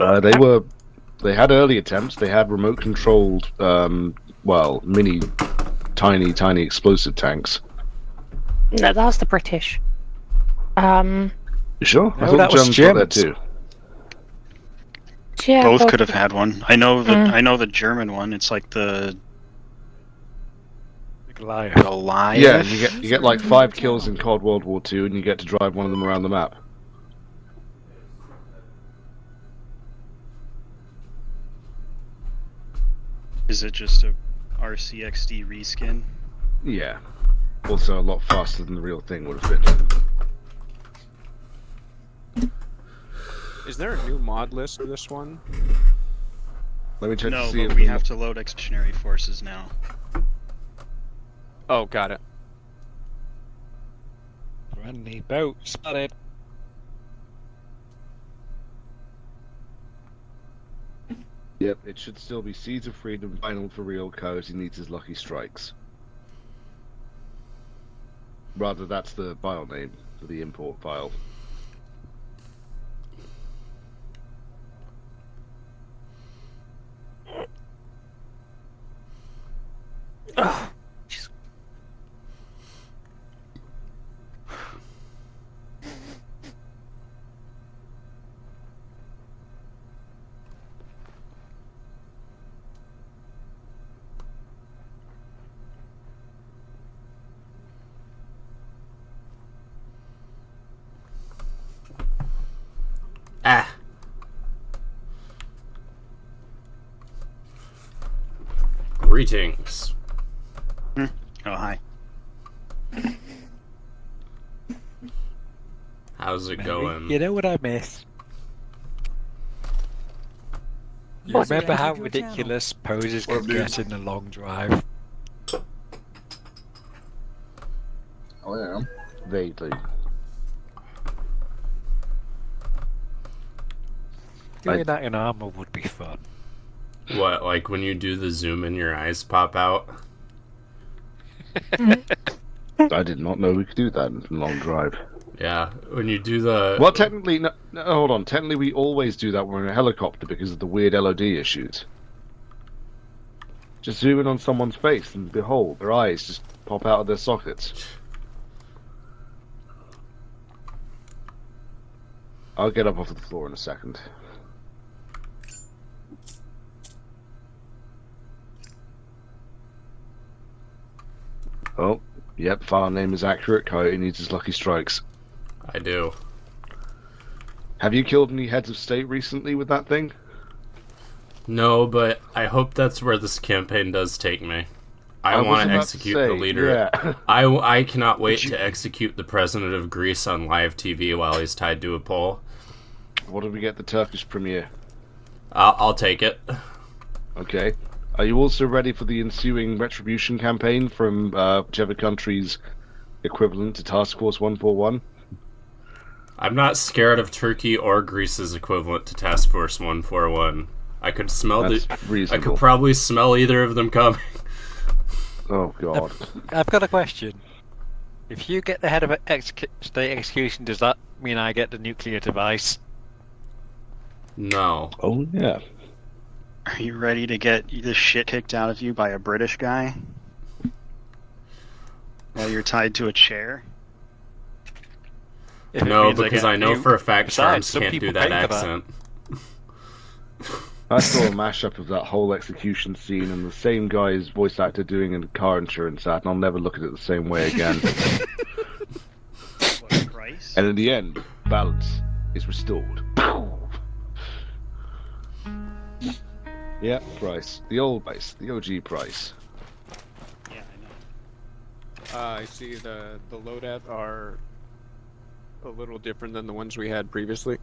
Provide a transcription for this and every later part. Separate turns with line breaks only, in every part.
They were. They had early attempts. They had remote-controlled, mini, tiny explosive tanks.
No, that's the British.
You sure? I
No,
thought
that
the
was
Germans got there
Germans.
too.
Yeah,
Both
well,
could have had one. I know the German one. It's like the
Goliath.
Goliath.
Yeah, you get like 5 kills in Cold World War II, and you get to drive one of them around the map.
Is it just a RCXD reskin?
Yeah. Also a lot faster than the real thing would have been.
Is there a new mod list for this one?
Let me check to
No,
see
but
if
we have to load expeditionary forces now.
Oh, got it.
Friendly boat spotted.
Yep, it should still be Seeds of Freedom, final for real, Coyote needs his lucky strikes. Rather, that's the file name for the import file.
ugh, just-
Ah. Greetings.
Oh, hi.
How's it
Maybe.
going?
You know what I miss? You
What?
remember how
Entered your channel.
ridiculous poses
What
could
dude?
get in a long drive?
Oh, yeah.
Vaguely.
Doing that in armor would be fun.
What, like when you do the zoom and your eyes pop out?
I did not know we could do that in a long drive.
Yeah, when you do the...
Well, technically, no, hold on. Technically, we always do that when we're in a helicopter because of the weird LOD issues. Just zoom in on someone's face and behold, their eyes just pop out of their sockets. I'll get up off the floor in a second. Oh, yep, file name is accurate. Coyote needs his lucky strikes.
I do.
Have you killed any heads of state recently with that thing?
No, but I hope that's where this campaign does take me. I
was
want to
about
execute
say,
the leader.
Yeah.
I cannot wait to execute the president of Greece on live TV while he's tied to a pole.
What did we get the Turkish premiere?
I'll take it.
Okay. Are you also ready for the ensuing retribution campaign from whichever country's equivalent to Task Force 141?
I'm not scared of Turkey or Greece's equivalent to Task Force 141. I could smell
That's
I
reasonable.
could probably smell either of them coming.
Oh, God.
I've got a question. If you get the head of state execution, does that mean I get the nuclear device?
No.
Oh, yeah.
Are you ready to get the shit kicked out of you by a British guy? While you're tied to a chair?
If it
No,
means
because
get
I know
nuked.
for a fact
Besides,
Charms
some
can't
people
do that
pay for that.
accent.
I saw a mashup of that whole execution scene and the same guy's voice actor doing a car insurance ad, and I'll never look at it the same way again.
What, Price?
And in the end, balance is restored. Yeah, Price. The old Price. The OG Price.
Yeah, I know.
I see the loadouts are a little different than the ones we had previously.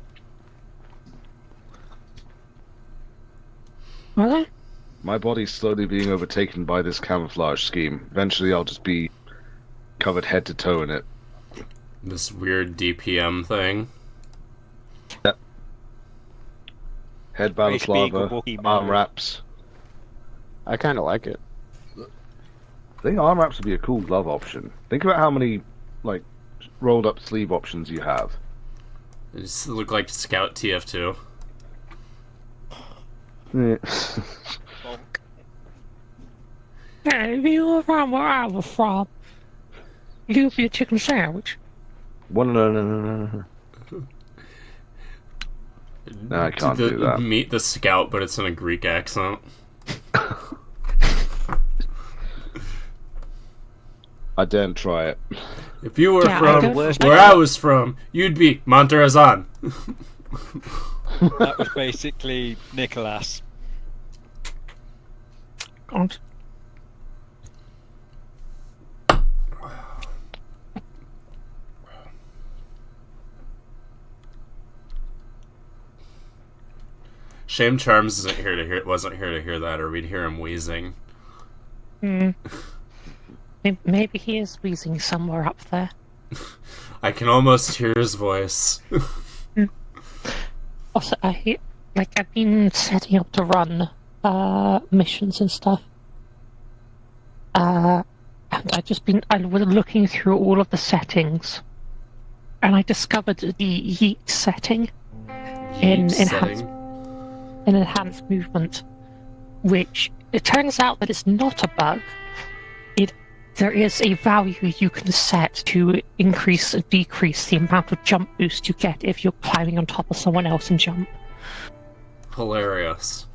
Are they?
My body's slowly being overtaken by this camouflage scheme. Eventually I'll just be covered head to toe in it.
This weird DPM thing.
Head
Race being a
balaclava,
Wookiee
arm
mode.
wraps.
I kind of like it.
I think arm wraps would be a cool glove option. Think about how many, like, rolled up sleeve options you have.
It just look like Scout TF2.
Yeah.
Bonk.
Hey, if you were from where I was from, you'd be a chicken sandwich.
One, no. No, I can't do that.
Meet the scout, but it's in a Greek accent.
I daren't try it.
If you were
Yeah, I
from
don't-
where I was from, you'd be Monterrazan.
That was basically Nicholas.
God.
Shame Charms wasn't here to hear that, or we'd hear him wheezing.
Maybe he is wheezing somewhere up there.
I can almost hear his voice.
Also, I've been setting up to run missions and stuff. And I was looking through all of the settings, and I discovered the yeet setting in enhanced movement, which it turns out that it's not a bug. There is a value you can set to increase or decrease the amount of jump boost you get if you're climbing on top of someone else and jump.
Hilarious.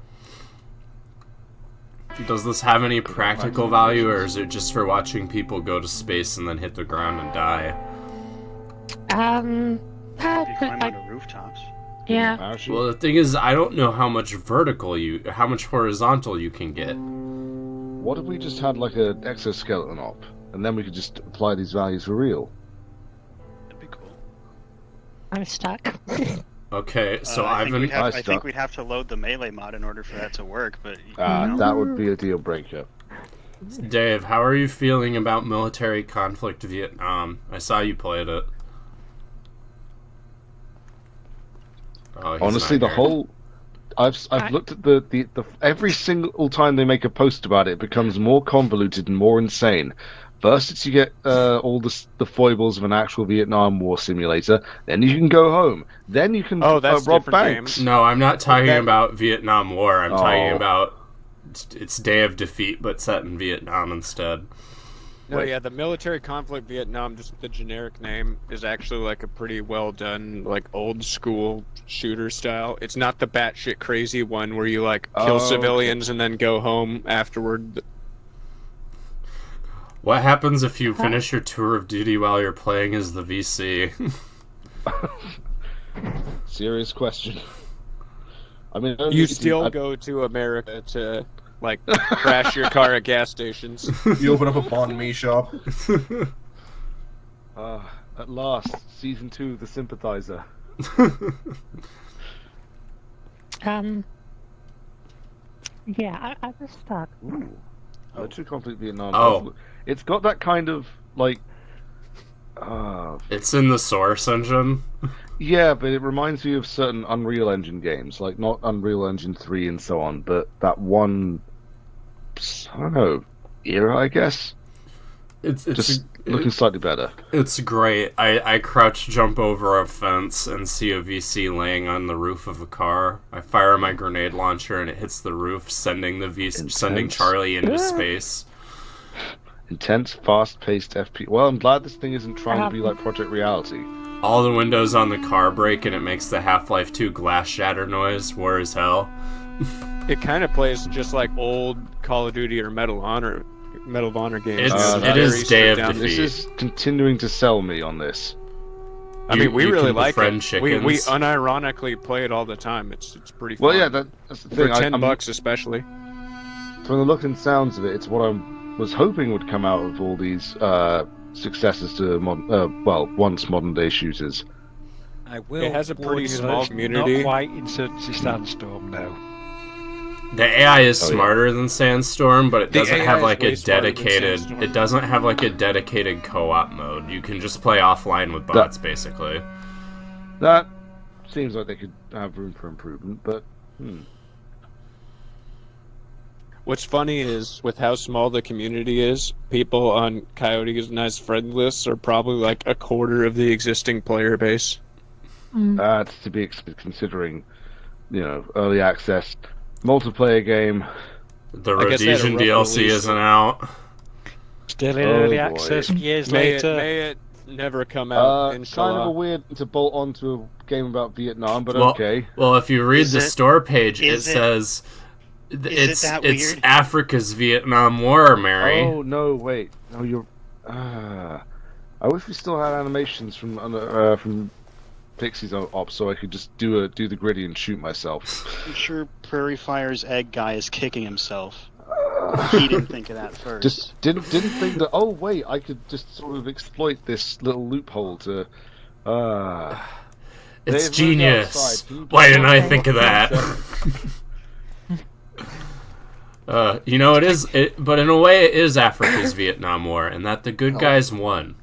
Does this have any practical value, or is it just for watching people go to space and then hit the ground and die?
If you climb onto rooftops.
Yeah.
Parachute?
Well, the thing is, I don't know how much horizontal you can get.
What if we just had like an exoskeleton op, and then we could just apply these values for real?
That'd be cool.
I'm stuck.
Okay, so
I think,
Ivan,
I
stuck.
think we'd have to load the melee mod in order for that to work, but you know.
That would be a deal breaker.
Dave, how are you feeling about military conflict Vietnam? I saw you played it. Oh, he's
Honestly,
not
the
here.
whole. I've looked at the every single time they make a post about it, it becomes more convoluted and more insane. First, it's you get all the foibles of an actual Vietnam War simulator. Then you can go home. Then you can
that's
rob
different
banks.
games.
No, I'm not talking
That-
about Vietnam War. I'm talking
Oh.
about it's Day of Defeat, but set in Vietnam instead.
No,
Wait.
yeah, the military conflict Vietnam, just the generic name, is actually like a pretty well done, like old school shooter style. It's not the batshit crazy one where you like kill
Oh,
civilians and then go home afterward.
What happens if you finish your tour of duty while you're playing as the VC?
Serious question. I mean,
You still go to America to like crash your car at gas stations.
You open up a Bon Me shop.
At last, season 2, The Sympathizer.
Yeah, I was stuck.
Ooh, Military Conflict Vietnam.
Oh.
It's got that kind of like.
It's in the Source engine.
Yeah, but it reminds me of certain Unreal Engine games, like not Unreal Engine 3 and so on, but that one, I don't know, era, I guess?
It's
Just looking slightly better.
It's great. I crouch jump over a fence and see a VC laying on the roof of a car. I fire my grenade launcher and it hits the roof, sending
Intense.
Charlie into space.
Intense, fast-paced FP. Well, I'm glad this thing isn't trying to be like Project Reality.
All the windows on the car break and it makes the Half-Life 2 glass shatter noise. War as hell.
It kind of plays just like old Call of Duty or Medal of Honor games.
It is Day of
down.
Defeat.
This is continuing to sell me on this.
I mean, we
You
really
can
like
befriend
it. We
chickens.
unironically play it all the time. It's pretty fun.
Well, yeah, that's the
for
thing.
$10 especially.
From the look and sounds of it, it's what I was hoping would come out of all these successors to once modern day shooters.
I will.
It has a
warn
pretty
you that
small
it's
community.
Not quite Insurgency Sandstorm now.
The AI is
Oh, yeah.
smarter than Sandstorm, but it
The
doesn't
AI
have
is
like
way
a
smarter than
dedicated.
Sandstorm.
It doesn't have like a dedicated co-op mode. You can just play offline with bots, basically.
That seems like they could have room for improvement, but
What's funny is, with how small the community is, people on Coyote's nice friend lists are probably like a quarter of the existing player base.
that's to be considering, early access. multiplayer game.
The
I guess they had a
Rhodesian
rough
DLC
release.
isn't out.
Still in
Oh,
early
boy.
access years
May
later.
it never come out.
Kind of a
Inshallah.
weird thing to bolt onto a game about Vietnam, but
Well,
okay.
well, if you read
Is
the
it-
store page, it
is it-
says
it that
it's
weird?
Africa's Vietnam War, Mary.
Oh no, wait, no, you're. I wish we still had animations from Pixie's op, so I could just do the gritty and shoot myself.
I'm sure Prairie Fire's egg guy is kicking himself. He didn't think of that first.
Just didn't think that. Oh wait, I could just sort of exploit this little loophole to.
It's
They've moved
genius.
outside. Can you
Why
please
didn't I
don't
think of that? You know, but in a way, it is Africa's Vietnam War, and that the good guys won.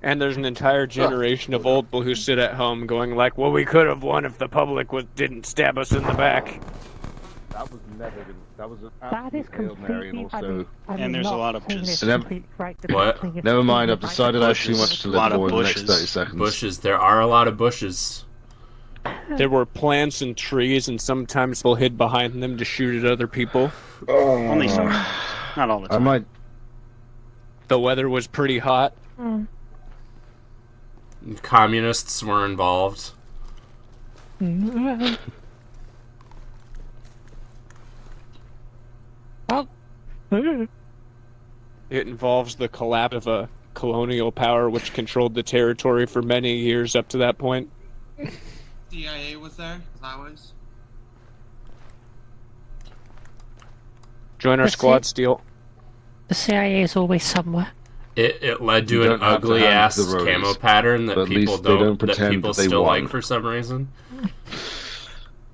And there's an entire generation of old people who sit at home going like, well, we could have won if the public didn't stab us in the back.
That was never gonna. That was an
That is
absolute Hail Mary, and
completely.
also.
And there's a lot of
just.
just-
What?
Never mind. I've decided I have too much to
A lot
live
of
for in the next
bushes.
30 seconds.
Bushes. There are a lot of bushes.
There were plants and trees, and sometimes people hid behind them to shoot at other people.
Only some. Not all the
I
time.
might.
The weather was pretty hot.
Communists were involved.
It involves the collapse of a colonial power which controlled the territory for many years up to that point.
CIA was there, as I was.
Join our
That's
squad,
it.
Steel.
The CIA is always somewhere.
It led to
You
an
don't have to
ugly
hand
ass
the roadies,
camo pattern that
but at
people
least they don't
that
pretend
people
that they
still
won.
like for some reason.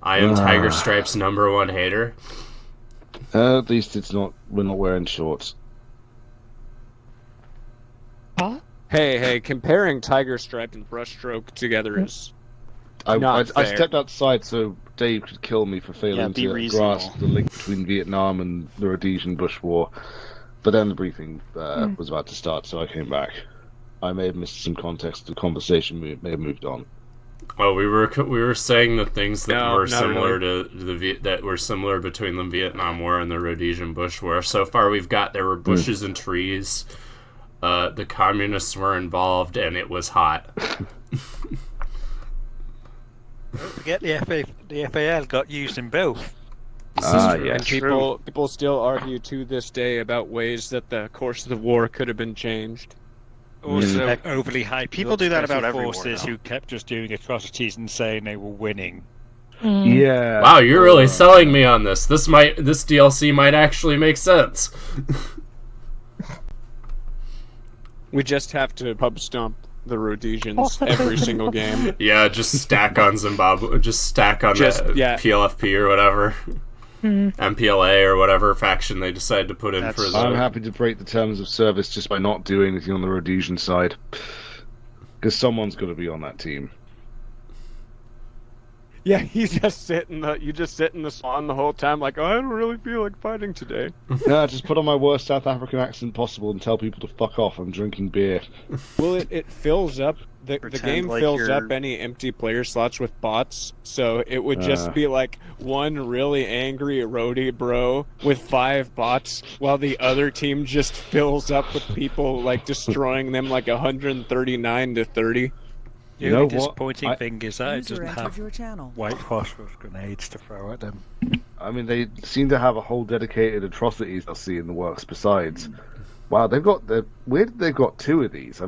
I am Tiger Stripe's #1 hater.
At least it's not. We're not wearing shorts.
What?
Hey, comparing Tiger Stripe and Brushstroke together is
I
Not fair.
stepped outside so Dave could kill me for
Yeah,
failing
be
to
reasonable.
grasp the link between Vietnam and the Rhodesian Bush War. But then the briefing was about to start, so I came back. I may have missed some context. The conversation may have moved on.
Oh, we were saying the things that
No,
were
not
similar to that were similar between the Vietnam War and the Rhodesian Bush War. So far, we've got there were bushes and trees. The communists were involved, and it was hot.
Don't forget the FAL got used in both.
Yeah,
and people still argue to this day about ways that the course of the war could have been changed.
Also,
Heck,
overly hyped
people
up
do that about
special
every war,
forces
though.
who kept just doing atrocities and saying they were winning.
Yeah.
Wow, you're really selling me on this. This DLC might actually make sense.
We just have to pub stomp the Rhodesians
Also-
every single game.
Yeah, just stack on Zimbabwe. Just stack on
Yeah.
PLFP or whatever. MPLA or whatever faction they decide to put in for the...
I'm happy to break the terms of service just by not doing anything on the Rhodesian side. Because someone's got to be on that team.
Yeah, you just sit in the spawn the whole time like, oh, I don't really feel like fighting today.
No, just put on my worst South African accent possible and tell people to fuck off. I'm drinking beer.
Well, it fills up the
Pretend
game
like
fills
you're-
up any empty player slots with bots, so it would just be like one really angry roadie bro with 5 bots, while the other team just fills up with people like destroying them like 139-30.
The
You know
only
what?
disappointing thing is that it
User
doesn't
entered
have
your channel.
white phosphorus grenades to throw at them.
I mean, they seem to have a whole dedicated atrocities I'll see in the works besides. Wow, they've got... Weird that they've got 2 of these.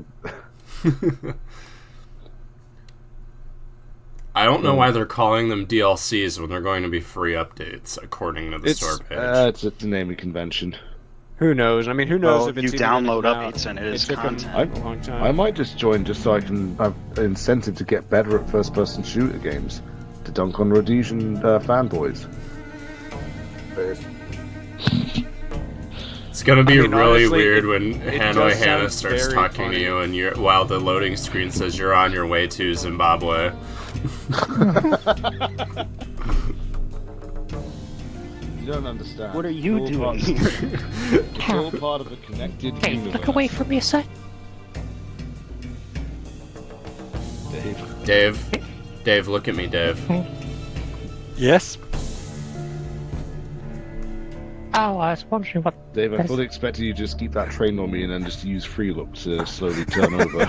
I don't know why they're calling them DLCs when they're going to be free updates, according to the store page.
It's a naming convention.
Who knows? I mean, who knows
Well,
if it's
you
even gonna
download
come out.
updates and it is
took 'em
content.
a long time.
I might just join just so I can have an incentive to get better at first-person shooter games. To dunk on Rhodesian fanboys.
It's gonna be
I mean,
really
honestly,
weird
it-
when
it
Hanoi
does
Hannah
sound
starts
very
talking
funny.
to you and while the loading screen says you're on your way to Zimbabwe.
You don't understand.
What are you
It's all
doing
part-
here?
It's all part of a connected
Hey,
universe.
look away from me a sec.
Dave, look at me, Dave.
Yes.
Oh, I was wondering what.
Dave, I fully expected you to just keep that trained on me and then just use free look to slowly turn over.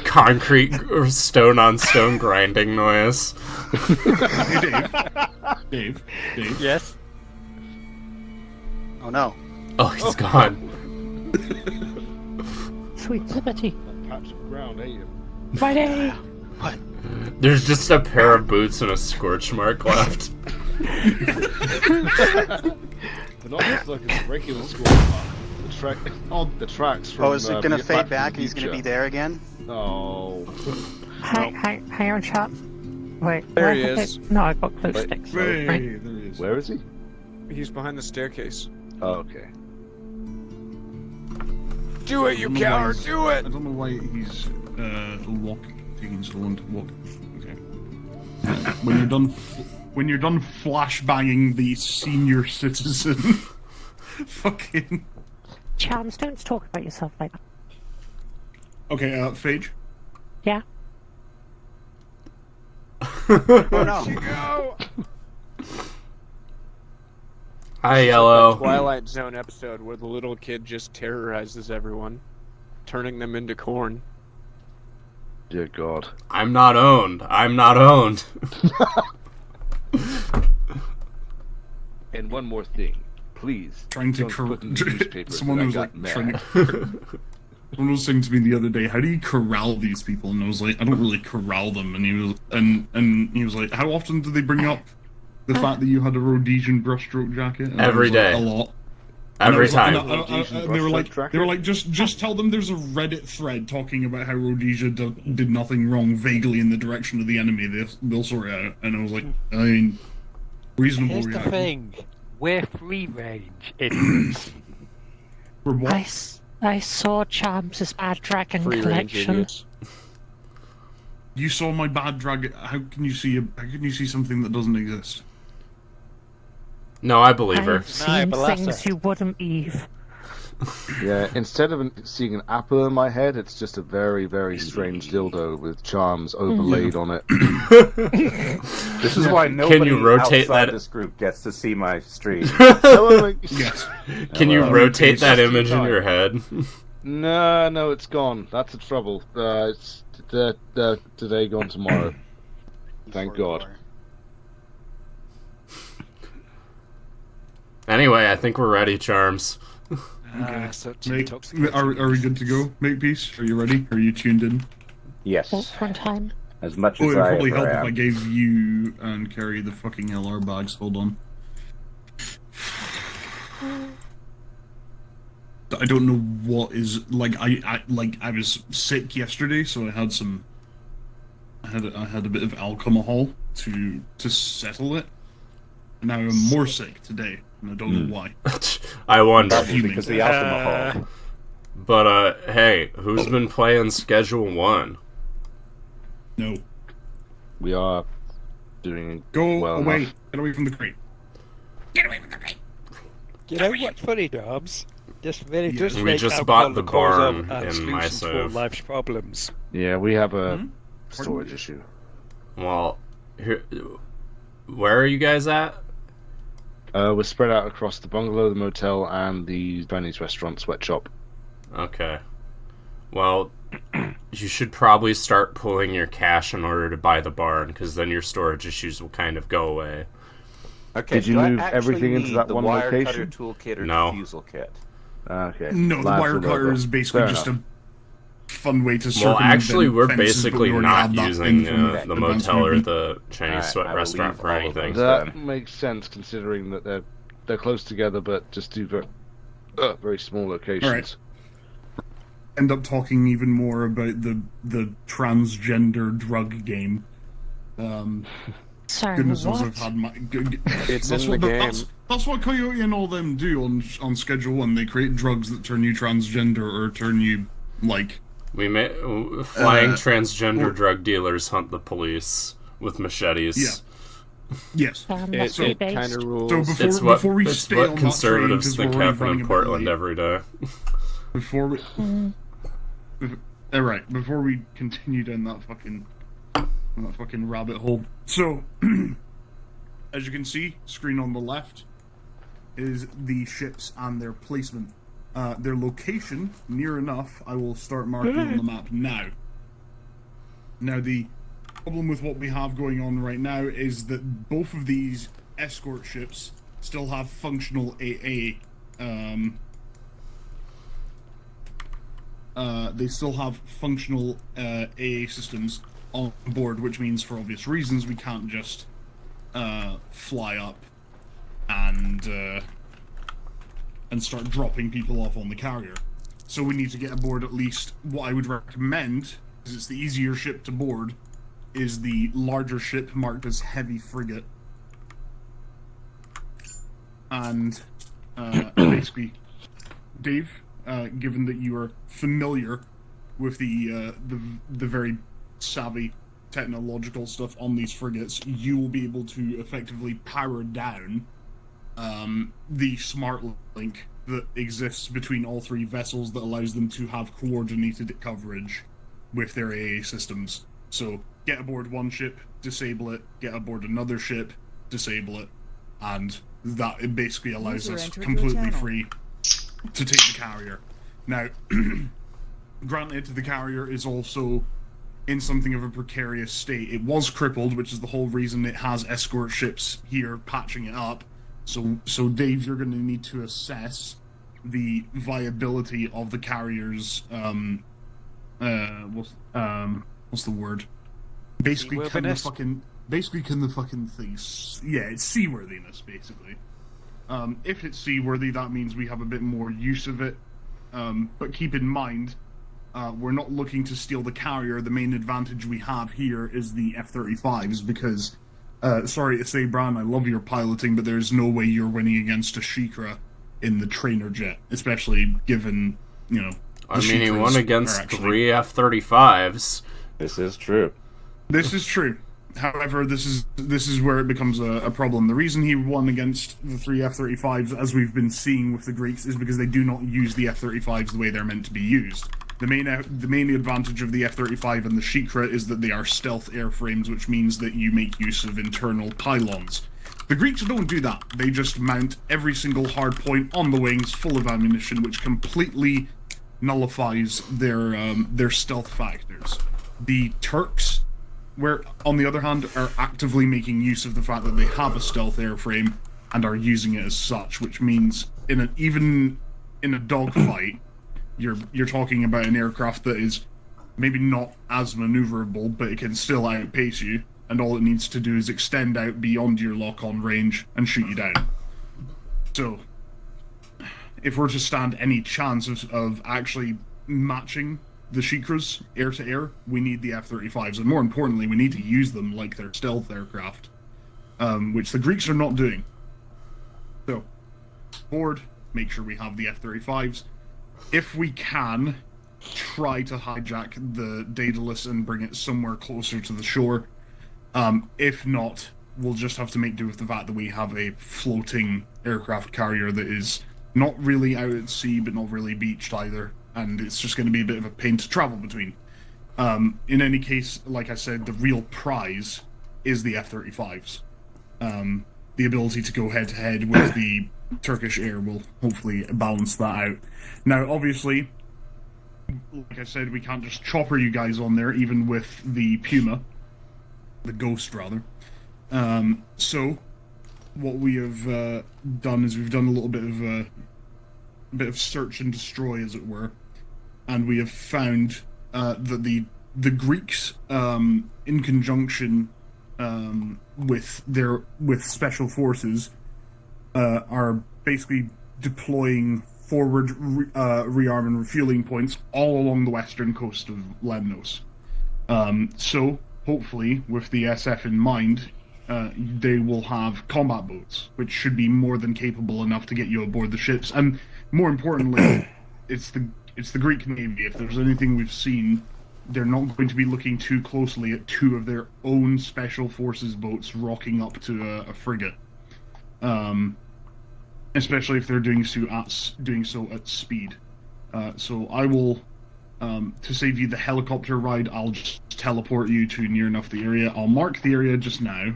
Concrete or stone on stone grinding noise.
Hey, Dave. Dave.
Yes.
Oh no.
Oh, he's gone.
Sweet liberty.
Patch of ground, ain't you?
Friday!
What?
There's just a pair of boots and a scorch mark left.
But not just like a regular score. The tracks from.
Oh, is it gonna
Back
fade
to
back
the
and he's gonna
Future.
be there again?
Oh.
Hang on, chap. Wait,
There
where
he
have
is.
No, I got glue
Wait,
sticks.
Hey,
Right.
there he is.
Where is he?
He's behind the staircase.
Oh, okay.
Do it, you coward! Do
I
it!
don't know why he's taking so long to walk. Okay. When you're done flashbanging the senior citizen, fucking.
Charms, don't talk about yourself like that.
Okay, Phage.
Yeah?
Oh no.
Go!
Hi,
A
Yellow.
Twilight Zone episode where the little kid just terrorizes everyone, turning them into corn.
Dear God.
I'm not owned. I'm not owned.
And one more thing, please.
Trying to
don't put in the newspapers
someone
that I
was
got
like
mad.
trying to. Someone was saying to me the other day, "How do you corral these people?" And I was like, "I don't really corral them." And he was like, "How often do they bring up the fact that you had a Rhodesian brushstroke jacket?" And
Every
I was like,
day.
a lot.
Every time.
And they were like, just tell them there's a Reddit thread talking about how Rhodesia did nothing wrong, vaguely in the direction of the enemy. They'll sort it out. And I was like, I mean, reasonable
Here's the
reaction.
thing. We're free range idiots.
For what?
I saw Charms' Bad Dragon
Free range
collection.
idiots.
You saw my bad dragon. How can you see something that doesn't exist?
No, I believe her.
I've seen
bless
things
her.
you wouldn't believe.
Yeah, instead of seeing an apple in my head, it's just a very, very strange dildo with charms overlaid on it.
This is why nobody
you rotate
outside
that-
this group gets to see my stream.
Yes.
Can you
Hello.
rotate that
Just
image in
time.
your head?
No, it's gone. That's the trouble. It's today, gone tomorrow. Thank God.
Anyway, I think we're ready, Charms.
Okay.
Such
Mate,
intoxicating.
are we good to go? Makepeace, are you ready? Are you tuned in?
Yes,
One time.
as much
Oh,
as
it'd
I
probably
ever
help if
am.
I gave you and Carrie the fucking LR bags. Hold on. I don't know what is like. I was sick yesterday, so I had some. I had a bit of alcohol to settle it. Now I'm more sick today, and I don't know why.
I wonder.
Probably because the alcohol.
But, hey, who's been playing Schedule 1?
No,
We are doing
go
well
away.
enough.
Get away from the crate.
You know what's funny, Dobbs? This really does
We
make
just
alcohol
bought the
cause
barn
of
in my
solutions for
save.
life's problems.
Yeah, we have a storage issue.
Well, here, where are you guys at?
We're spread out across the bungalow, the motel, and the Chinese restaurant sweatshop.
Okay. Well, you should probably start pulling your cash in order to buy the barn, because then your storage issues will kind of go away.
Okay,
Did you
do I
move
actually
everything into
need
that
the
one
wire
location?
cutter toolkit or
No.
defusal kit?
Okay.
No, the
Lads
wire
will
cutter
go.
is basically
Fair
just
enough.
a fun way to
Well,
circumvent
actually, we're
fences, but
basically
we already
not
have that
using
thing from
the
advanced
motel or
movement.
the Chinese
Alright,
sweat
I will
restaurant
leave
for
all of
anything.
those.
That makes sense considering that they're close together, but just do very small locations.
Alright. End up talking even more about the transgender drug game.
Sorry,
Goodness knows
what?
I've had my.
It's
That's
in
what
the
the-
game.
That's what Coyote and all them do on Schedule 1. They create drugs that turn you transgender or turn you, like...
We may flying transgender
or-
drug dealers hunt the police with machetes.
Yeah. Yes.
That's
It
based.
kind of rules.
So before we
it's
stay
what
on
conservatives
that train,
think
because we're already
happen in
running a bit
Portland
late.
every day.
Before we... Alright, before we continue down that fucking rabbit hole. So, as you can see, screen on the left is the ships and their placement. Their location, near enough, I will start marking on the map now. Now, the problem with what we have going on right now is that both of these escort ships still have functional AA. They still have functional AA systems on board, which means, for obvious reasons, we can't just fly up and start dropping people off on the carrier. So we need to get aboard at least what I would recommend, because it's the easier ship to board, is the larger ship marked as heavy frigate. And basically, Dave, given that you are familiar with the very savvy technological stuff on these frigates, you will be able to effectively power down the smart link that exists between all three vessels that allows them to have coordinated coverage with their AA systems. So get aboard one ship, disable it, get aboard another ship, disable it, and that it basically allows us completely free to take the carrier. Now, granted, the carrier is also in something of a precarious state. It was crippled, which is the whole reason it has escort ships here patching it up. So Dave, you're going to need to assess the viability of the carrier's what's the word? Basically, can the fucking thing? Yeah, it's seaworthiness, basically. If it's seaworthy, that means we have a bit more use of it. But keep in mind, we're not looking to steal the carrier. The main advantage we have here is the F-35s, because, sorry to say, Bran, I love your piloting, but there's no way you're winning against a Shikra in the trainer jet, especially given, you know...
I mean, he won against 3 F-35s.
This is true.
This is true. However, this is where it becomes a problem. The reason he won against the 3 F-35s, as we've been seeing with the Greeks, is because they do not use the F-35s the way they're meant to be used. The main advantage of the F-35 and the Shikra is that they are stealth airframes, which means that you make use of internal pylons. The Greeks don't do that. They just mount every single hard point on the wings full of ammunition, which completely nullifies their stealth factors. The Turks, on the other hand, are actively making use of the fact that they have a stealth airframe and are using it as such, which means even in a dogfight, you're talking about an aircraft that is maybe not as maneuverable, but it can still outpace you, and all it needs to do is extend out beyond your lock-on range and shoot you down. So, if we're to stand any chance of actually matching the Shikras air-to-air, we need the F-35s, and more importantly, we need to use them like they're stealth aircraft, which the Greeks are not doing. So, board, make sure we have the F-35s. If we can, try to hijack the Daedalus and bring it somewhere closer to the shore. If not, we'll just have to make do with the fact that we have a floating aircraft carrier that is not really out at sea, but not really beached either, and it's just going to be a bit of a pain to travel between. In any case, like I said, the real prize is the F-35s. The ability to go head-to-head with the Turkish air will hopefully balance that out. Now, obviously, like I said, we can't just chopper you guys on there, even with the Puma. The Ghost, rather. So, what we have done is we've done a little bit of search and destroy, as it were, and we have found that the Greeks, in conjunction with special forces, are basically deploying forward rearm and refueling points all along the western coast of Lemnos. So, hopefully, with the SF in mind, they will have combat boats, which should be more than capable enough to get you aboard the ships. And more importantly, it's the Greek Navy. If there's anything we've seen, they're not going to be looking too closely at two of their own special forces boats rocking up to a frigate. Especially if they're doing so at speed. So I will To save you the helicopter ride, I'll just teleport you to near enough the area. I'll mark the area just now,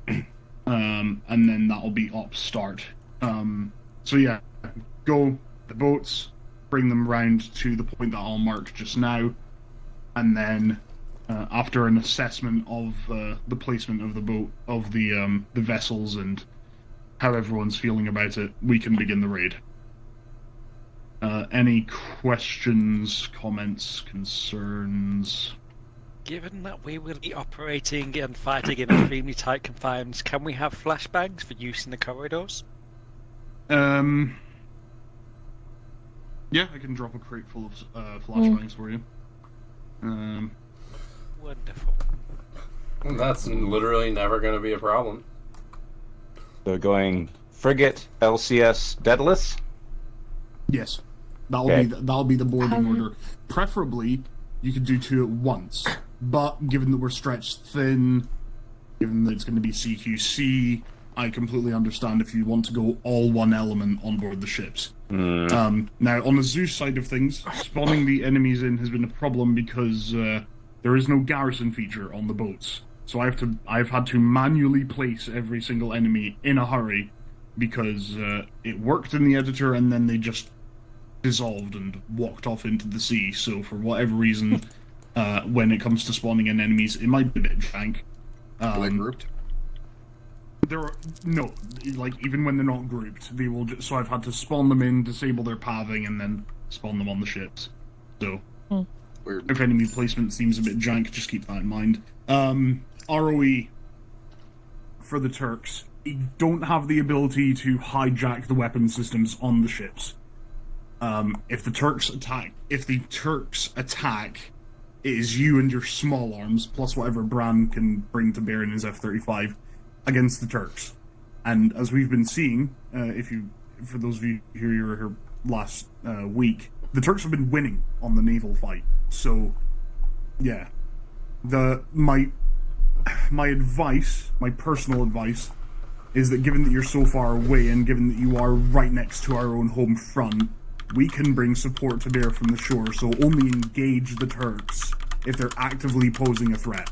and then that'll be up start. So yeah, go the boats, bring them round to the point that I'll mark just now, and then after an assessment of the placement of the boat, of the vessels, and how everyone's feeling about it, we can begin the raid. Any questions, comments, concerns?
Given that we will be operating and fighting in extremely tight confines, can we have flashbangs for use in the corridors?
Yeah, I can drop a crate full of flashbangs for you.
Wonderful.
That's literally never going to be a problem.
So going frigate, LCS, Daedalus?
Yes, that'll
Okay.
that'll be the boarding order. Preferably, you could do 2 at once, but given that we're stretched thin, given that it's going to be CQC, I completely understand if you want to go all one element on board the ships. Now, on the Zeus side of things, spawning the enemies in has been a problem because there is no garrison feature on the boats. So I've had to manually place every single enemy in a hurry because it worked in the editor and then they just dissolved and walked off into the sea. So for whatever reason, when it comes to spawning in enemies, it might be a bit jank.
Are they grouped?
There are no, like even when they're not grouped, they will. So I've had to spawn them in, disable their pathing, and then spawn them on the ships. So
Weird.
if enemy placement seems a bit jank, just keep that in mind. ROE for the Turks, you don't have the ability to hijack the weapon systems on the ships. If the Turks attack, it is you and your small arms plus whatever Bran can bring to bear in his F-35 against the Turks. And as we've been seeing, for those of you who were here last week, the Turks have been winning on the naval fight. So, yeah, my advice, my personal advice, is that given that you're so far away and given that you are right next to our own home front, we can bring support to bear from the shore. So only engage the Turks if they're actively posing a threat.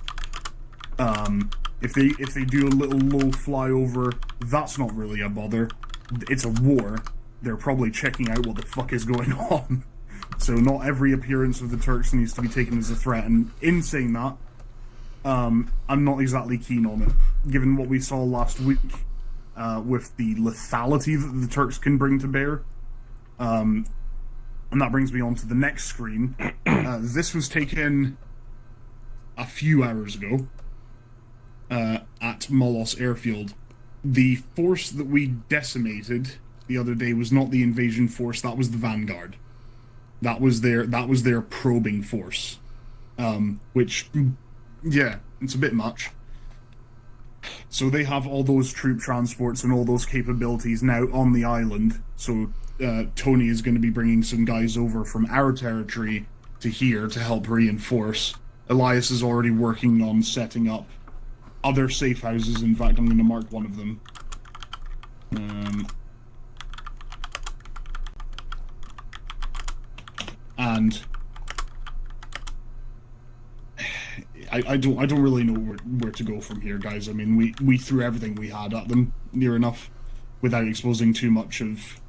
If they do a little low flyover, that's not really a bother. It's a war. They're probably checking out what the fuck is going on. So not every appearance of the Turks needs to be taken as a threat. And in saying that, I'm not exactly keen on it, given what we saw last week with the lethality that the Turks can bring to bear. And that brings me on to the next screen. This was taken a few hours ago at Molos Airfield. The force that we decimated the other day was not the invasion force, that was the Vanguard. That was their probing force. Which, yeah, it's a bit much. So they have all those troop transports and all those capabilities now on the island. So Tony is going to be bringing some guys over from our territory to here to help reinforce. Elias is already working on setting up other safe houses. In fact, I'm going to mark one of them. And I don't really know where to go from here, guys. I mean, we threw everything we had at them near enough without exposing too much of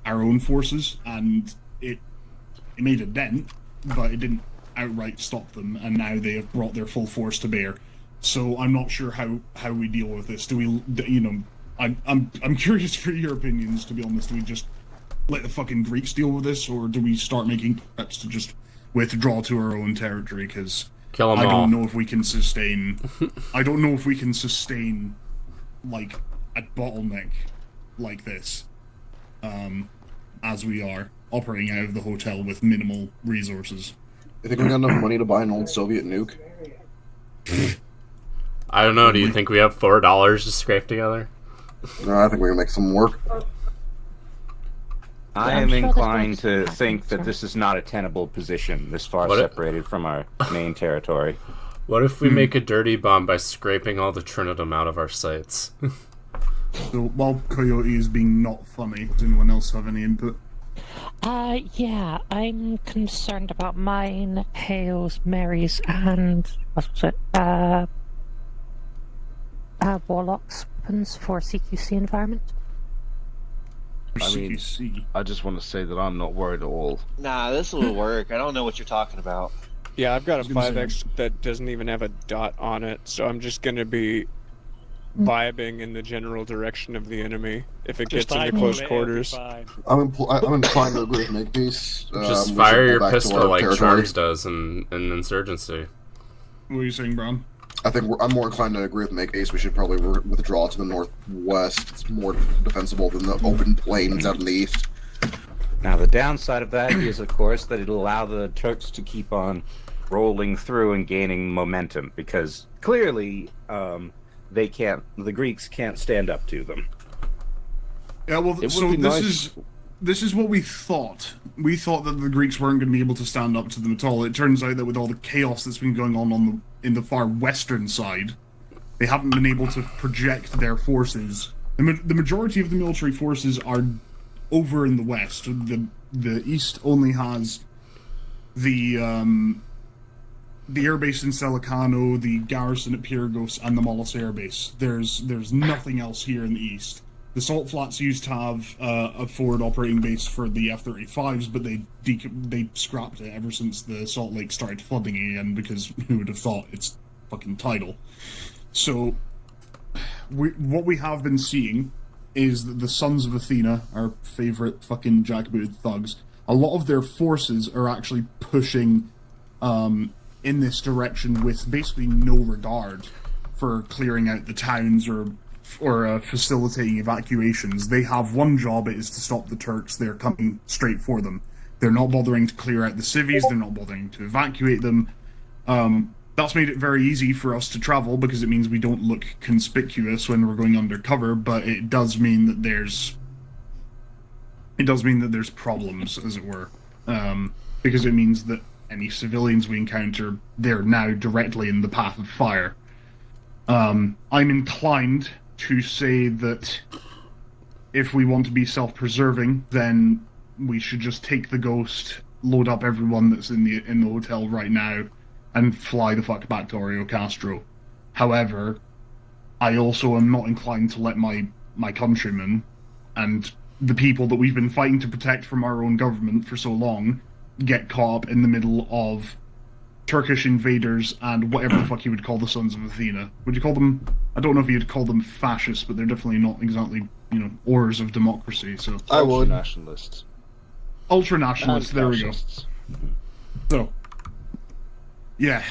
our own forces, and it made a dent, but it didn't outright stop them, and now they have brought their full force to bear. So I'm not sure how we deal with this. Do we, you know, I'm curious for your opinions, to be honest. Do we just let the fucking Greeks deal with this, or do we start making preps to just withdraw to our own territory? Because
Kill them
I
all.
don't know if we can sustain. I don't know if we can sustain like a bottleneck like this, as we are operating out of the hotel with minimal resources.
You think we got enough money to buy an old Soviet nuke?
I don't know. Do you think we have $4 to scrape together?
No, I think we're gonna make some work.
I
I'm
am
sure there's
inclined
going
to
to
think
happen,
that
so-
this is not a tenable position, this far
What if-
separated from our main territory.
What if we make a dirty bomb by scraping all the Trinitum out of our sites?
So while Coyote is being not funny, does anyone else have any input?
Yeah, I'm concerned about mine, Hales, Mary's, and what was it? Warlock's weapons for CQC environment.
I mean,
CQC.
I just want to say that I'm not worried at all.
Nah, this will work. I don't know what you're talking about.
Yeah, I've got a
was gonna
5X that doesn't even have a dot on it, so I'm just gonna be vibing in the general direction of the enemy if it
Just
gets into
eyeball
close
it,
quarters.
it'll be fine.
I'm inclined to agree with Makepeace.
Just
We should
fire
pull
your
back to
pistol
our
like
territory.
Charms does in Insurgency.
What are you saying, Brown?
I think I'm more inclined to agree with Makepeace. We should probably withdraw to the northwest. It's more defensible than the open plains out in the east.
Now, the downside of that is, of course, that it'll allow the Turks to keep on rolling through and gaining momentum, because clearly the Greeks can't stand up to them.
Yeah, well,
It
so
would be
this is what we thought. We thought that the Greeks weren't going to be able to stand up to them at all. It turns out that with all the chaos that's been going on in the far western side, they haven't been able to project their forces. The majority of the military forces are over in the west. The east only has the airbase in Selicano, the garrison at Pyrgos, and the Mollis airbase. There's nothing else here in the east. The Salt Flats used to have a forward operating base for the F-35s, but they scrapped it ever since the Salt Lake started flooding again, because who would have thought it's fucking tidal. So, what we have been seeing is that the Sons of Athena, our favourite fucking jackbooted thugs, a lot of their forces are actually pushing in this direction with basically no regard for clearing out the towns or facilitating evacuations. They have one job, it is to stop the Turks. They're coming straight for them. They're not bothering to clear out the civvies, they're not bothering to evacuate them. That's made it very easy for us to travel, because it means we don't look conspicuous when we're going undercover, but it does mean that there's problems, as it were. Because it means that any civilians we encounter, they're now directly in the path of fire. I'm inclined to say that if we want to be self-preserving, then we should just take the Ghost, load up everyone that's in the hotel right now, and fly the fuck back to Oreo Castro. However, I also am not inclined to let my countrymen and the people that we've been fighting to protect from our own government for so long get caught up in the middle of Turkish invaders and whatever the fuck you would call the Sons of Athena. Would you call them... I don't know if you'd call them fascists, but they're definitely not exactly, oars of democracy, so...
I would. Nationalists.
Ultra-nationalists, there we go. So... Yeah,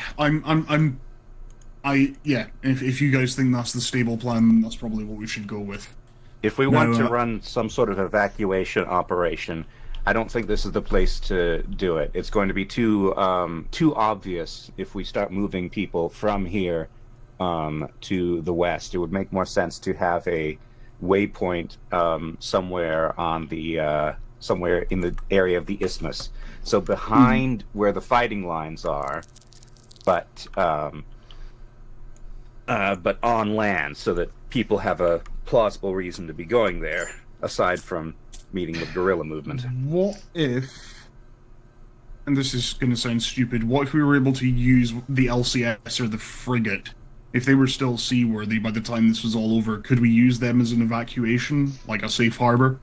if you guys think that's the stable plan, that's probably what we should go with.
If we want to run some sort of evacuation operation, I don't think this is the place to do it. It's going to be too obvious if we start moving people from here to the west. It would make more sense to have a waypoint somewhere on the somewhere in the area of the isthmus. So behind where the fighting lines are, but on land, so that people have a plausible reason to be going there, aside from meeting with guerrilla movement.
What if, and this is going to sound stupid, what if we were able to use the LCS or the frigate? If they were still seaworthy by the time this was all over, could we use them as an evacuation, like a safe harbor?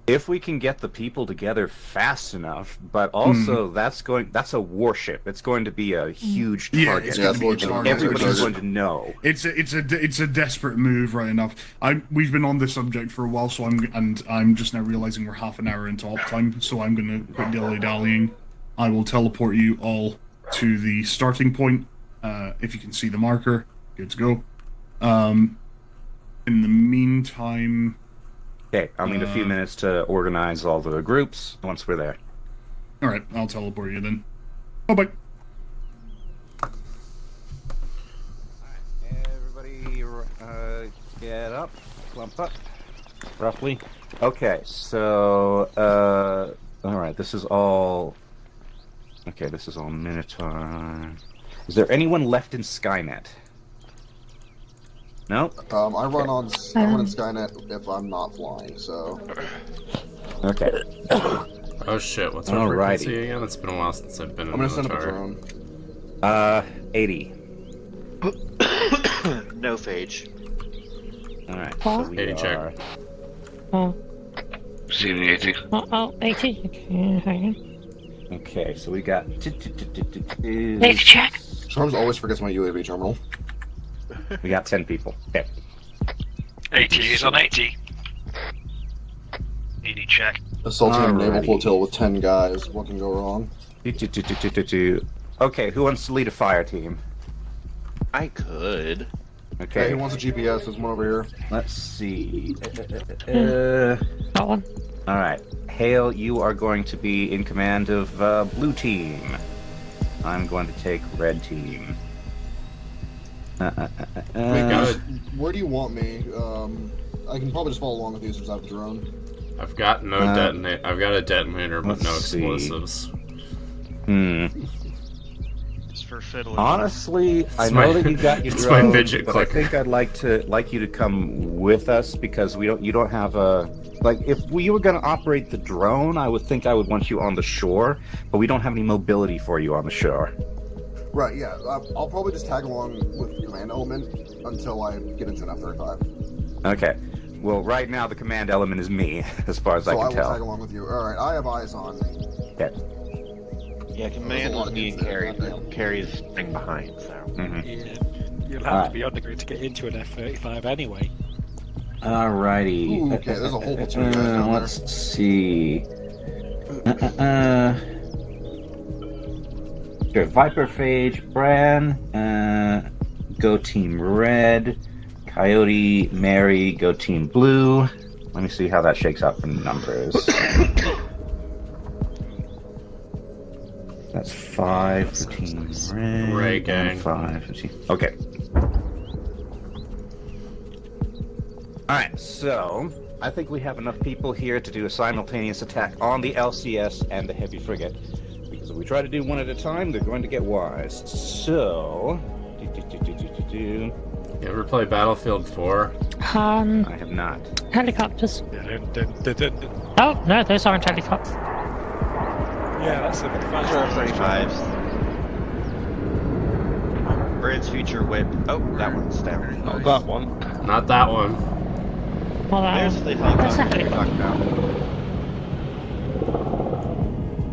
If we can get the people together fast enough, but also that's a warship. It's going to be a huge target.
It's going to be a target.
Everybody's going to know.
It's a desperate move, right enough. We've been on this subject for a while, so I'm just now realizing we're half an hour into op time, so I'm going to quit dilly-dallying. I will teleport you all to the starting point. If you can see the marker, good to go. In the meantime...
Okay, I'll need a few minutes to organize all the groups once we're there.
Alright, I'll teleport you then. Bye-bye.
Everybody get up, clump up, roughly. Okay, so, alright, this is all Minotaur. Is there anyone left in Skynet? No?
I run in Skynet if I'm not flying, so...
Okay.
Oh shit, what's our
Alrighty.
frequency again? It's been a while since I've been in
I'm gonna send up a
military.
drone.
80.
No phage.
Alright, so we
80 check.
are...
Oh,
Receiving 80.
80. Okay, hang on.
Okay, so we got...
80 check.
Charms always forgets my UAV terminal.
We got 10 people. Okay.
80 is on 80. 80 check.
Assaulting a naval
Alrighty.
flotilla with 10 guys. What can go wrong?
Okay, who wants to lead a fire team?
I could.
Okay.
Hey, who wants a GPS? There's one over here.
Let's see.
That one.
All right, Hale, you are going to be in command of blue team. I'm going to take red team.
Where do you want me? I can probably just follow along with you since I have the drone.
I've got no detonator. I've got a detonator, but no
let's see.
explosives.
Just for fiddling.
Honestly, I
my-
know that you got your
it's my
drone,
fidget
but
clicker.
I think I'd like you to come with us because you don't have a if we were going to operate the drone, I would think I would want you on the shore, but we don't have any mobility for you on the shore.
Right, yeah. I'll probably just tag along with the command element until I get into an F-35.
Okay. Well, right now the command element is me, as far as I
So
can
I will
tell.
tag along with you. Alright, I have eyes on.
Okay.
Yeah, command was me and Carrie. Carrie's thing behind, so.
Yeah, you'll have to be on the grid to get into an F-35 anyway.
Alrighty.
Ooh, okay, there's a whole platoon of guys down there.
Let's see. Sure, Viper Phage, Bran, go Team Red, Coyote, Mary, go Team Blue. Let me see how that shakes out for numbers. That's 5 for Team Red.
Ray gang.
And 5 for Team... Okay. Alright, so I think we have enough people here to do a simultaneous attack on the LCS and the heavy frigate. Because if we try to do one at a time, they're going to get wise. So...
You ever play Battlefield 4?
I have not.
Helicopters. Oh, no, those aren't helicopters.
Yeah, that's a bit
Those are F-35s. Brand's future whip. Oh, that one's down.
Not that one.
Not that one.
Well, that
There's
one.
the
There's a
helicopter you're talking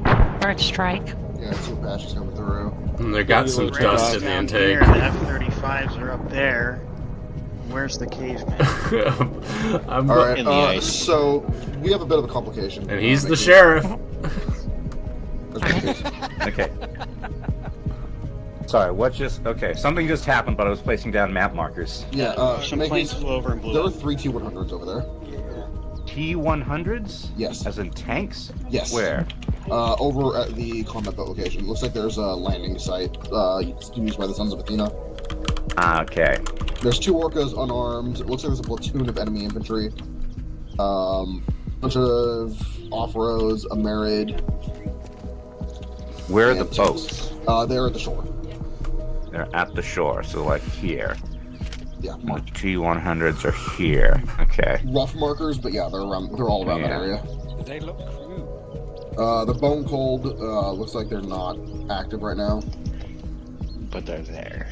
about.
Bird strike.
Yeah, 2 Apaches coming through.
And they got some dust in the
Down
intake.
here, the F-35s are up there. Where's the caveman?
I'm
Alright,
in the ice.
so we have a bit of a complication.
And he's the
Because-
sheriff.
Okay. Sorry, what just... Okay, something just happened, but I was placing down map markers.
Yeah,
Some
make
planes
these-
flew over and blew
There are
up.
3 T-100s over there.
T-100s?
Yes.
As in tanks?
Yes.
Where?
Over at the combat boat location. Looks like there's a landing site used by the Sons of Athena.
Ah, okay.
There's 2 orcas unarmed. It looks like there's a platoon of enemy infantry. Bunch of off-roads, a Merid.
Where are the
and
boats?
They're at the shore.
They're at the shore, so like here.
Yeah,
The T-100s are here. Okay.
rough markers, but yeah, they're around. They're all around that
Yeah.
area.
They look crude.
The Bone Cold looks like they're not active right now.
But they're there.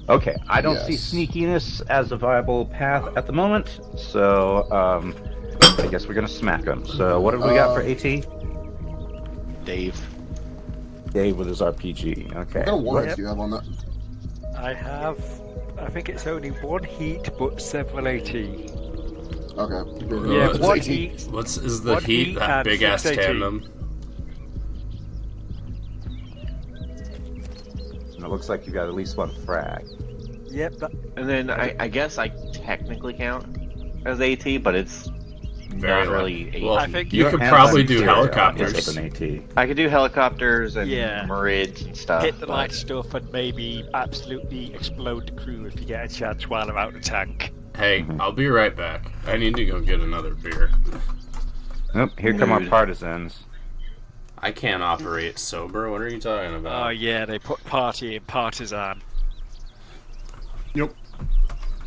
Okay, I don't see
Yes.
sneakiness as a viable path at the moment, so I guess we're gonna smack them. So what have we got for AT?
Dave.
Dave with his RPG. Okay.
What kind of warheads do you have on that?
I have, I think it's only 1 heat, but several AT.
Okay.
Yeah,
It's
1
AT.
heat.
Is the
1
heat that
and
big ass
6 AT.
tandem?
And it looks like you got at least 1 frag.
Yep, that,
And then I guess I technically count as AT, but it's
Very
not really AT.
Well,
I think
you
your
could
Hands
probably
on
do
material
helicopters.
is an AT.
I could do helicopters and
Yeah.
Marids and stuff.
hit the
but-
light stuff and maybe absolutely explode the crew if you get a chance while I'm out the tank.
Hey, I'll be right back. I need to go get another beer.
Oh, here come our
Nude.
partisans.
I can't operate sober. What are you talking
Oh
about?
yeah, they put party in partisan.
Yep.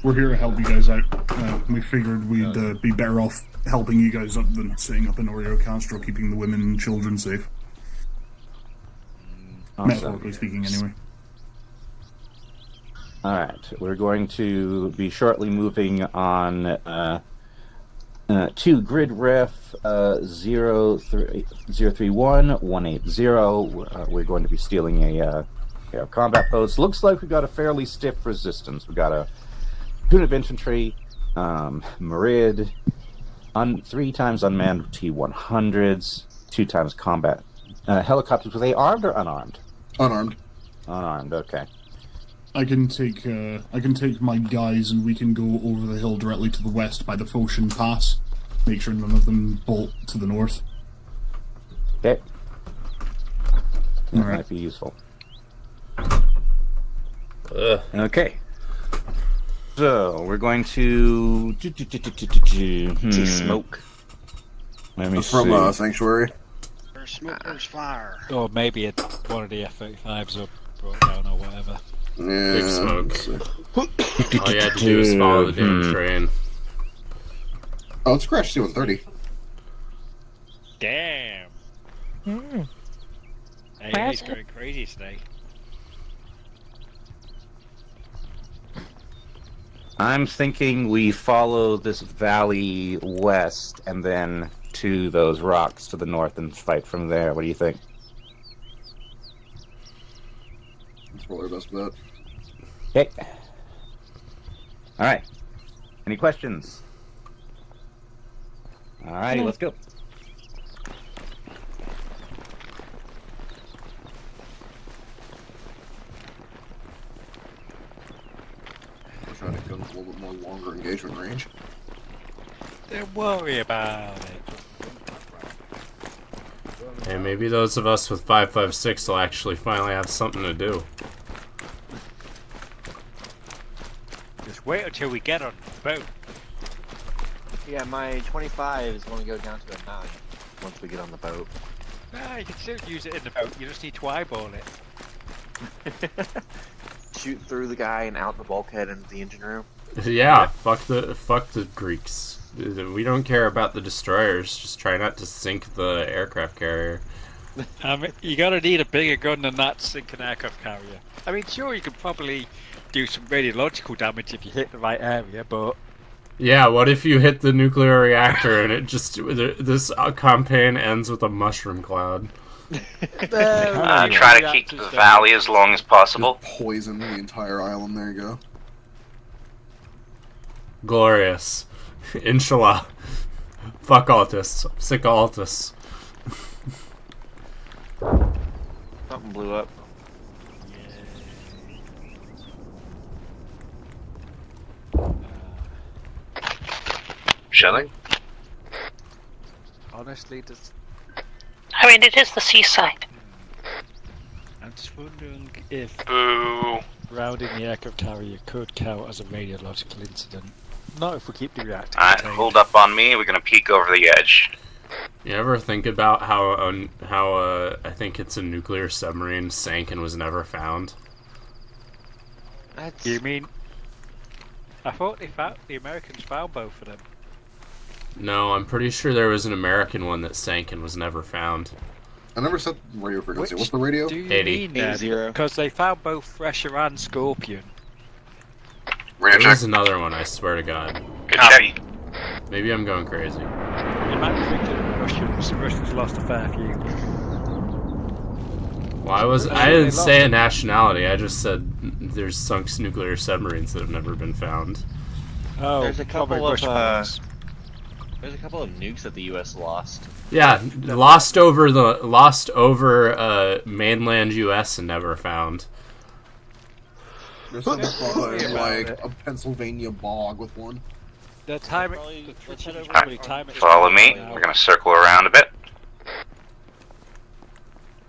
we're here to help you guys out. We figured we'd be better off helping you guys up than sitting up in Oreo Castro, keeping the women and children safe.
Awesome.
Metaphorically speaking, anyway.
Alright, we're going to be shortly moving on to grid ref 031-180. We're going to be stealing a combat post. Looks like we've got a fairly stiff resistance. We've got a platoon of infantry, Marid, 3 times unmanned T-100s, 2 times combat helicopters. Were they armed or unarmed?
Unarmed.
Unarmed, okay.
I can take my guys and we can go over the hill directly to the west by the Foshan Pass. Make sure none of them bolt to the north.
Okay. That
All right.
might be useful. Okay. So we're going to
See smoke.
Let me
From
see.
Sanctuary.
There's smoke, there's fire.
Or maybe one of the F-35s or brought down or whatever.
Yeah.
Big smoke. All you had to do was follow the damn train.
Oh, it's crashed C-130.
Damn.
Mm.
Hey,
Where's
he's going crazy today.
I'm thinking we follow this valley west and then to those rocks to the north and fight from there. What do you think?
That's probably our best bet.
Okay. All right. Any questions? All righty, let's go.
We're trying to go with a little bit more longer engagement range.
Don't worry about it.
Hey, maybe those of us with 556 will actually finally have something to do.
Just wait until we get on the boat.
Yeah, my 25 is going to go down to a 9 once we get on the boat.
Nah, you can still use it in the boat. You just need to eyeball it.
Shoot through the guy and out the bulkhead into the engine room.
Yeah, fuck the Greeks. We don't care about the destroyers. Just try not to sink the aircraft carrier.
You gotta need a bigger gun than that to sink an aircraft carrier. I mean, sure, you could probably do some radiological damage if you hit the right area, but...
Yeah, what if you hit the nuclear reactor and it just... This campaign ends with a mushroom cloud?
Try to keep the valley as long as possible.
Just poison the entire island, there you go.
Glorious. Inshallah. Fuck Altus. I'm sick of Altus.
Something blew up.
Shelling?
Honestly, does...
I mean, it is the seaside.
I'm just wondering if
Boo.
grounding the aircraft carrier could count as a radiological incident. Not if we keep the reactor
Alright,
contained.
hold up on me. We're gonna peek over the edge.
You ever think about how I think it's a nuclear submarine sank and was never found?
You mean... I thought the Americans found both of them.
No, I'm pretty sure there was an American one that sank and was never found.
I never said radio frequency. What's the radio?
Do you
80.
mean that? Because they found both Thresher and Scorpion.
There was another one, I swear to God.
Good check.
Maybe I'm going crazy.
You might be thinking Russians. Russians lost a fair few.
Well, I didn't say a nationality. I just said there's sunk nuclear submarines that have never been found.
Oh,
There's a
probably
couple of
Russian ones.
there's a couple of nukes that the U.S. lost.
Yeah, lost over mainland U.S. and never found.
There's something like a Pennsylvania bog with one.
The time
Follow me. We're gonna circle around a bit.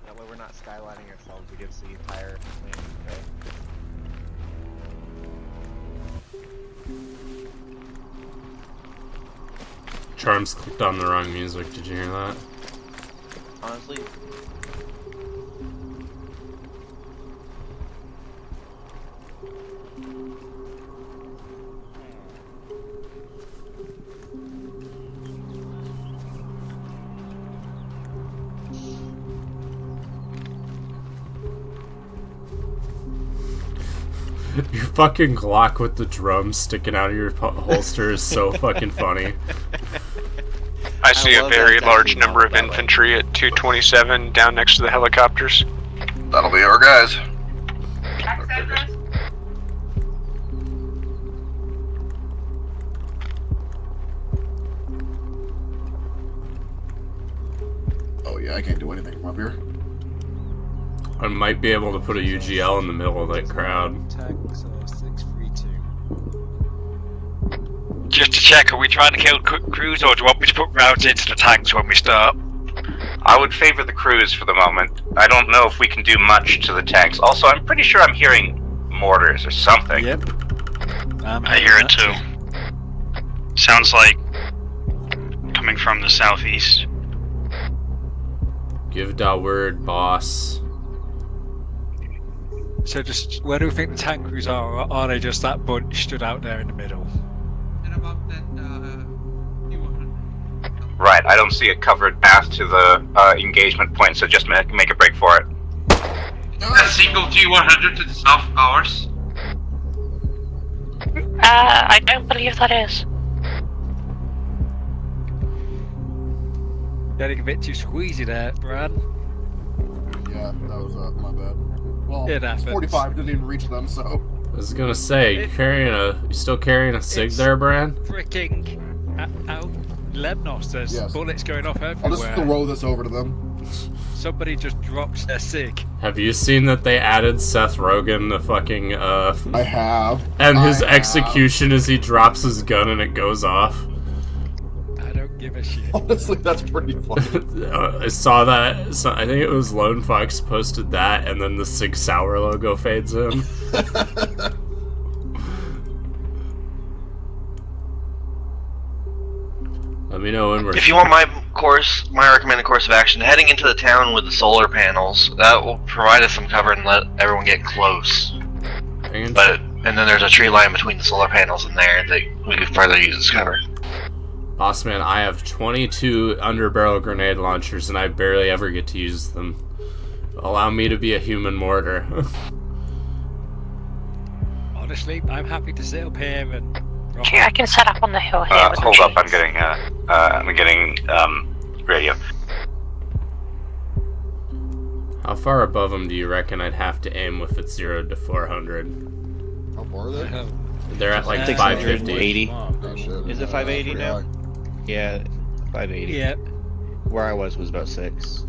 That way we're not skylining ourselves against the entire landing.
Charms clicked on the wrong music. Did you hear that?
Honestly,
Your fucking Glock with the drum sticking out of your holster is so fucking funny.
I see a very large number of infantry at 227 down next to the helicopters.
That'll be our guys. Oh yeah, I can't do anything from up here.
I might be able to put a UGL in the middle of that crowd.
Just to check, are we trying to kill crews, or do you want me to put rounds into the tanks when we start?
I would favor the crews for the moment. I don't know if we can do much to the tanks. Also, I'm pretty sure I'm hearing mortars or something.
Yep.
I hear it too. Sounds like coming from the southeast.
Give da word, boss.
So just, where do we think the tank crews are, or are they just that bunch stood out there in the middle?
And about that,
Right, I don't see a covered path to the engagement point, so just make a break for it.
a single G100 to the south of ours.
I don't believe that is.
Getting a bit too squeezy there, Brad.
Yeah, that was my bad. Well,
It happens.
45 didn't even reach them, so.
I was gonna say, you still carrying a SIG there, Brad?
Freaking out Lebnos, there's
Yes.
bullets going off
I'll
everywhere.
just throw this over to them.
Somebody just drops their SIG.
Have you seen that they added Seth Rogen to fucking,
I have.
and his execution is he drops his gun and it goes off?
I don't give a shit.
Honestly, that's pretty funny.
I saw that, so I think it was Lone Fox posted that, and then the Sig Sauer logo fades in. Let me know when we're...
If you want my recommended course of action, heading into the town with the solar panels, that will provide us some cover and let everyone get close. And then there's a tree line between the solar panels and there that we could further use as cover.
Boss man, I have 22 underbarrel grenade launchers and I barely ever get to use them. Allow me to be a human mortar.
Honestly, I'm happy to sit up here and...
I can set up on the hill here. with
Hold
the
up, I'm getting radio.
How far above them do you reckon I'd have to aim if it's 0 to 400?
How far are they?
They're at like
680.
550.
Is it 580 now? Yeah, 580.
Yep.
Where I was about 6.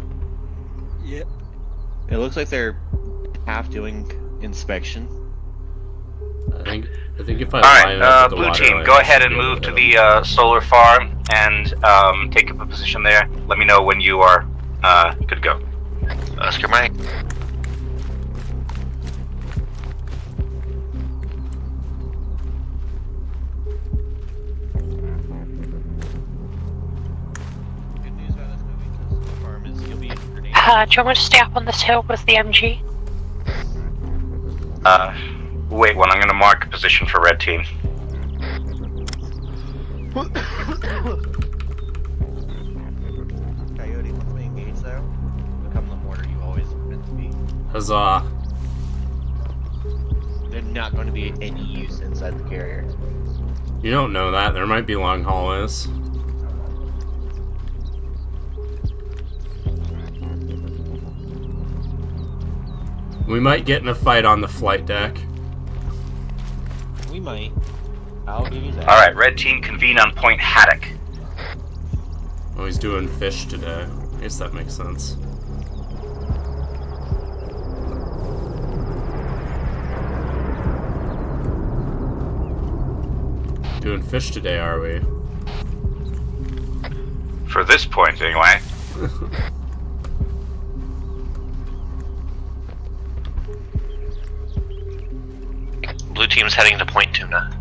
Yep.
It looks like they're half doing inspection.
I think if I
Alright,
line up with the
blue
water
team,
line,
go
I
ahead
should
and
be able
move to
hit
the solar farm and take up a position there. Let me know when you are good to go.
Oscar Mike.
Do you want me to stay up on this hill with the MG?
Wait one, I'm gonna mark a position for red team.
Coyote, once we engage though, become the mortar you always meant to be.
Huzzah.
They're not going to be any use inside the carrier.
You don't know that. There might be long hallways. We might get in a fight on the flight deck.
We might. I'll give you that.
Alright, red team convene on Point Haddock.
Oh, he's doing fish today. I guess that makes sense. Doing fish today, are we?
For this point, anyway.
Blue team's heading to Point Tuna.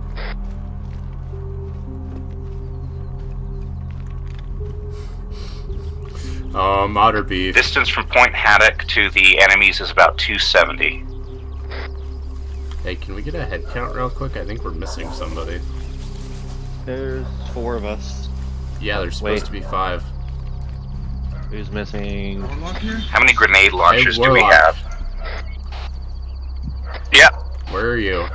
Otter beef.
Distance from Point Haddock to the enemies is about 270.
Hey, can we get a head count real quick? I think we're missing somebody.
There's 4 of us.
Yeah, there's supposed to be 5.
Who's missing?
How many grenade launchers
Hey,
do we
Warlock.
have? Yeah.
Where are you?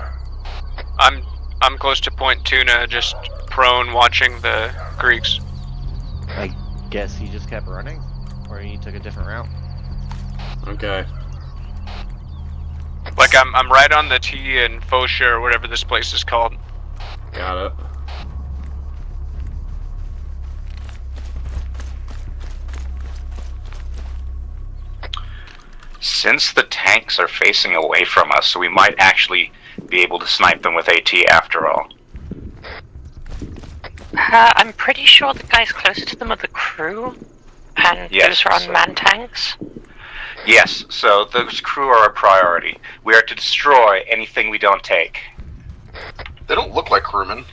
I'm close to Point Tuna, just prone watching the Greeks.
I guess he just kept running, or he took a different route.
Okay.
Like I'm right on the T and Fosha or whatever this place is called.
Got it.
Since the tanks are facing away from us, we might actually be able to snipe them with AT after all.
I'm pretty sure the guys closer to them are the crew, and
Yes,
those are
so-
unmanned tanks.
Yes, so those crew are a priority. We are to destroy anything we don't take.
They don't look like crewmen.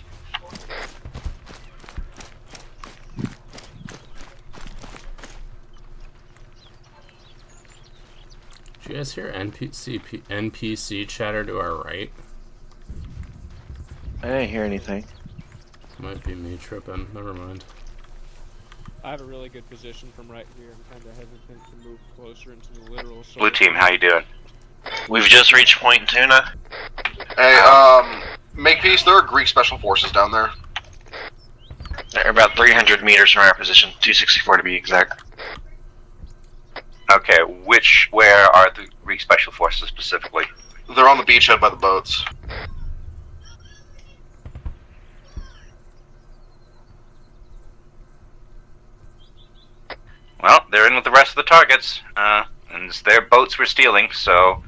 Did you guys hear NPC chatter to our right?
I didn't hear anything.
Might be me tripping. Never mind.
I have a really good position from right here. I'm kind of hesitant to move closer into the literal.
Blue team, how you doing?
We've just reached Point Tuna.
Hey, Makepeace, there are Greek special forces down there.
They're about 300 meters from our position, 264 to be exact.
Okay, where are the Greek Special Forces specifically?
They're on the beachhead by the boats.
Well, they're in with the rest of the targets, and it's their boats we're stealing, so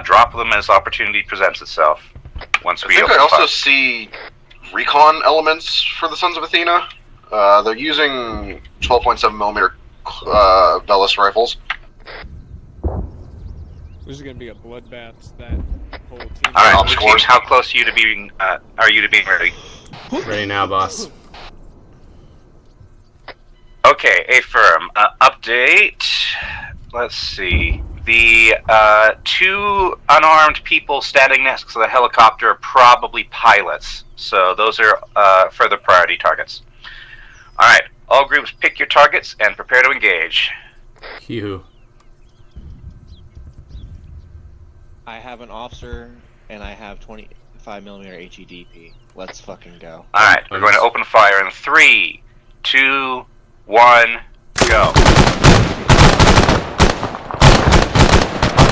drop them as opportunity presents itself. Once we
I think
open
I also
fire.
see recon elements for the Sons of Athena. They're using 12.7mm Velis rifles.
This is gonna be a bloodbath. That whole team.
All right, Blue team, how close are you to being ready?
Ready now, boss.
Okay, A firm. Update. Let's see. The 2 unarmed people standing next to the helicopter are probably pilots, so those are further priority targets. All right, all groups, pick your targets and prepare to engage.
You.
I have an officer, and I have 25mm HEDP. Let's fucking go.
All right, we're going to open fire in 3, 2, 1, go.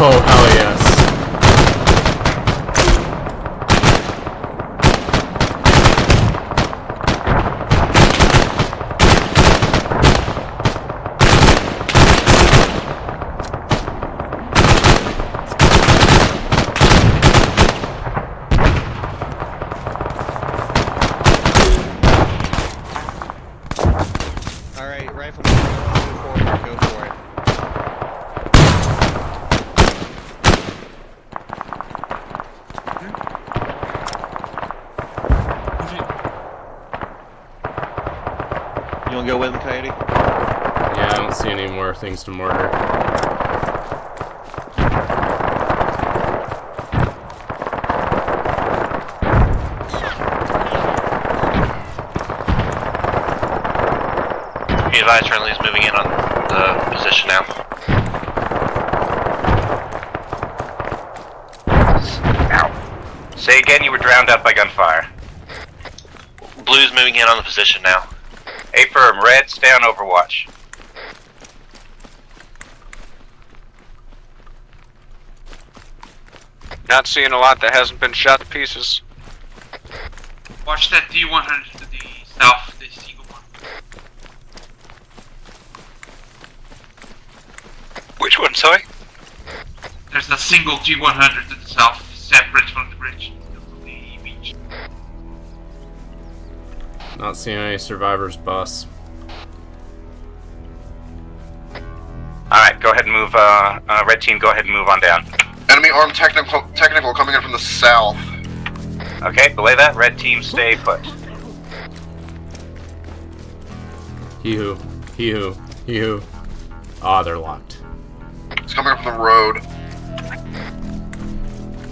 Oh, hell yes.
Alright, rifleman, move forward, go for it. You wanna go with him, Coyote?
Yeah, I don't see any more things to mortar.
Be advised, friendly is moving in on the position now.
Ow. Say again, you were drowned out by gunfire.
Blue's moving in on the position now.
A firm, red, stay on overwatch.
Not seeing a lot that hasn't been shot to pieces.
Watch that D100 to the south, the Seagull one.
Which one, sorry?
There's a single G100 to the south, separate from the bridge, from the beach.
Not seeing any survivors, boss.
Alright, go ahead and move, red team, go ahead and move on down.
Enemy armed technical coming in from the south.
Okay, belay that, red team, stay put.
Hee-hoo. Hee-hoo. Hee-hoo. Ah, they're locked.
It's coming up from the road.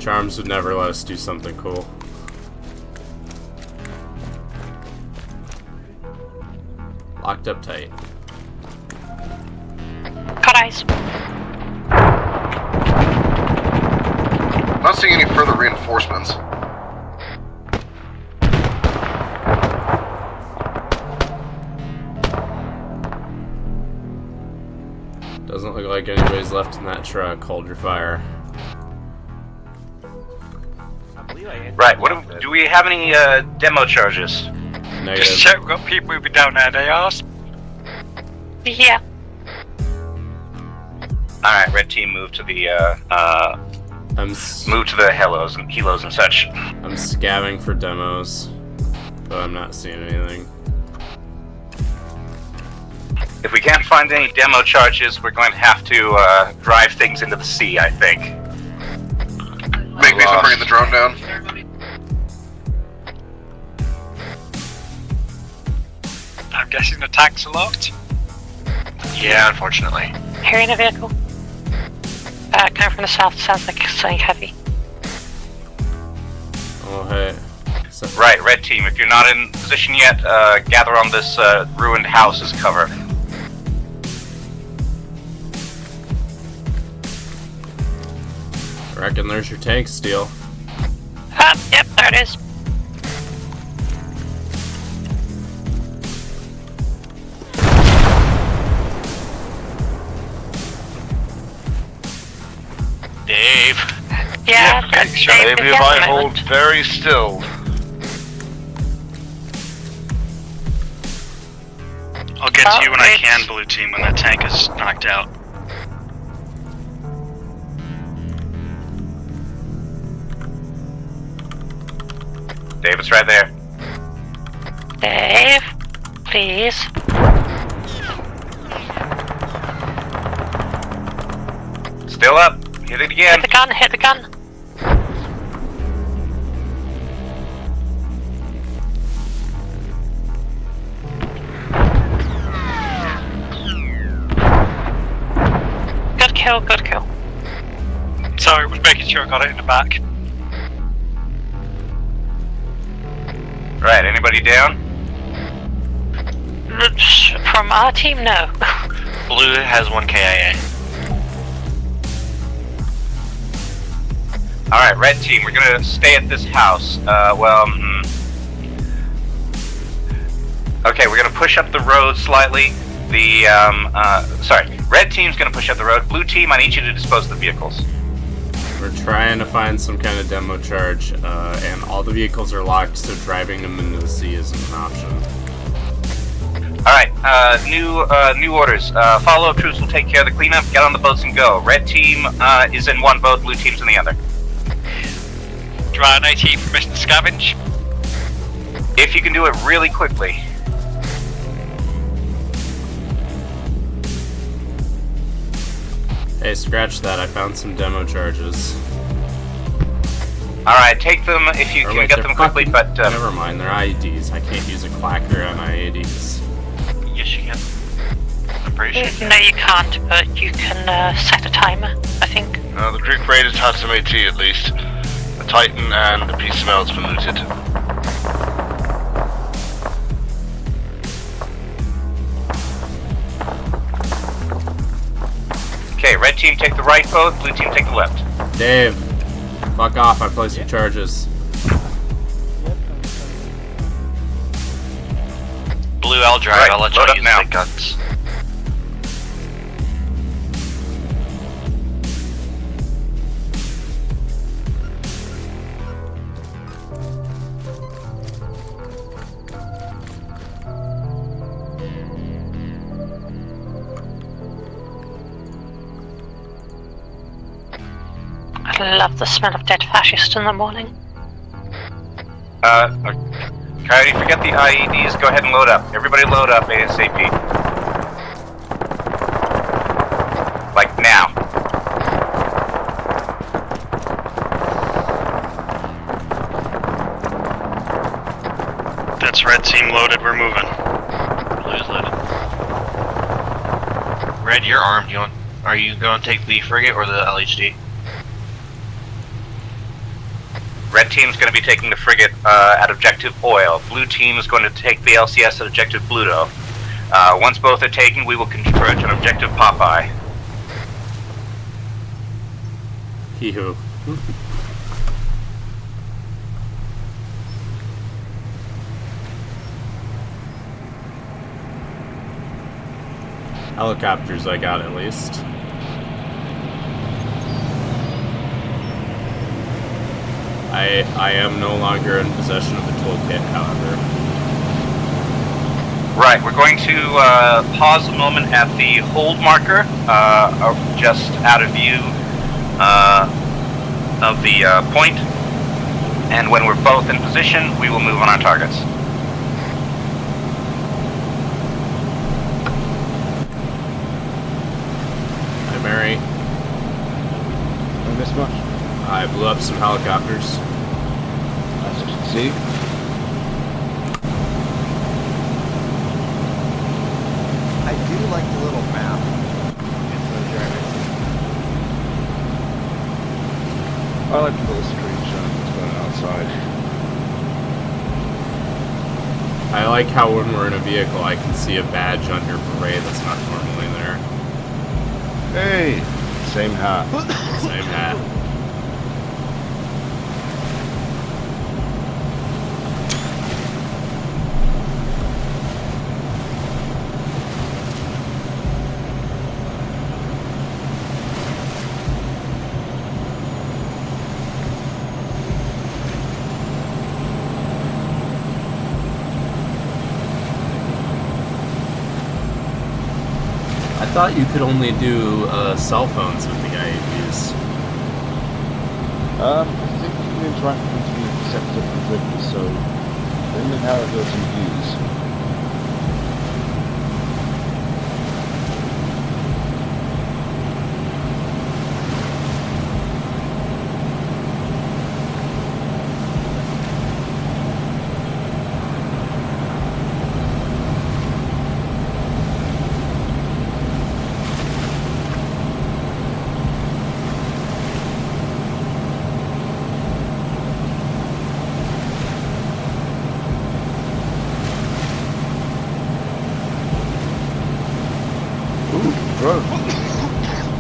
Charms would never let us do something cool. Locked up tight.
Cut eyes.
Not not seeing any further reinforcements.
Doesn't look like anybody's left in that truck. Hold your fire.
Right, do we have any demo charges?
Negative.
Just check we've got people moving down there, they asked.
Yeah.
Alright, red team move to the move to the helos and such.
I'm scabbing for demos, but I'm not seeing anything.
If we can't find any demo charges, we're going to have to drive things into the sea, I think.
Make me some bringing the drone down.
I'm guessing the tanks are locked.
Yeah, unfortunately.
Hearing a vehicle. Coming from the south, sounds like something heavy.
Oh, hey.
Right, red team, if you're not in position yet, gather on this ruined house as cover.
Reckon there's your tank, Steel.
Yep, there it is.
Dave.
Yeah, Dave,
maybe if I hold very still.
I'll get to you when I can, blue team, when that tank is knocked out.
Dave, it's right there.
Dave, please.
Still up. Hit it again.
Hit the gun, hit the gun. Good kill, good kill.
Sorry, I was making sure I got it in the back.
Right, anybody down?
From our team, no.
Blue has 1 KIA.
Alright, red team, we're gonna stay at this house. Okay, we're gonna push up the road slightly. Red team's gonna push up the road. Blue team, I need you to dispose of the vehicles.
We're trying to find some kind of demo charge, and all the vehicles are locked, so driving them into the sea isn't an option.
Alright, new orders. Follow-up troops will take care of the cleanup. Get on the boats and go. Red team is in one boat, blue team's in the other.
Do I have an AT for mission scavenge?
If you can do it really quickly.
Hey, scratch that. I found some demo charges.
Alright, take them if you can get them quickly, but...
Never mind, they're IEDs. I can't use a clacker on IEDs.
Yes, you can. I'm pretty sure.
No, you can't, but you can set a timer, I think.
The Greek raiders had some AT at least. A Titan and a PCML has been looted.
Okay, red team take the right boat, blue team take the left.
Dave, fuck off, I placed your charges.
Blue, I'll drive,
Right,
I'll let
load
you
up
use
now.
the guns.
I love the smell of dead fascists in the morning.
Coyote, forget the IEDs, go ahead and load up. Everybody load up ASAP. Like now.
That's red team loaded, we're moving.
Blue's loaded. Red, you're armed. Are you going to take the frigate or the LHD?
Red team's going to be taking the frigate at Objective Oil. Blue team is going to take the LCS at Objective Bluto. Once both are taken, we will converge on Objective Popeye.
Hee-hoo. Helicopters I got, at least. I am no longer in possession of the toolkit, however.
Right, we're going to pause a moment at the hold marker, just out of view of the point. And when we're both in position, we will move on our targets.
Hi, Mary.
Don't miss much.
I blew up some helicopters.
As you can see.
I do like the little map.
I like the little screenshot that's going outside.
I like how when we're in a vehicle, I can see a badge on your parade that's not normally there.
Hey! Same hat.
Same hat. I thought you could only do cell phones with the IAVs.
I think you can interact with them through separate configurations, so depending on how it goes in views.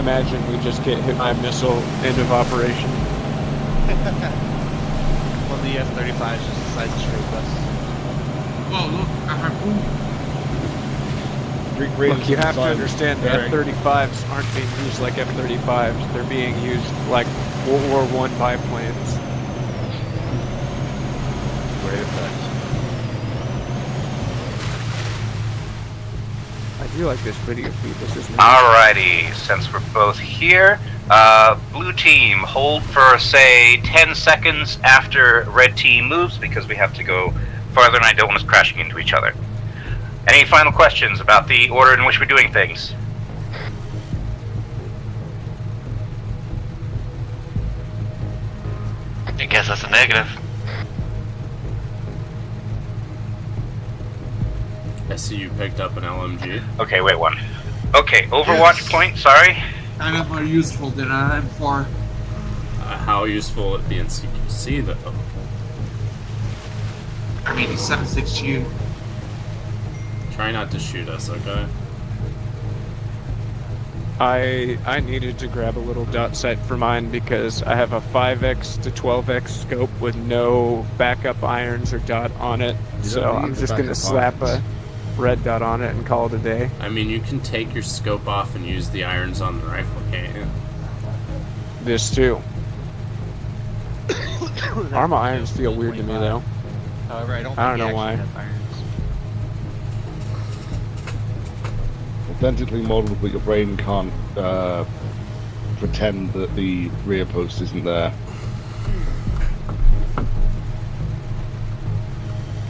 Imagine we just get hit by a missile, end of operation.
Well, the F-35 just decides to shoot us.
Oh, look, a harpoon.
Look, you have to understand that F-35s aren't being used like F-35s. They're being used like World War I biplanes.
Great effect.
I do like this video feed. This is nice.
Alrighty, since we're both here, blue team, hold for, say, 10 seconds after red team moves, because we have to go farther and I don't want us crashing into each other. Any final questions about the order in which we're doing things?
I guess that's a negative.
I see you picked up an LMG.
Okay, wait one. Okay, Overwatch point, sorry.
Kind of more useful than an M4.
How useful would it be in CQC, though?
I mean, 7.62.
Try not to shoot us, okay?
I needed to grab a little dot sight for mine because I have a 5x to 12x scope with no backup irons or dot on it. So I'm just going to slap a red dot on it and call it a day.
I mean, you can take your scope off and use the irons on the rifle, can't you?
This too. Arma irons feel weird to me though.
However, I don't
know why.
Authentically modeled, but your brain can't pretend that the rear post isn't there.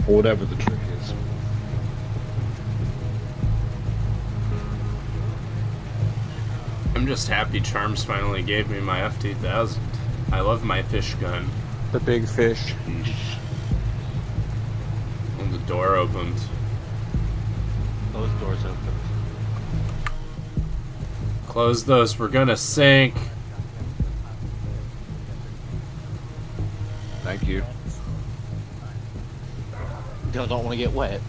Or whatever the trick is.
I'm just happy Charms finally gave me my F2000. I love my fish gun.
The big fish.
And the door opened.
Those doors open.
Close those, we're gonna sink.
Thank you.
Don't want to get wet.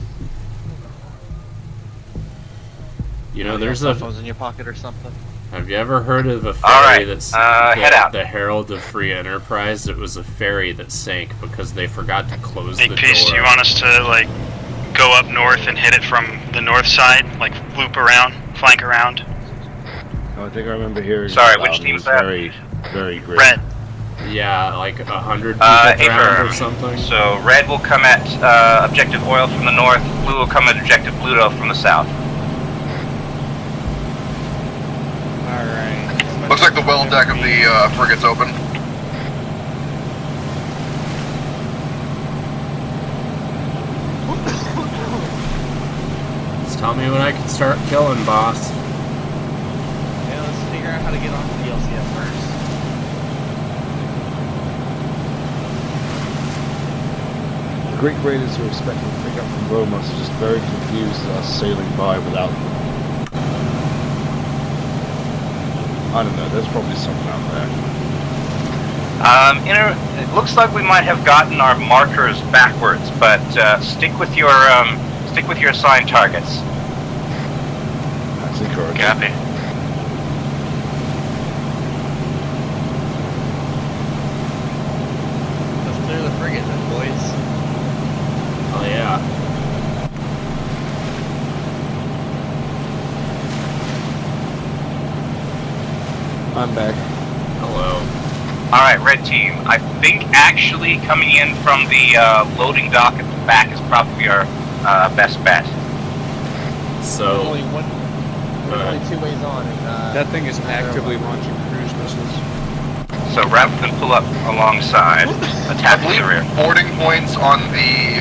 You know, there's a...
phones in your pocket or something.
Have you ever heard of a ferry that's
head out.
The Herald of Free Enterprise? It was a ferry that sank because they forgot to close the door.
Peace, do you want us to, like, go up north and hit it from the north side? Like, loop around? flank around.
Oh, I think I remember hearing.
Sorry, which team
was
is that?
Very, very great.
Red.
Yeah, like 100 people drowned or something.
So red will come at objective oil from the north, blue will come at objective Pluto from the south.
Alright.
Looks like the well deck of the frigate's open.
Just tell me when I can start killing, boss.
Yeah, let's figure out how to get on the LCS first.
The Greek raiders who are expecting to pick up from Roma are just very confused at us sailing by without them. I don't know, there's probably something out there.
It looks like we might have gotten our markers backwards, but stick with your assigned targets.
That's encouraging.
Copy.
Let's clear the frigate then, boys.
Oh yeah.
I'm back.
Hello.
Alright, red team. I think actually coming in from the loading dock at the back is probably our best bet.
So.
There's only two ways on. And,
that thing is actively launching cruise missiles.
So rather than pull up alongside, attack from the rear.
Boarding points on the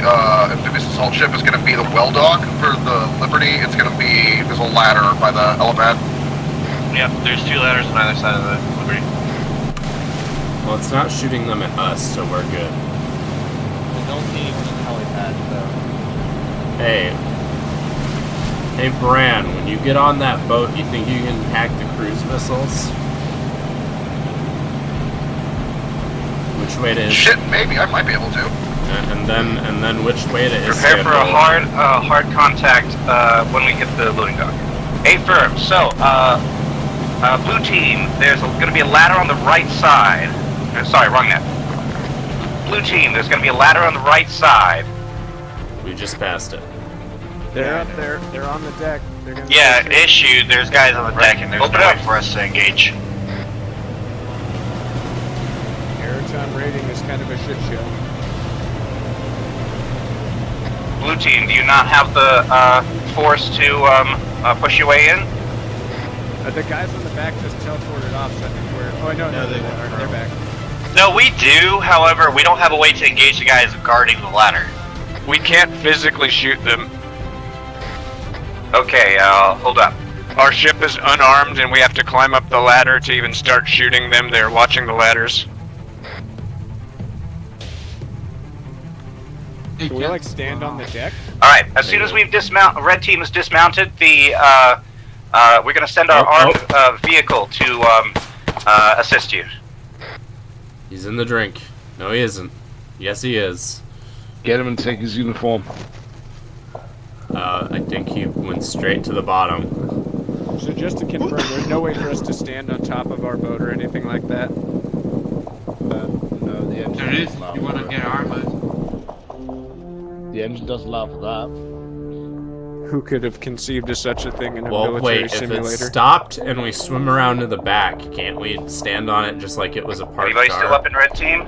amphibious assault ship is going to be the well dock. For the Liberty, it's going to be, there's a ladder by the helipad.
Yep, there's two ladders on either side of the Liberty.
Well, it's not shooting them at us, so we're good.
I don't see anyone in the helipad, so.
Hey, Bran, when you get on that boat, you think you can hack the cruise missiles? Which way to?
Shit, maybe I might be able to.
And then which way to?
Prepare for a hard contact when we hit the loading dock. Affirm. So, blue team, there's going to be a ladder on the right side. Sorry, wrong net. Blue team, there's going to be a ladder on the right side.
We just passed it.
They're up there. They're on the deck. They're gonna
Issued. There's guys on the deck, and there's no way for us to engage.
Airtime rating is kind of a shit show.
Blue team, do you not have the force to push your way in?
The guys on the back just teleported off, so I think we're... Oh, no, they're back.
No, we do. However, we don't have a way to engage the guys guarding the ladder.
We can't physically shoot them.
Okay, hold up.
Our ship is unarmed and we have to climb up the ladder to even start shooting them. They're watching the ladders.
Can we, like, stand on the deck?
Alright, as soon as we've red team has dismounted, we're gonna send our armed vehicle to assist you.
He's in the drink. No, he isn't. Yes, he is.
Get him and take his uniform.
I think he went straight to the bottom.
So just to confirm, there's no way for us to stand on top of our boat or anything like that?
No, the engine
There is,
doesn't allow
if you want
for
to
it.
get armored.
The engine doesn't allow for that.
Who could have conceived of such a thing in a
Well,
military
wait,
simulator?
if it stopped and we swim around to the back, can't we stand on it just like it was a parked
Anybody
car?
still up in red team?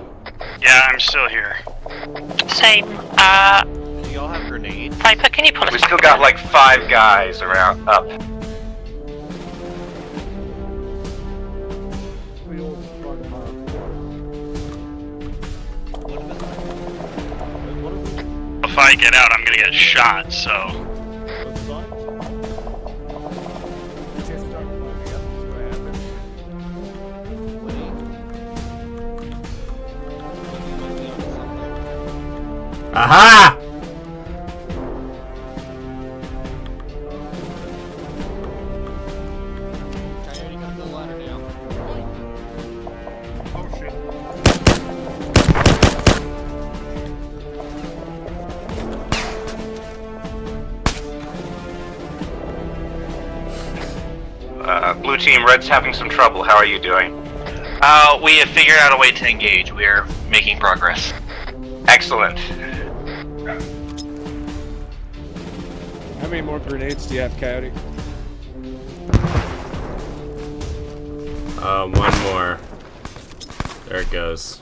Yeah, I'm still here.
Same.
Do y'all have grenades?
Viper, can you pull us
We
back
still got
again?
like 5 guys around up.
If I get out, I'm gonna get shot, so...
Aha!
Blue team, red's having some trouble. How are you doing?
We have figured out a way to engage. We are making progress.
Excellent.
How many more grenades do you have, Coyote?
One more. There it goes.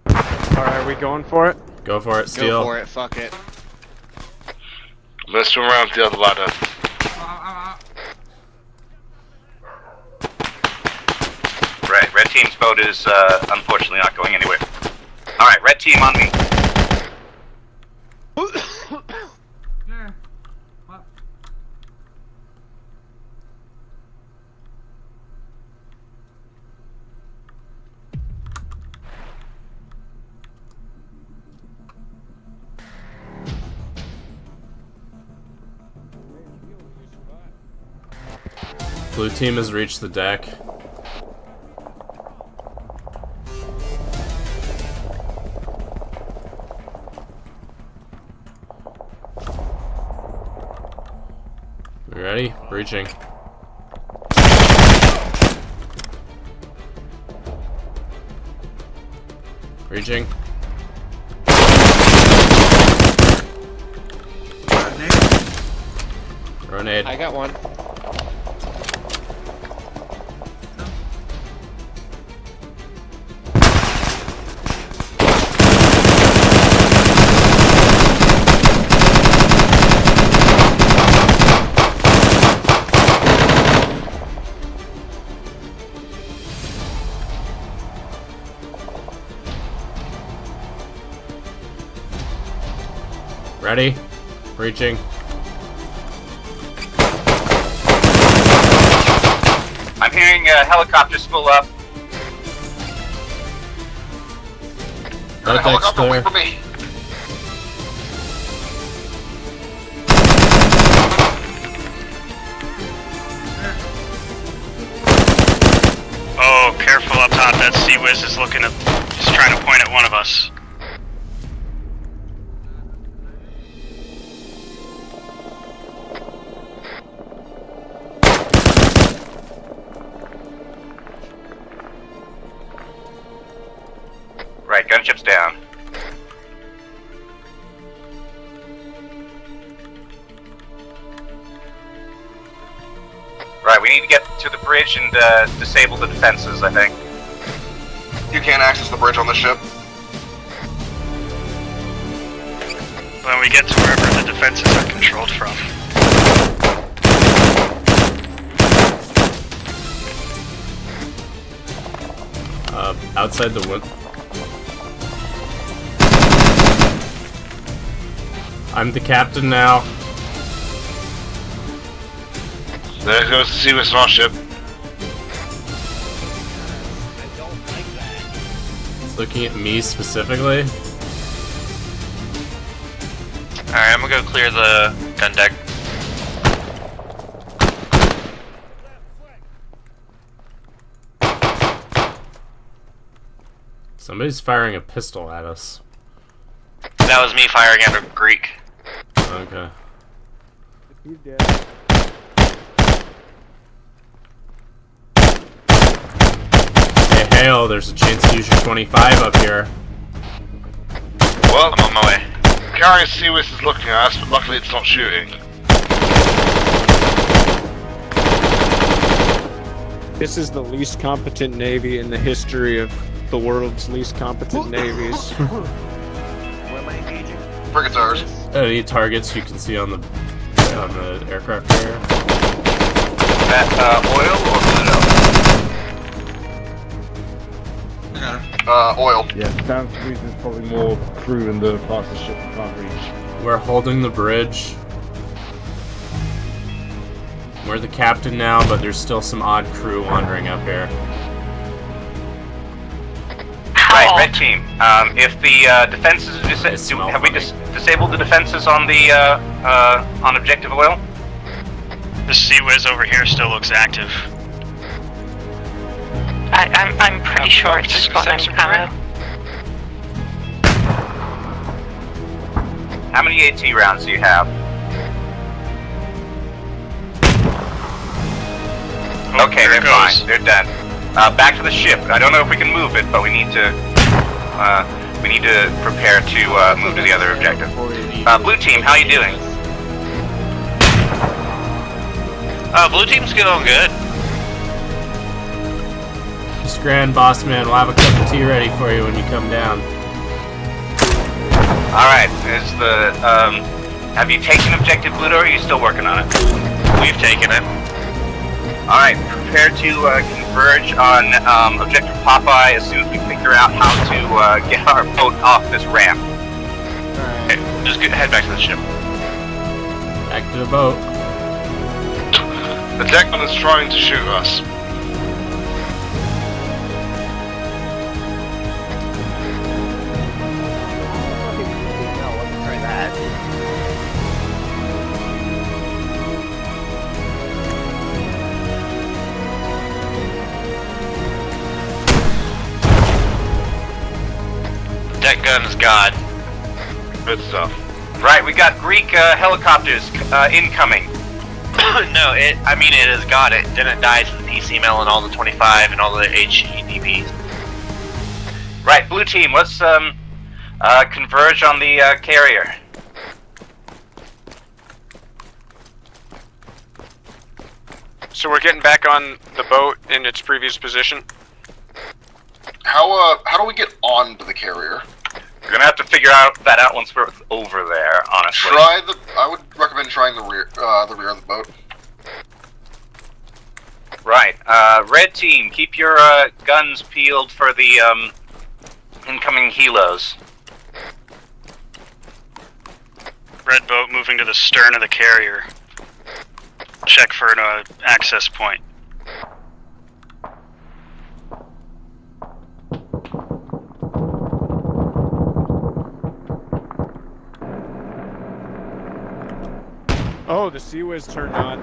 Alright, are we going for it?
Go for it, Steel.
Go for it, fuck it.
Let's swim around the other ladder.
Right, red team's boat is unfortunately not going anywhere. Alright, red team on me.
Blue team has reached the deck. We ready? Breaching. Breaching. Grenade.
I got one.
Ready? Breaching.
I'm hearing helicopters pull up.
That deck's clear.
For me.
Oh, careful up top. That Sea-Wiz is looking at, he's trying to point at one of us.
Right, gunship's down. Right, we need to get to the bridge and disable the defenses, I think.
You can't access the bridge on the ship.
When we get to wherever the defenses are controlled from.
Outside the window. I'm the captain now.
There goes the Sea-Wiz on our ship.
It's looking at me specifically.
Alright, I'm gonna go clear the gun deck.
Somebody's firing a pistol at us.
That was me firing at a Greek.
Okay. Hey, Hale, there's a chance to use your 25 up here.
Well,
I'm on my way.
Carrier Sea-Wiz is looking at us, but luckily it's not shooting.
This is the least competent navy in the history of the world's least competent navies.
Where am I engaging?
Frigate's ours.
Any targets you can see on the aircraft carrier?
That oil or Pluto?
Oil.
Yeah, down to reason there's probably more crew in the parts of the ship we can't reach.
We're holding the bridge. We're the captain now, but there's still some odd crew wandering up here.
Right, red team. If the defenses are have we disabled the defenses on the on objective oil?
The Sea-Wiz over here still looks active.
I'm pretty sure it's spotting ammo.
How many AT rounds do you have?
Oh,
okay, they're fine. They're done. Back to the ship. I don't know if we can move it, but we need to prepare to move to the other objective. Blue team, how you doing?
Blue team's going good.
Just grand boss man, we'll have a cup of tea ready for you when you come down.
Alright, is the, have you taken Objective Pluto, or are you still working on it?
We've taken it.
Alright, prepare to converge on Objective Popeye as soon as we figure out how to get our boat off this ramp.
Okay, just head back to the ship.
Back to the boat.
The deckman is trying to shoot us.
Try that.
Deck gun is God.
Good stuff.
Right, we got Greek helicopters incoming.
No, it is God. It didn't die to the PC mail and all the 25 and all the HEDPs.
Right, blue team, let's converge on the carrier.
So we're getting back on the boat in its previous position.
How do we get onto the carrier?
We're gonna have to figure that out once we're over there, honestly.
I would recommend trying the rear of the boat.
Right, red team, keep your guns peeled for the incoming helos.
Red boat moving to the stern of the carrier. Check for an access point.
Oh, the Sea-Wiz turned on.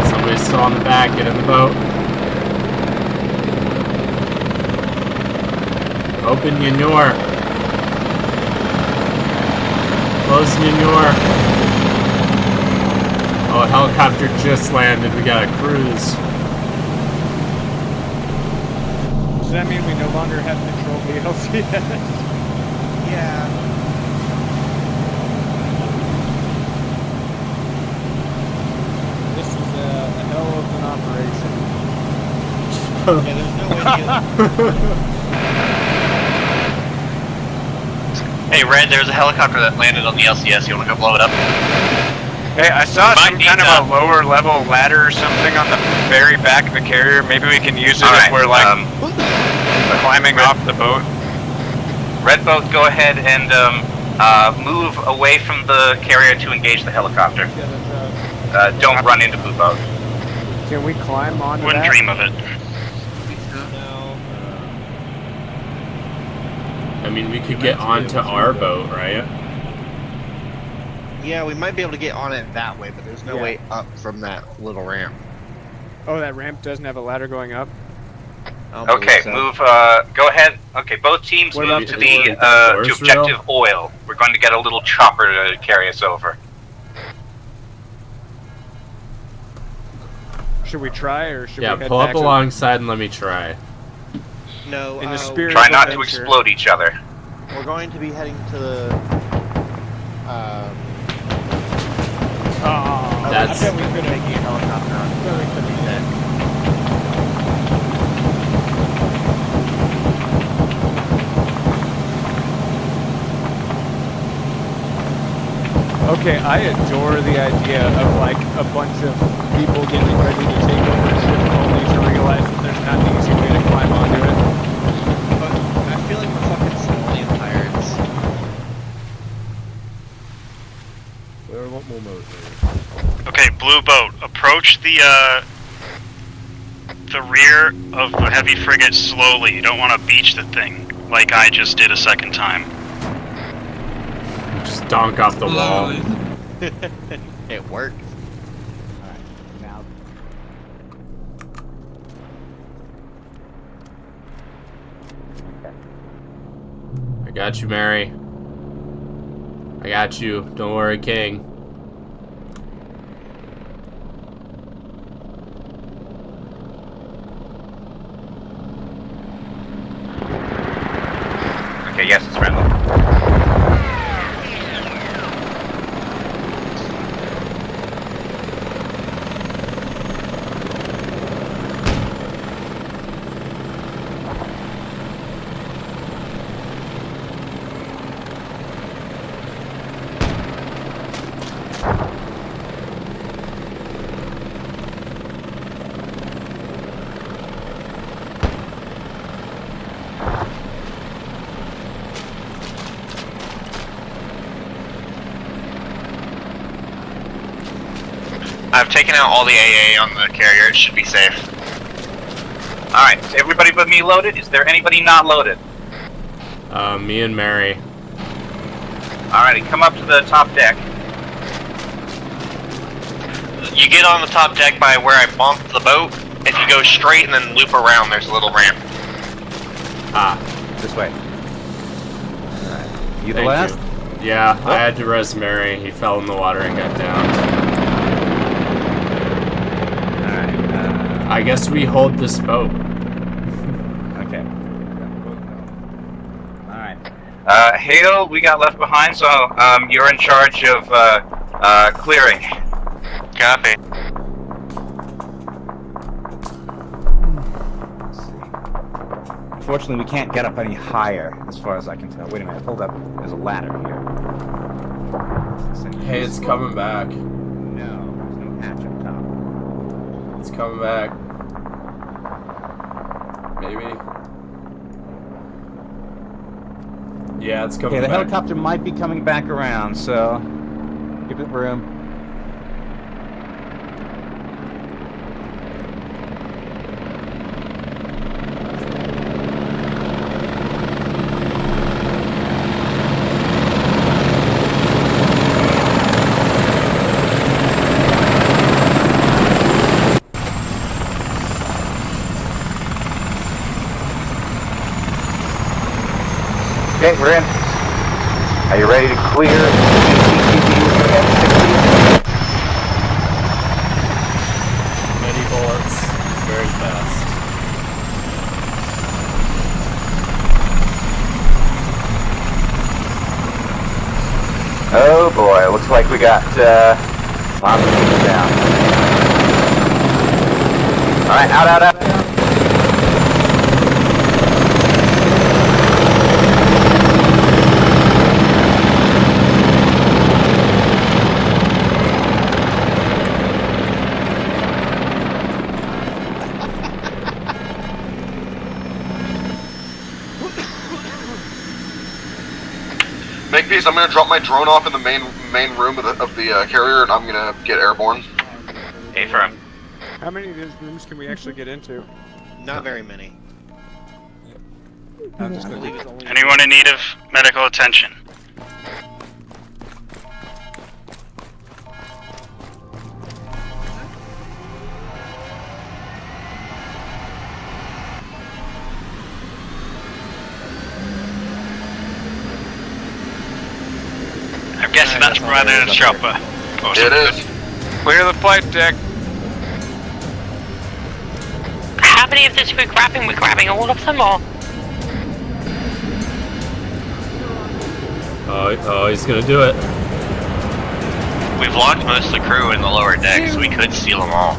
Somebody's still on the back, get in the boat. Open your door. Close your door. Oh, a helicopter just landed. We got a cruise.
Does that mean we no longer have control of the LCS?
Yeah.
This is a hell of an operation.
Yeah, there's no way to get...
Hey, Red, there's a helicopter that landed on the LCS. You want to go blow it up?
Hey, I saw some kind of a lower level ladder or something on the very back of the carrier. Maybe we can use it if we're like climbing off the boat.
Red boat, go ahead and move away from the carrier to engage the helicopter. Don't run into blue boat.
Can we climb onto
Wouldn't
that?
dream of it.
I mean, we could get onto our boat, right?
Yeah, we might be able to get on it that way, but there's no way up from that little ramp.
Oh, that ramp doesn't have a ladder going up?
Okay, move, go ahead. Okay, both teams move to the, to objective oil. We're going to get a little chopper to carry us over.
Should we try, or should we head
pull
back
up alongside and let me try.
No,
in the spirit
Try
of
not to
adventure.
explode each other.
We're going to be heading to the...
That's...
I bet we could have taken a helicopter on. I bet we could have dead.
Okay, I adore the idea of like a bunch of people getting ready to take over a ship only to realize that there's not an easy way to climb onto it.
But I feel like we're fucking Somalian pirates.
I want more mode.
Okay, blue boat. Approach the rear of the heavy frigate slowly. You don't want to beach the thing, like I just did a second time.
Just donk off the wall.
It worked.
Alright, now.
I got you, Mary. I got you. Don't worry, King.
Okay, yes, it's Randall.
I've taken out all the AA on the carrier. It should be safe.
Alright, is everybody but me loaded? Is there anybody not loaded?
Me and Mary.
Alrighty, come up to the top deck.
You get on the top deck by where I bumped the boat. If you go straight and then loop around, there's a little ramp.
Ah, this way. Alright. You the last?
Yeah, I had to res Mary. He fell in the water and got down. I guess we hold this boat.
Okay. Alright.
Hale, we got left behind, so you're in charge of clearing.
Copy.
Unfortunately, we can't get up any higher, as far as I can tell. Wait a minute, hold up. There's a ladder here.
Hey, it's coming back.
No, there's no hatch up top.
It's coming back. Maybe. Yeah, it's coming
back. Okay, the
back.
helicopter might be coming back around, so give it room.
Okay, we're in. Are you ready to clear
Many bullets, very fast.
Oh boy, looks like we got lots of people down. Alright, out.
Makepeace, I'm gonna drop my drone off in the main room of the carrier, and I'm gonna get airborne.
A-firm.
How many of these rooms can we actually get into?
Not very many.
Anyone in need of medical attention?
I'm guessing that's rather than a chopper.
It is.
Clear the flight deck.
How many of this we're grabbing? We're grabbing all of them, or?
Oh, he's gonna do it.
We've locked most of the crew in the lower deck, so we could steal them all.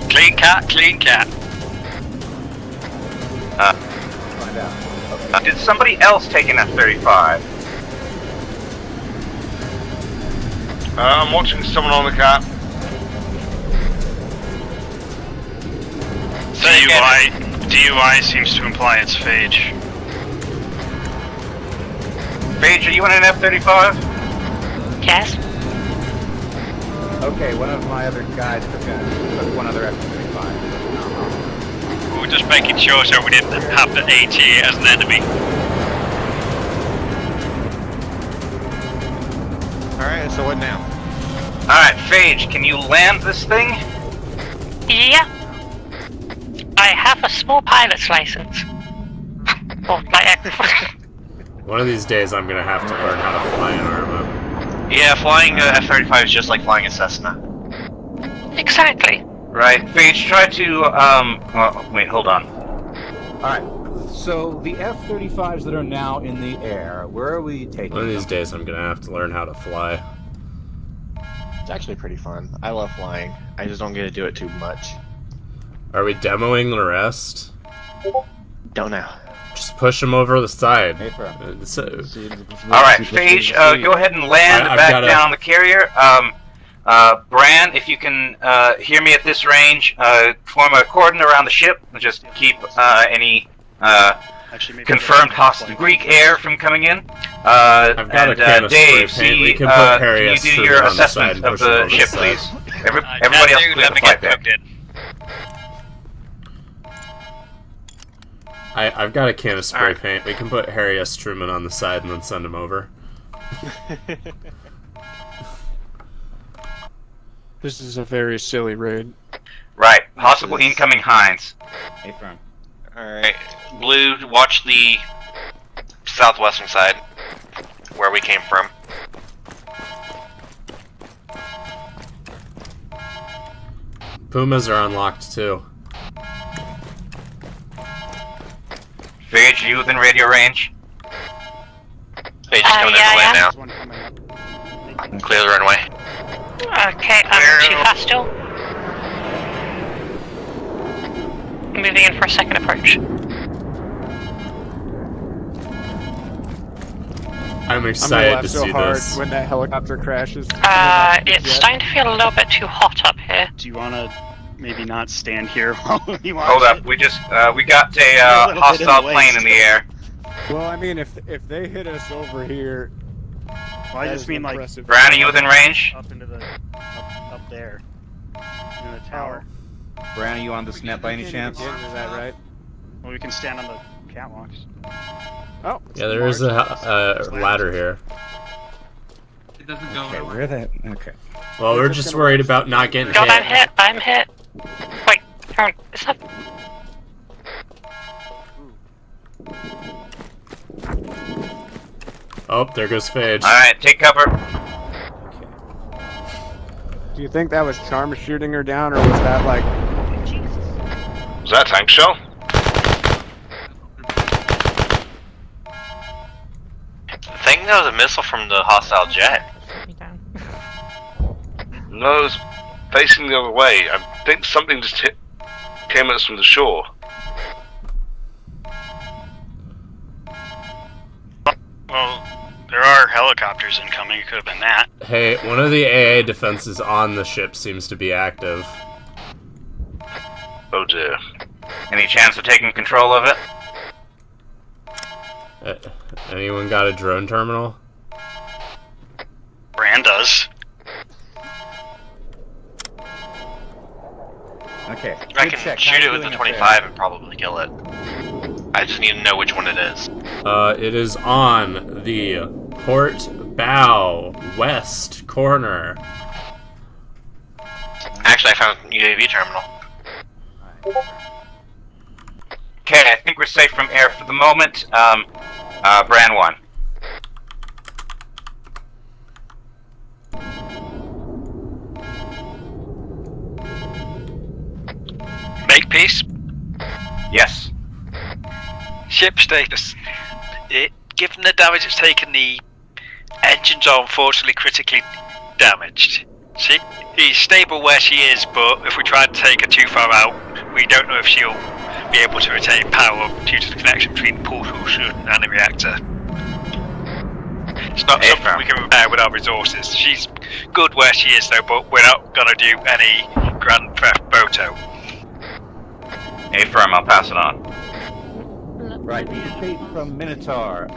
Clean cat, clean cat.
Find out.
Did somebody else take an F-35?
I'm watching someone on the cat.
DUI seems to imply it's Phage.
Phage, are you in an F-35?
Yes.
Okay, one of my other guys took one other F-35.
We were just making sure so we didn't have the AT as an enemy.
Alright, so what now?
Alright, Phage, can you land this thing?
Yeah. I have a small pilot's license. Oh,
One of these days I'm gonna have to learn how to fly an Arma.
Yeah, flying a F-35 is just like flying a Cessna.
Exactly.
Right, Phage, try to, wait, hold on.
Alright, so the F-35s that are now in the air, where are we taking
One of these
them?
days I'm gonna have to learn how to fly.
It's actually pretty fun. I love flying. I just don't get to do it too much.
Are we demoing the rest?
Don't know.
Just push them over the side.
Alright,
Phage, go ahead and land back down on the carrier. Bran, if you can hear me at this range, form a cordon around the ship. Just keep any confirmed hostile Greek air from coming in.
I've got a can of
Dave,
spray paint.
see,
We can put Harry
can
S.
you do
Truman
your
on the side
assessment
and
of
push him
the
over
ship,
the side.
please? Everybody else clear the flight deck.
I've got a can of spray paint. We can put Harry S. Truman on the side and then send him over.
This is a very silly raid.
Right, possible incoming Heinz.
Hey, Firm.
Alright, Blue, watch the southwestern side, where we came from.
Pumas are unlocked too.
Phage, you within radio range?
Phage is coming in the lane now. Clear the runway.
Okay, I'm too fast still. Moving in for a second approach.
I'm excited to
so
see
hard
this.
when that helicopter crashes.
It's starting to feel a little bit too hot up here.
Do you want to maybe not stand here while we watch
Hold up,
it?
we got a
little bit in
hostile
the
plane
way
in the air.
Well, I mean, if they hit us over here,
Well, I just mean like
Brown, are you within range?
up into the up there in the tower.
Bran, are you on this net by any chance?
is that right?
Well, we can stand on the catwalks.
Oh.
Yeah, there is a ladder here.
It doesn't go
Okay, where that? Okay.
Well, we're just worried about not getting
God,
hit.
I'm hit. Wait, hang on, is that...
Oh, there goes Phage.
Alright, take cover.
Do you think that was Charm shooting her down, or was that like...
Was that tank shell?
I think that was a missile from the hostile jet.
No, it was facing the other way. I think something just came at us from the shore.
Well, there are helicopters incoming. It could have been that.
Hey, one of the AA defenses on the ship seems to be active.
Oh dear.
Any chance of taking control of it?
Anyone got a drone terminal?
Brand does.
Okay.
I can shoot it with the 25 and probably kill it. I just need to know which one it is.
It is on the port bow west corner.
Actually, I found UAV terminal.
Okay, I think we're safe from air for the moment. Bran 1.
Makepeace?
Yes.
Ship status. Given the damage it's taken, the engines are unfortunately critically damaged. She's stable where she is, but if we try to take her too far out, we don't know if she'll be able to retain power due to the connection between the portals and the reactor. It's not something we can repair with our resources. She's good where she is though, but we're not gonna do any Grand Theft Auto.
A firm, I'll pass it on.
Right, the update from Minotaur.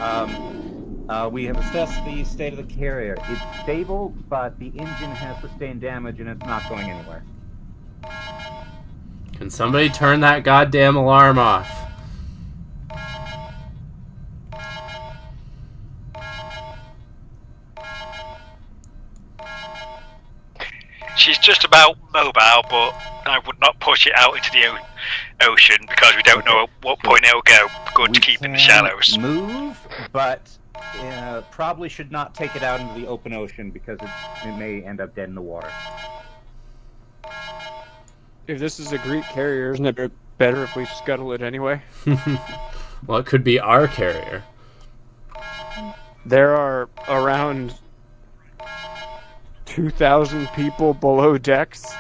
We have assessed the state of the carrier. It's stable, but the engine has sustained damage and it's not going anywhere.
Can somebody turn that goddamn alarm off?
She's just about mobile, but I would not push it out into the ocean because we don't know at what point it'll go. Good to keep in the shallows.
Move, but probably should not take it out into the open ocean because it may end up dead in the water.
If this is a Greek carrier, isn't it better if we scuttle it anyway?
Well, it could be our carrier.
There are around 2,000 people below decks.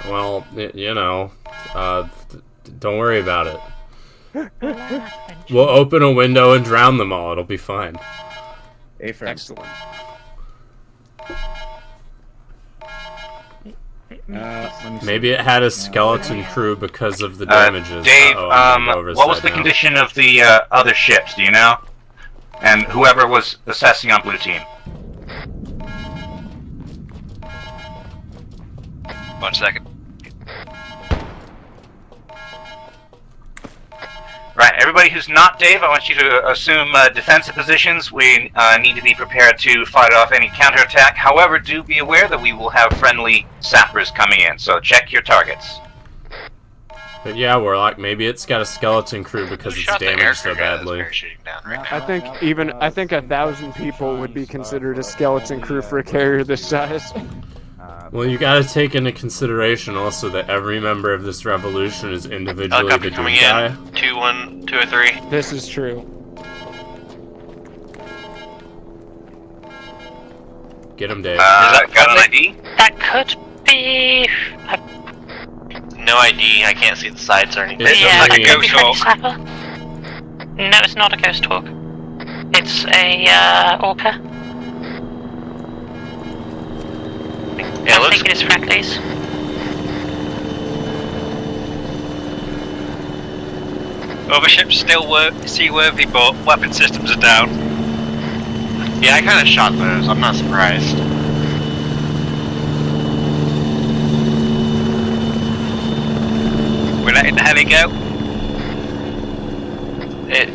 Well, you know, don't worry about it. We'll open a window and drown them all. It'll be fine.
Excellent.
Maybe it had a skeleton crew because of the damages.
Dave,
what
what was the condition of the other ships? Do you know? And whoever was assessing on blue team.
1 second.
Right, everybody who's not Dave, I want you to assume defensive positions. We need to be prepared to fight off any counterattack. However, do be aware that we will have friendly sappers coming in, so check your targets.
But yeah, Warlock, maybe it's got a skeleton crew because it's damaged so badly.
I think 1,000 people would be considered a skeleton crew for a carrier this size.
Well, you gotta take into consideration also that every member of this revolution is individually
Helicopter
the
coming
good guy.
in. 2-1, 203.
This is true.
Get him, Dave.
Got an ID?
That could be.
No ID. I can't see the sides or anything.
Yeah,
Like a
it could be
ghost
Freddy
hawk.
Sapper. No, it's not a ghost hawk. It's a orca.
Yeah,
I'm
looks.
thinking it's Freckles.
Other ships still seaworthy, but weapon systems are down.
Yeah, I kind of shot those. I'm not surprised.
We're letting the heli go.
It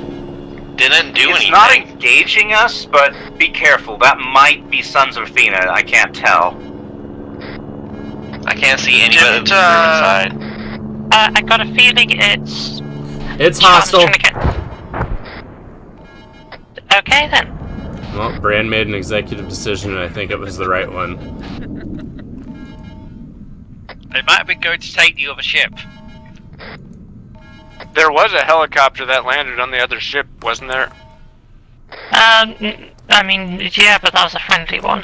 didn't do
It's
anything.
not engaging us, but be careful. That might be Sons of Athena. I can't tell.
I can't see any of the side.
I got a feeling it's.
It's hostile.
Okay then.
Well, Brand made an executive decision, and I think it was the right one.
They might have been going to take the other ship.
There was a helicopter that landed on the other ship, wasn't there?
I mean, yeah, but that was a friendly one.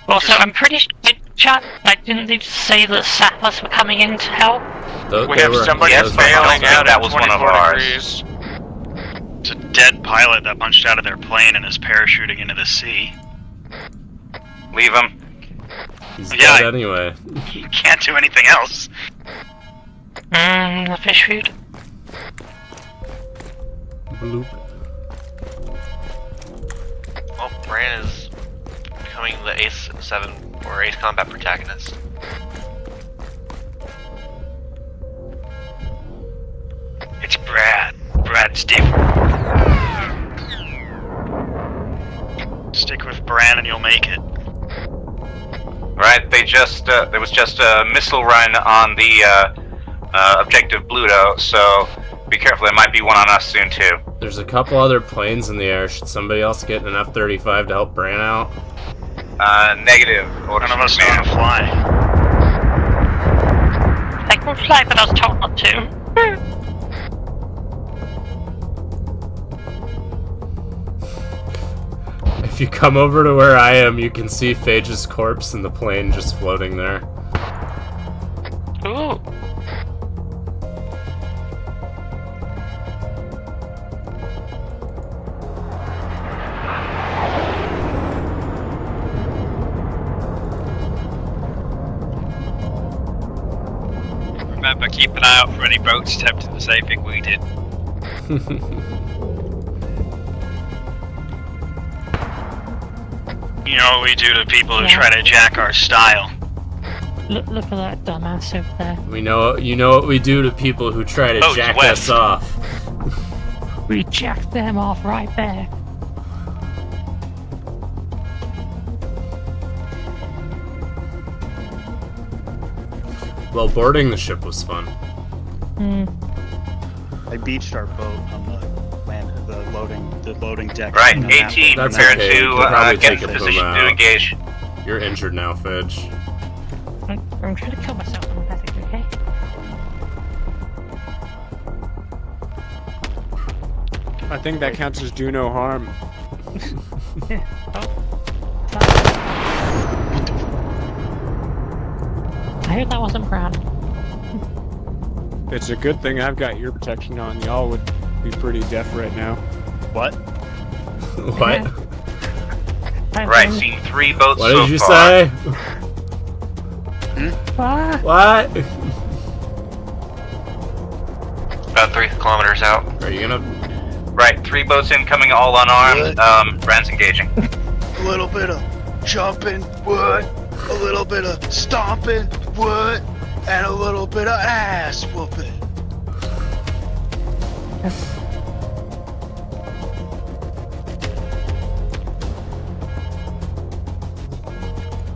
Also, I'm pretty sure. Didn't they say that sappers were coming in to help?
We have somebody bailing out at 24 degrees.
It's a dead pilot that punched out of their plane and is parachuting into the sea.
Leave him.
He's dead anyway.
He can't do anything else.
The fish food.
Bloop.
Well, Bran is becoming the Ace 7 or Ace Combat protagonist.
It's Brad. Brad's different. Stick with Bran and you'll make it.
Right, there was just a missile run on the objective Bluto, so be careful, there might be one on us soon too.
There's a couple other planes in the air. Should somebody else get an F-35 to help Bran out?
Negative.
None of us know how to fly.
I can fly, but I was told not to.
If you come over to where I am, you can see Phage's corpse in the plane just floating there.
Ooh.
Remember, keep an eye out for any boats attempting the same thing we did.
You know what we do to people who try to jack our style.
Look at that dumbass over there.
You know what we do to people who try to jack us off.
We jacked them off right there.
Well, boarding the ship was fun.
I beached our boat on the loading deck.
Right,
on the
AT,
map.
prepare to get in position to engage.
You're injured now, Fidge.
I'm trying to kill myself on the medic, okay?
I think that counts as do no harm.
I hope that wasn't Brad.
It's a good thing I've got ear protection on. Y'all would be pretty deaf right now.
What?
What?
Right, seen 3 boats
What
so
did you
far.
say?
What?
What?
About 3 kilometers out.
Are you gonna...
Right, 3 boats incoming, all unarmed. Brand's engaging.
A little bit of jumping, what? A little bit of stomping, what? And a little bit of ass whooping.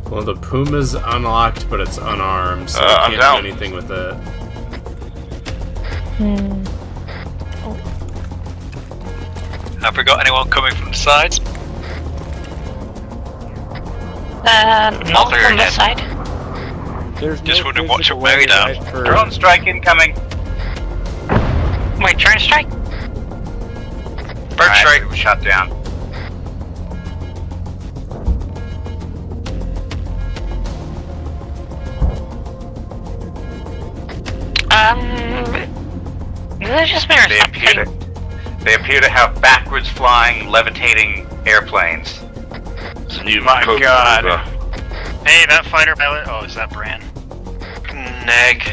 Well, the Puma's unlocked, but it's unarmed, so I can't do anything with it.
Have we got anyone coming from the sides?
Not from this side.
There's
Just
no
wondering what took
physical
Mary
way,
down.
right, for-
Drone strike incoming.
Wait, drone strike?
Bird strike.
Shut down. They appear to have backwards flying, levitating airplanes.
It's a new
My
code
God.
number.
Hey, that fighter pilot. Oh, is that Bran?
Neg.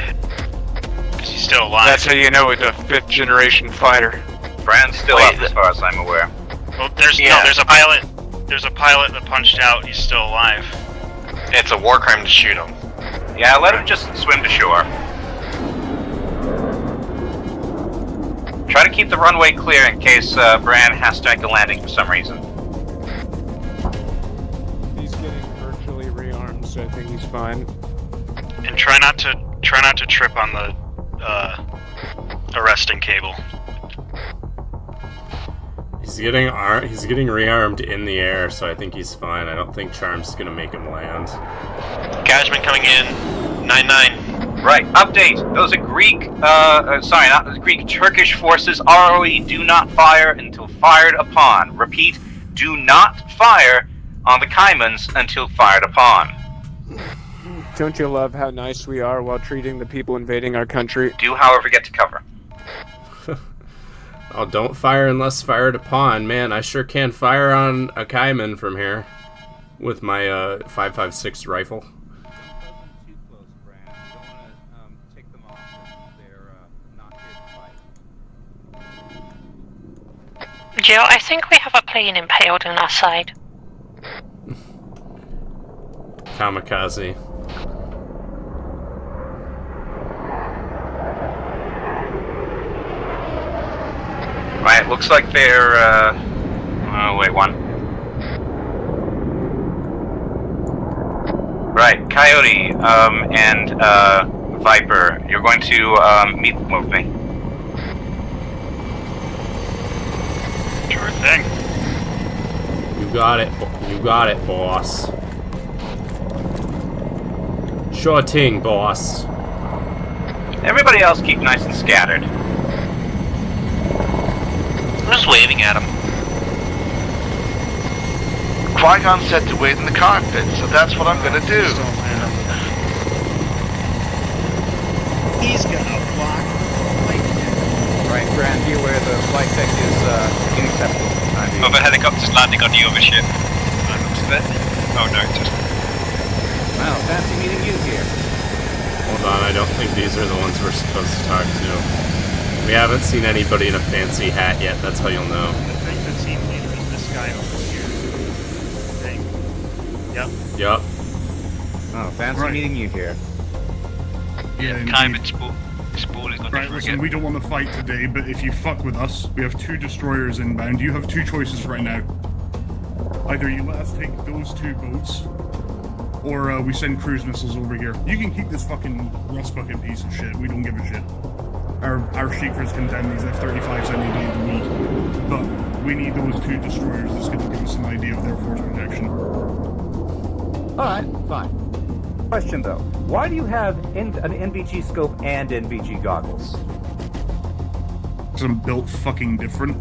Because he's still alive.
That's how you know he's a 5th generation fighter.
Brand's still up as far as I'm aware.
Well, there's a pilot. There's a pilot that punched out. He's still alive.
It's a war crime to shoot him.
Yeah, let him just swim to shore. Try to keep the runway clear in case Bran has to make a landing for some reason.
He's getting virtually rearmed, so I think he's fine.
And try not to trip on the arresting cable.
He's getting rearmed in the air, so I think he's fine. I don't think Charm's gonna make him land.
Gajman coming in. 9-9.
Right, update. Those are Greek, sorry, not the Greek, Turkish forces. ROE, do not fire until fired upon. Repeat, do not fire on the Caimans until fired upon.
Don't you love how nice we are while treating the people invading our country?
Do, however, get to cover.
Oh, don't fire unless fired upon. Man, I sure can fire on a Cayman from here with my 5.56 rifle.
Joe, I think we have a plane impaled on our side.
Kamikaze.
Right, looks like they're, oh, wait, one. Right, Coyote, and, Viper, you're going to, meet with me.
Sure thing.
You got it, boss. Sure thing, boss.
Everybody else keep nice and scattered.
I'm just waving at him.
Qui-Gon said to wait in the cockpit, so that's what I'm gonna do.
He's gonna block the flight deck.
Right, Brand, be aware the flight deck is inaccessible for the time being.
Other helicopters landing on the other ship. I looked at it. Oh no, just.
Wow, fancy meeting you here.
Hold on, I don't think these are the ones we're supposed to talk to. We haven't seen anybody in a fancy hat yet, that's how you'll know.
I think the team leader is this guy over here. I think. Yep.
Yup.
Oh, fancy meeting you here.
Yeah,
Cayman spawning on
Right,
the
listen, we don't want to fight today, but if you fuck with us, we have 2 destroyers inbound. You have 2 choices right now. Either you let us take those 2 boats, or we send cruise missiles over here. You can keep this fucking rust bucket piece of shit. We don't give a shit. Our Shakers can down these F-35s any day of the week, but we need those 2 destroyers. That's going to give us an idea of their force protection.
Alright, fine. Question though, why do you have an NVG scope and NVG goggles?
Because I'm built fucking different.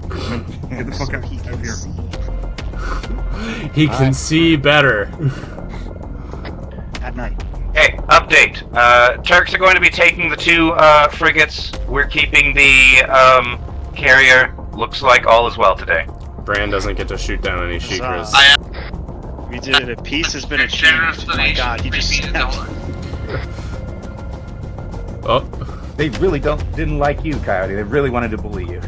Get the fuck out of here.
He can see better.
At night.
Hey, update. Turks are going to be taking the 2 frigates. We're keeping the carrier. Looks like all is well today.
Bran doesn't get to shoot down any Shikras.
We did it. Peace has been achieved. Oh my god, he just snapped.
Oh.
They really didn't like you, Coyote. They really wanted to bully you.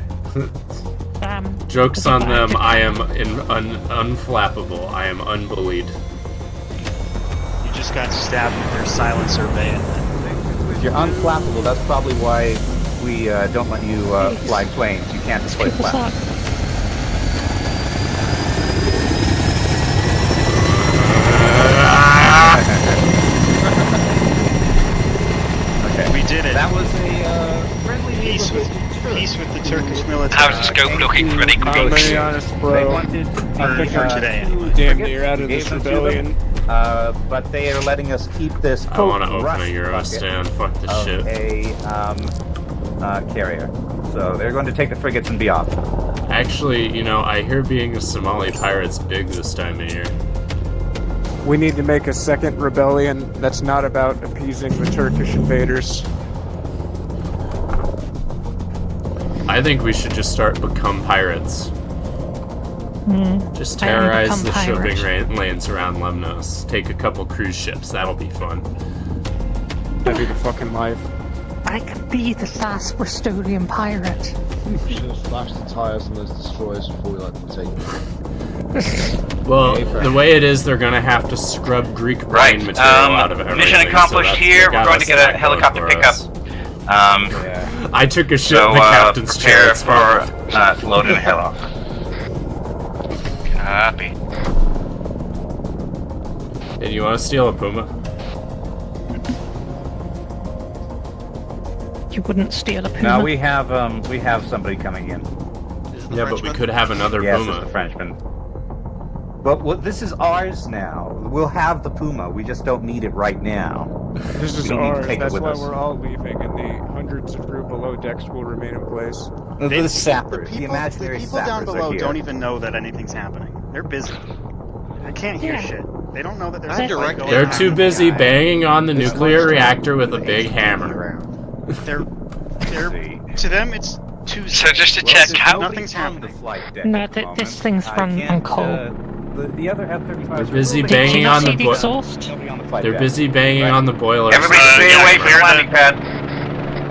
Joke's on them. I am unflappable. I am unbullied.
You just got stabbed with their silencer bayonet.
If you're unflappable, that's probably why we don't let you fly planes. You can't deploy flaps.
Okay. We did it.
That was a friendly
peace with the Turkish military.
How's the scope looking for any
I'm being honest, bro.
They wanted
for today. Anyway.
Damn near out of this rebellion.
But they are letting us keep this.
I want to open a Euro stand. Fuck this shit.
A carrier. So they're going to take the frigates and be off.
Actually, you know, I hear being a Somali pirate's big this time of year.
We need to make a second rebellion that's not about appeasing the Turkish invaders.
I think we should just become pirates. Just terrorize the shipping lanes around Lemnos. Take a couple cruise ships. That'll be fun.
That'd be the fucking life.
I could be the last Bristolian pirate.
We should have slashed the tires on those destroyers before we let them take them.
Well, the way it is, they're gonna have to scrub Greek brain material out of everything.
Mission accomplished
so
here. We're going to get a helicopter pickup.
I took a shit in the captain's chair.
Prepare for loading the helo. Copy.
And you want to steal a Puma?
You wouldn't steal a Puma.
No, we have somebody coming in.
Yeah, but we could have another
yes,
Puma.
It's the Frenchman. But this is ours now. We'll have the Puma. We just don't need it right now.
This is ours. That's why we're all leaving, and the hundreds of crew below decks will remain in place.
The sappers, the
people
imaginary
down
sappers
below
are here.
don't even know that anything's happening. They're busy. They can't hear shit. They don't know that there's a fight going
They're
on.
too busy banging on the nuclear reactor with a big hammer.
They're to them it's too.
So just to check, how
nothing's happening.
No, this thing's run on coal.
The other F-35s
They're busy
Did
banging
you
on
not
the
see the exhaust?
They're busy banging on the boiler.
Everybody stay away from the landing pad.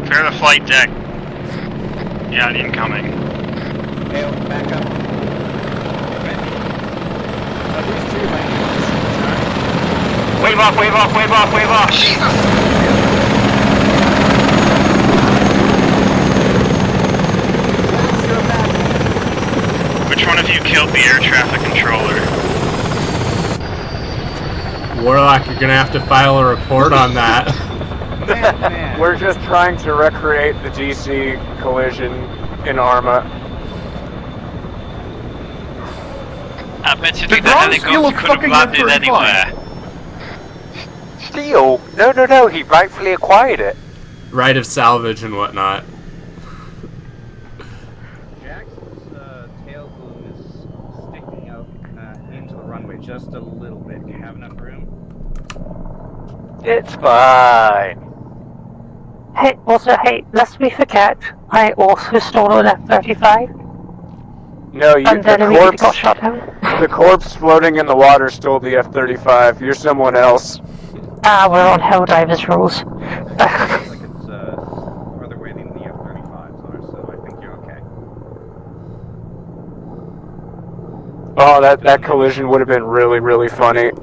Clear the flight deck. Yeah, incoming.
Hail, back up.
Wave off, wave off, wave off, wave off.
Which one of you killed the air traffic controller?
Warlock, you're gonna have to file a report on that.
We're just trying to recreate the GC collision in Arma.
I bet you think the helicopter could have landed anywhere.
Steal? No, he rightfully acquired it.
Right of salvage and whatnot.
Jackson's tail boom is sticking out into the runway just a little bit. Do you have enough room?
It's fine.
Hey, lest we forget, I also stole an F-35.
No,
And then immediately got shot down.
The corpse floating in the water stole the F-35. You're someone else.
We're on Helldivers rules.
Like it's further away than the F-35s are, so I think you're okay.
Oh, that collision would have been really, really funny.
It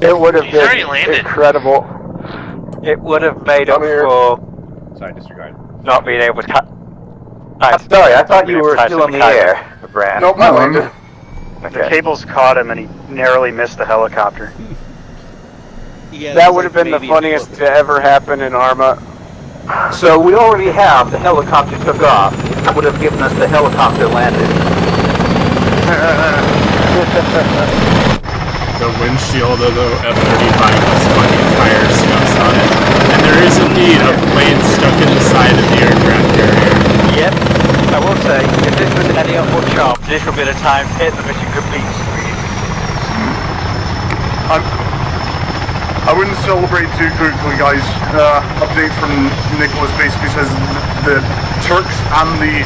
It would have
He's already
been
landed.
incredible. It would have made up for
Sorry, disregard.
not being able to.
I'm sorry, I thought you were still in the air, Brad.
Nope, I landed.
The cables caught him and he narrowly missed the helicopter.
Yeah,
That would have been the funniest to ever happen in Arma.
So we already have the helicopter took off. That would have given us the helicopter landed.
The windshield of the F-35 has fucking tire scuffs on it. And there is indeed a plane stuck in the side of the aircraft carrier.
Yep. I will say, if this was any upward chop, this would be the time to hit the mission complete screen.
I wouldn't celebrate too quickly, guys. Update from Nicholas basically says the Turks and the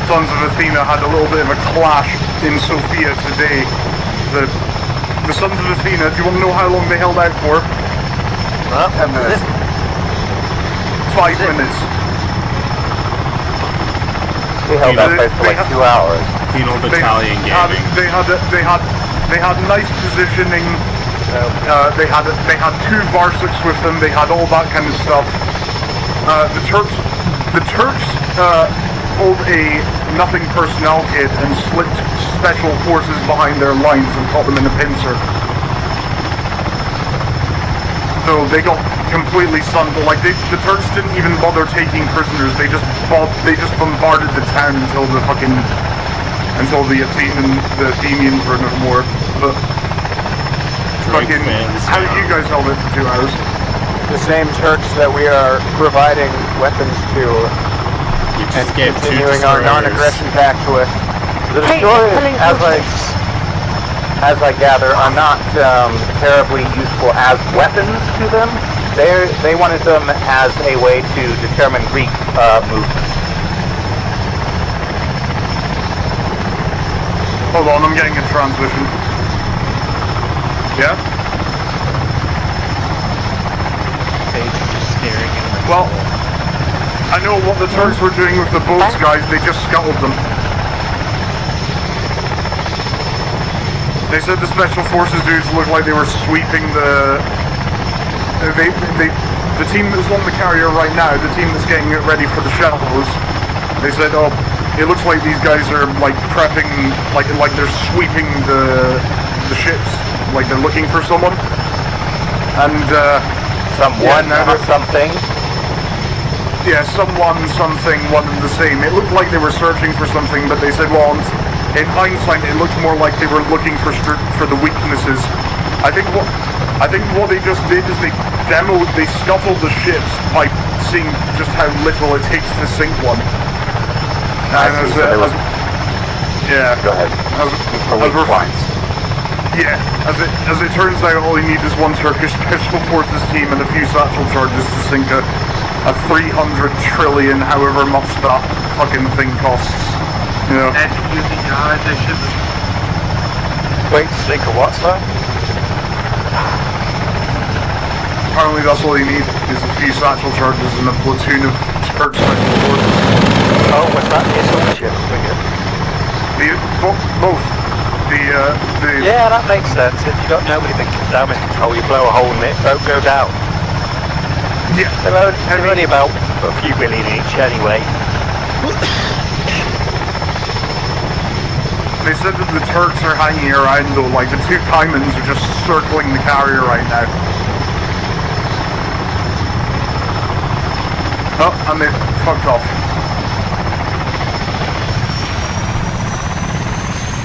Sons of Athena had a little bit of a clash in Sofia today. The Sons of Athena, do you want to know how long they held out for? 10 minutes. 5 minutes.
They held out for like 2 hours.
Penal Battalion gaming.
They had nice positioning. They had 2 Varsics with them. They had all that kind of stuff. The Turks pulled a nothing personnel kit and slipped special forces behind their lines and caught them in a pincer. So they got completely stunned. Like the Turks didn't even bother taking prisoners. They just bombarded the town until the Athenians were no more. But fucking, how did you guys hold it for 2 hours?
The same Turks that we are providing weapons to and continuing our non-aggression pact with. The destroyers, as I gather, are not terribly useful as weapons to them. They wanted them as a way to determine Greek movements.
Hold on, I'm getting a transmission. Yeah? Well, I know what the Turks were doing with the boats, guys. They just scuttled them. They said the special forces dudes looked like they were sweeping the team that's on the carrier right now, the team that's getting it ready for the shuttles. They said, oh, it looks like these guys are like prepping, like they're sweeping the ships, like they're looking for someone. And
someone or something.
Yeah, someone, something, one and the same. It looked like they were searching for something, but they said, well, in hindsight, it looked more like they were looking for the weaknesses. I think what they just did is they scuttled the ships by seeing just how little it takes to sink one. And yeah. Go ahead. As it turns out, all you need is one Turkish Special Forces team and a few satchel charges to sink a 300 trillion, however much that fucking thing costs. You know.
And using ionization.
Wait, sink a what, sir?
Apparently that's all you need, is a few satchel charges and a platoon of Turk Special Forces.
Oh, was that the assault ship?
Both.
Yeah, that makes sense. If you got nobody that can damage control, you blow a hole in it, boat go down.
Yeah.
They're only about a few million each anyway.
They said that the Turks are hanging around though, like the 2 Caimans are just circling the carrier right now. Oh, and they fucked off.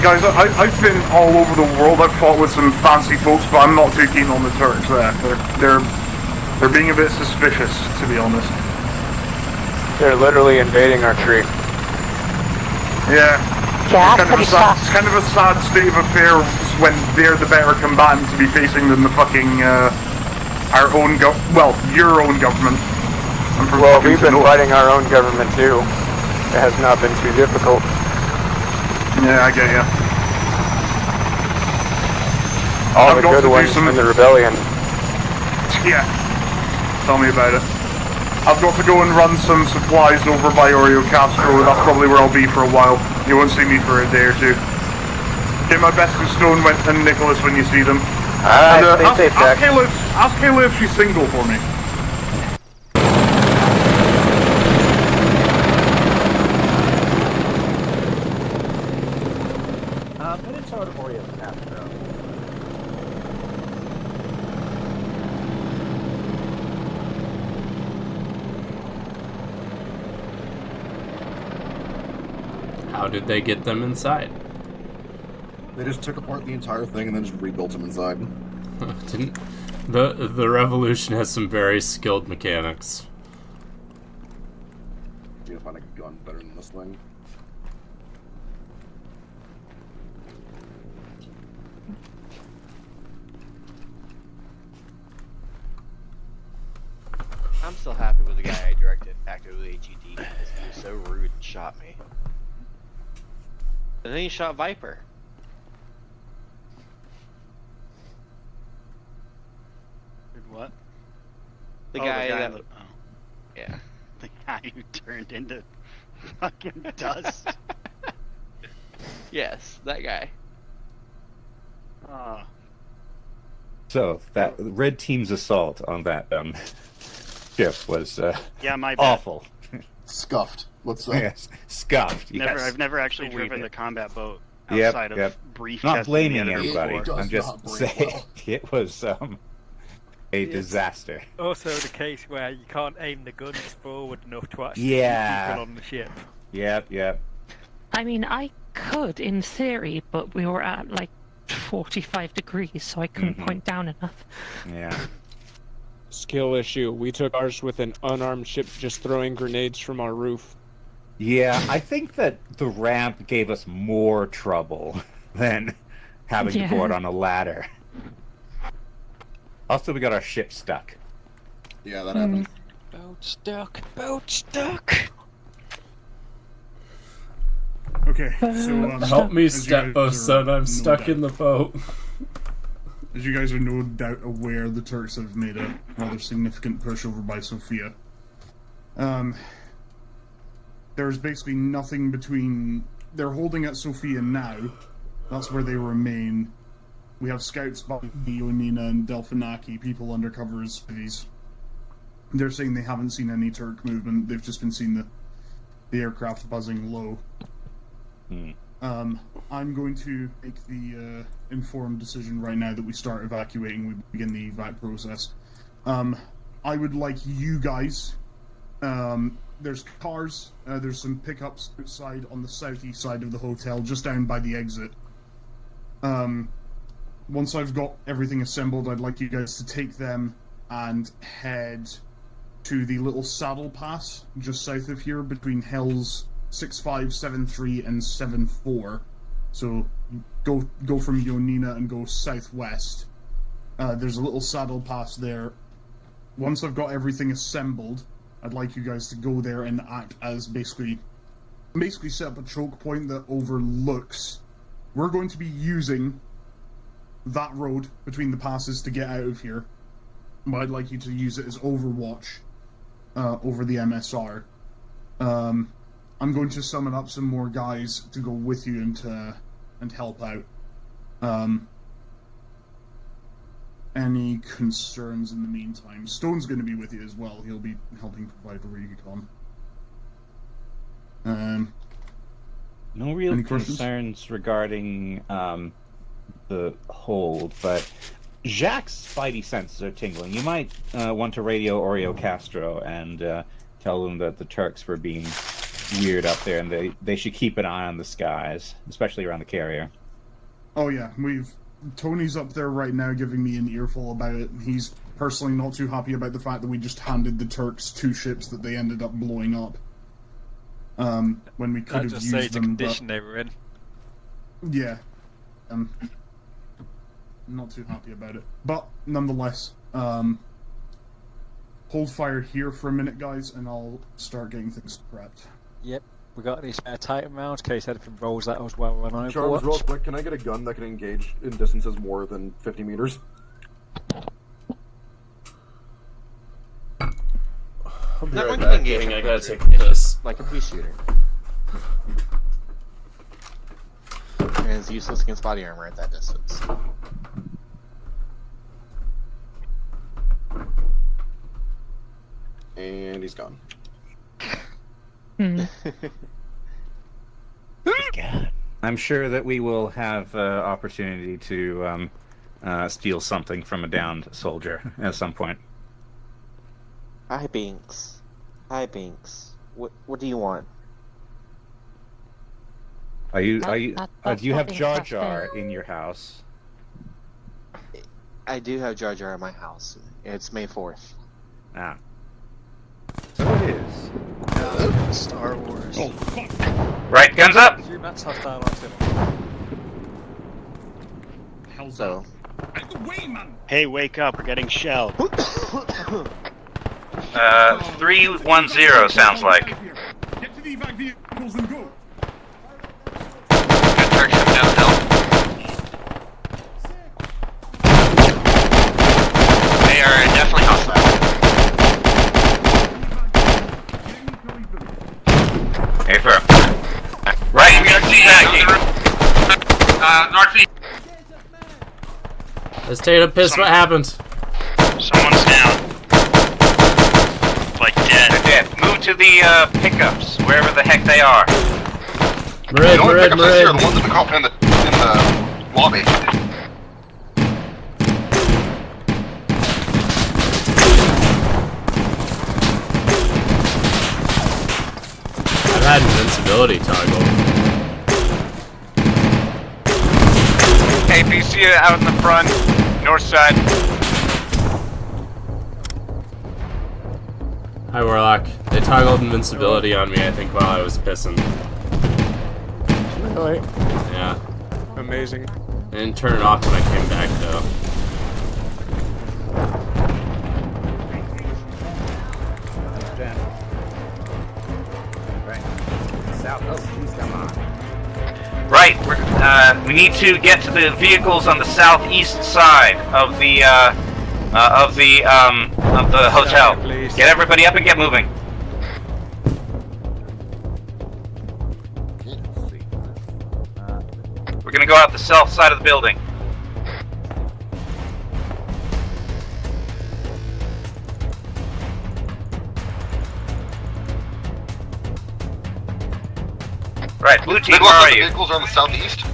Guys, I've been all over the world. I've fought with some fancy folks, but I'm not too keen on the Turks there. They're being a bit suspicious, to be honest.
They're literally invading our tree.
Yeah. It's kind of a sad state of affairs when they're the better combatant to be facing than the fucking, your own government.
Well, we've been fighting our own government too. It has not been too difficult.
Yeah, I get ya.
All the good ones from the rebellion.
Yeah. Tell me about it. I've got to go and run some supplies over by Oreo Castro. That's probably where I'll be for a while. You won't see me for a day or two. Get my best of Stone and Nicholas when you see them. Ask Kayla if she's single for me.
How did they get them inside?
They just took apart the entire thing and then just rebuilt them inside.
Didn't the Revolution has some very skilled mechanics.
You gotta find a gun better than this thing.
I'm still happy with the guy I directed back to the HED because he was so rude and shot me. And then he shot Viper.
What?
The guy that...
Oh.
Yeah.
The guy who turned into fucking dust.
Yes, that guy.
Oh.
So that red team's assault on that ship was
Yeah, my bad.
awful.
Scuffed. Let's say.
Yes, scuffed.
Never,
yes.
I've never actually
We
driven
did.
the combat boat
Yep,
outside of
yep.
brief
Not
testing
blaming
the editor
anybody.
before.
I'm just saying it was a disaster.
Also the case where you can't aim the guns forward enough to actually
Yeah.
shoot people on the ship.
Yep.
I mean, I could in theory, but we were at like 45 degrees, so I couldn't point down enough.
Yeah.
Skill issue. We took ours with an unarmed ship just throwing grenades from our roof.
Yeah, I think that the ramp gave us more trouble than having to board on a ladder. Also, we got our ship stuck.
Yeah, that happened.
Boat stuck. Boat stuck.
Okay, so
Help me,
as you guys
Stepbo,
are
son. I'm
no
stuck
doubt-
in the boat.
As you guys are no doubt aware, the Turks have made a rather significant push over by Sofia. There's basically nothing between... They're holding at Sofia now. That's where they remain. We have scouts by Ionina and Delphinaki, people undercover as cities. They're saying they haven't seen any Turk movement. They've just been seeing the aircraft buzzing low. I'm going to make the informed decision right now that we start evacuating. We begin the evac process. I would like you guys... there's cars, there's some pickups outside on the southeast side of the hotel, just down by the exit. Once I've got everything assembled, I'd like you guys to take them and head to the little saddle pass just south of here between hills 6573 and 74. So go from Ionina and go southwest. There's a little saddle pass there. Once I've got everything assembled, I'd like you guys to go there and act as basically set up a choke point that overlooks. We're going to be using that road between the passes to get out of here, but I'd like you to use it as overwatch over the MSR. I'm going to summon up some more guys to go with you and help out. Any concerns in the meantime? Stone's going to be with you as well. He'll be helping provide a recon.
No real
any questions?
concerns regarding the hold, but Jacques' spidey senses are tingling. You might want to radio Oreo Castro and tell them that the Turks were being weird up there, and they should keep an eye on the skies, especially around the carrier.
Oh yeah, Tony's up there right now giving me an earful about it. He's personally not too happy about the fact that we just handed the Turks 2 ships that they ended up blowing up. When we could have
just
used
say the
them,
condition they were in.
yeah. Not too happy about it. But, nonetheless, hold fire here for a minute, guys, and I'll start getting things prepped.
Yep. We got any spare Titan rounds in case anything rolls out as well on Overwatch?
Charles, real quick, can I get a gun that can engage in distances more than 50 meters?
I'll be
That
right
one
back,
can engage
gang. I
in
gotta
closer.
take a
It's
piss.
just like a pea shooter. And it's useless against body armor at that distance.
And he's gone.
I'm sure that we will have opportunity to steal something from a downed soldier at some point.
Hi, Binks. Hi, Binks. What do you want?
Do you
that's
have
not
Jar
interesting.
Jar in your house?
I do have Jar Jar in my house. It's May 4th.
Ah. So it is.
Star Wars.
Oh, fuck.
Right, guns up!
Zoom that's hostile activity.
Hell's
So,
out of the way, man!
Hey, wake up! We're getting shelled.
310 sounds like.
Get to the evac vehicles and go!
Good turret coming down the hill. They are definitely hostile.
Hey, for right, I'm gonna see that.
Northeast.
Let's take a piss. What happened?
Someone's down. Like dead.
They're dead. Move to the pickups, wherever the heck they are.
Marid,
The only
Marid,
pickups I see are the
Marid.
ones in the lobby.
I've had invincibility toggle.
APC out in the front, north side.
Hi, Warlock. They toggled invincibility on me, I think, while I was pissing.
Really? Yeah.
Yeah.
Amazing.
I didn't turn it off when I came back, though.
Right, we need to get to the vehicles on the southeast side of the hotel. Get everybody up and get moving. We're gonna go out the south side of the building. Right, blue team, where are
The
you?
vehicles are on the southeast.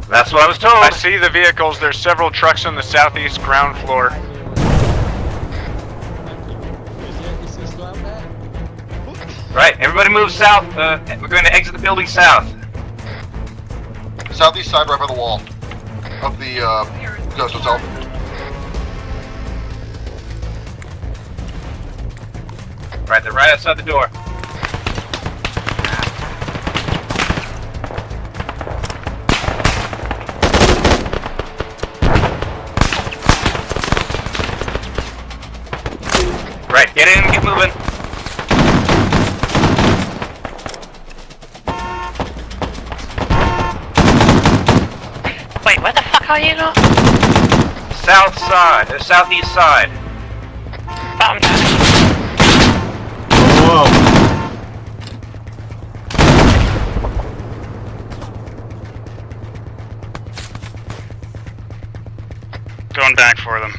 That's what I was told.
I see the vehicles. There's several trucks on the southeast ground floor.
Right, everybody move south. We're going to exit the building south.
Southeast side, right by the wall of the Ghost Hotel.
Right, they're right outside the door. Right, get in and get moving.
Wait, where the fuck are you now?
South side, southeast side.
Bottom down.
Whoa.
Going back for them.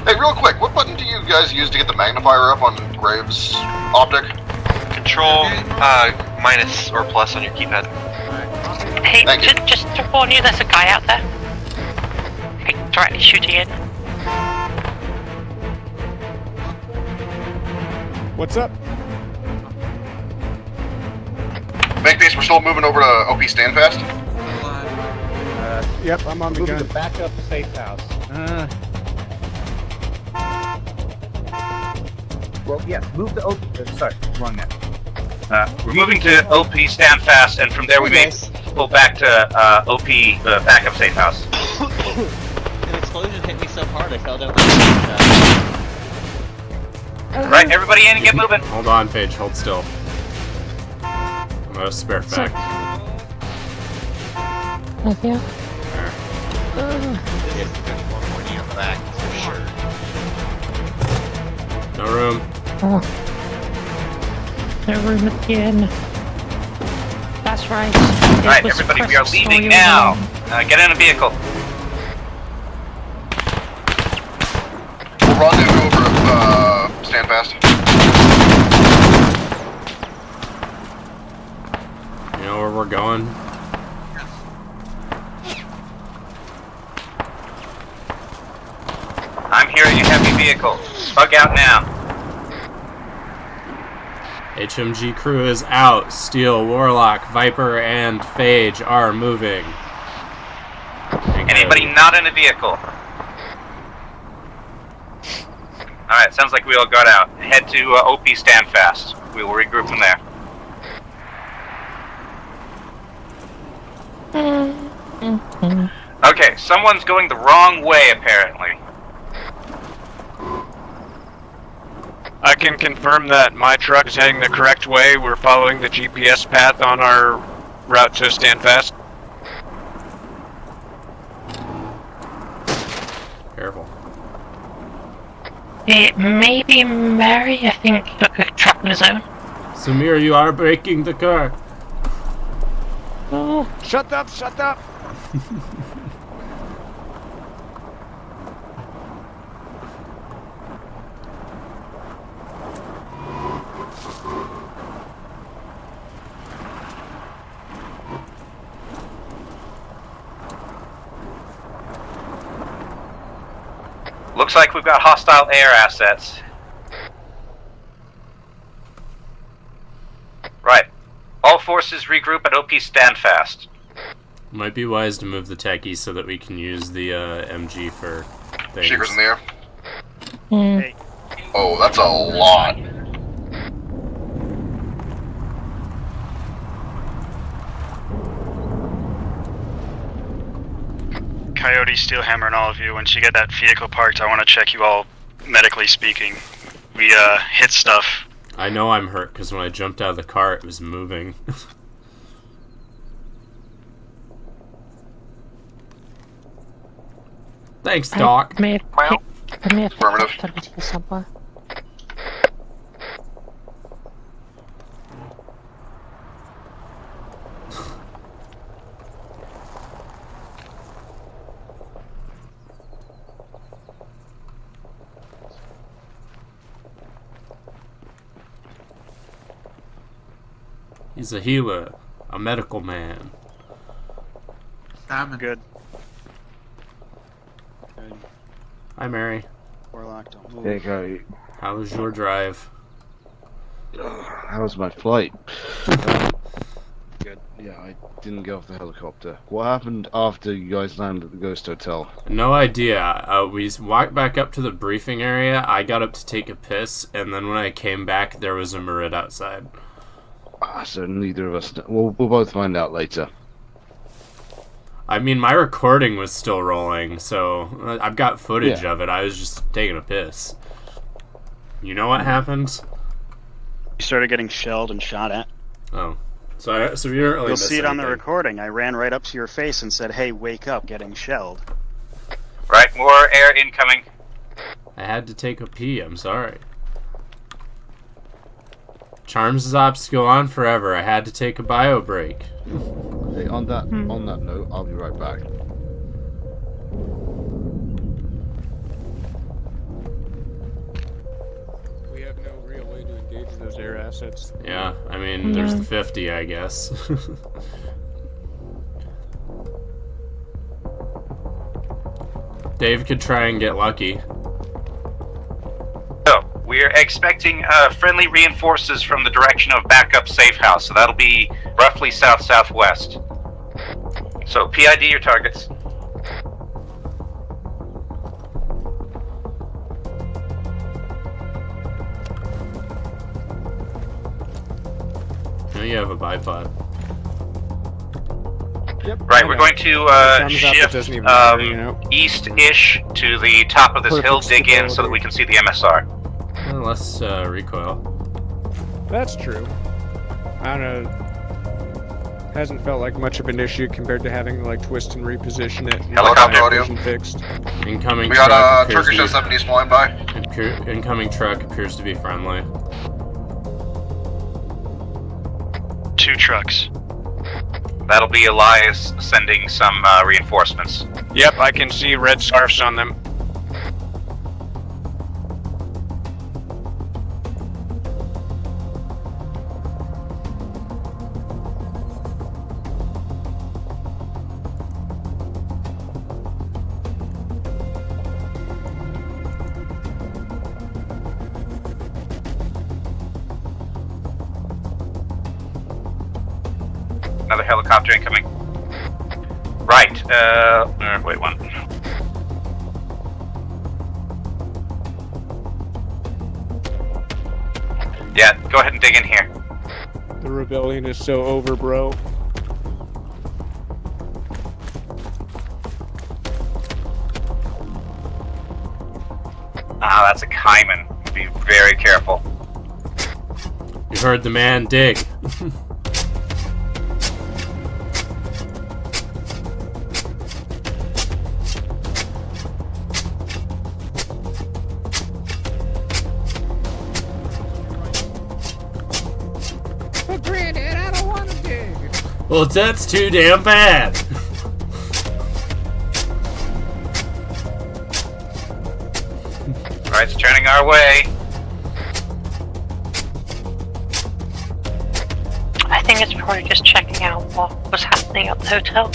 Hey, real quick, what button do you guys use to get the magnifier up on Graves' optic?
Control minus or plus on your keypad.
Hey,
Thank you.
just to warn you, there's a guy out there. Hey, directly shooting in.
What's up?
Make base, we're still moving over to OP Standfast.
Yep, I'm on the
Moving
gun.
to backup safe house. Well, yeah, move the sorry, wrong net.
We're moving to OP stand fast, and from there we may pull back to OP backup safe house.
An explosion hit me so hard I fell down.
Right, everybody in and get moving.
Hold on, Paige. Hold still. I'm gonna spare fact.
Thank you.
No room.
Oh. No room again. That's right. It
Right,
was
everybody, we are
Chris
leaving
Sawyer
now.
alone.
Get in a vehicle.
We'll rendezvous over at Standfast.
You know where we're going?
I'm here in your heavy vehicle. Bug out now.
HMG crew is out. Steel, Warlock, Viper, and Phage are moving.
Anybody not in a vehicle? Alright, sounds like we all got out. Head to OP Standfast. We will regroup from there. Okay, someone's going the wrong way, apparently.
I can confirm that my truck is heading the correct way. We're following the GPS path on our route to Standfast.
Careful.
It may be Mary, I think he took a truck on his own.
Samir, you are breaking the car.
Oh, shut up, shut up!
Looks like we've got hostile air assets. Right. All forces regroup at OP Standfast.
Might be wise to move the techie so that we can use the MG for things.
Shakers in the air.
Hey.
Oh, that's a lot.
Coyote, Steelhammer, and all of you, once you get that vehicle parked, I want to check you all, medically speaking. We, hit stuff.
I know I'm hurt, because when I jumped out of the car, it was moving. Thanks, Doc.
I may have
Affirmative.
somewhere.
He's a healer, a medical man.
I'm good.
Hi, Mary.
Warlock, don't move.
There you go.
How was your drive?
How was my flight? Good. Yeah, I didn't get off the helicopter. What happened after you guys landed at the Ghost Hotel?
No idea. We walked back up to the briefing area. I got up to take a piss, and then when I came back, there was a Marid outside.
So neither of us. We'll both find out later.
I mean, my recording was still rolling, so I've got footage of it. I was just taking a piss. You know what happened?
You started getting shelled and shot at.
Oh. So you didn't really
You'll see it on the
anything.
recording. I ran right up to your face and said, "Hey, wake up, getting shelled."
Right, more air incoming.
I had to take a pee, I'm sorry. Charms' ops go on forever. I had to take a bio break.
Hey, on that note, I'll be right back.
We have no real way to engage those air assets.
Yeah, I mean, there's the 50, I guess. Dave could try and get lucky.
So, we're expecting friendly reinforcements from the direction of backup safe house, so that'll be roughly south-southwest. So, PID your targets.
Now you have a bipod.
Yep,
Right, we're going to shift east-ish to the top of this hill, dig in so that we can see the MSR.
Less recoil.
That's true. I don't know. Hasn't felt like much of an issue compared to having to, like, twist and reposition it. And
Helicopter audio.
Fixed.
Incoming
We
truck
got
appears
Turkish
to be-
S-70s flying by.
Incoming truck appears to be friendly.
2 trucks.
That'll be Elias sending some reinforcements.
Yep, I can see red scarves on them.
Another helicopter incoming. Right, wait one. Yeah, go ahead and dig in here.
The rebellion is so over, bro.
Ah, that's a Cayman. Be very careful.
You heard the man, dig.
But Granddad, I don't want to dig.
Well, that's too damn bad.
Alright, it's turning our way.
I think it's probably just checking out what was happening at the hotel.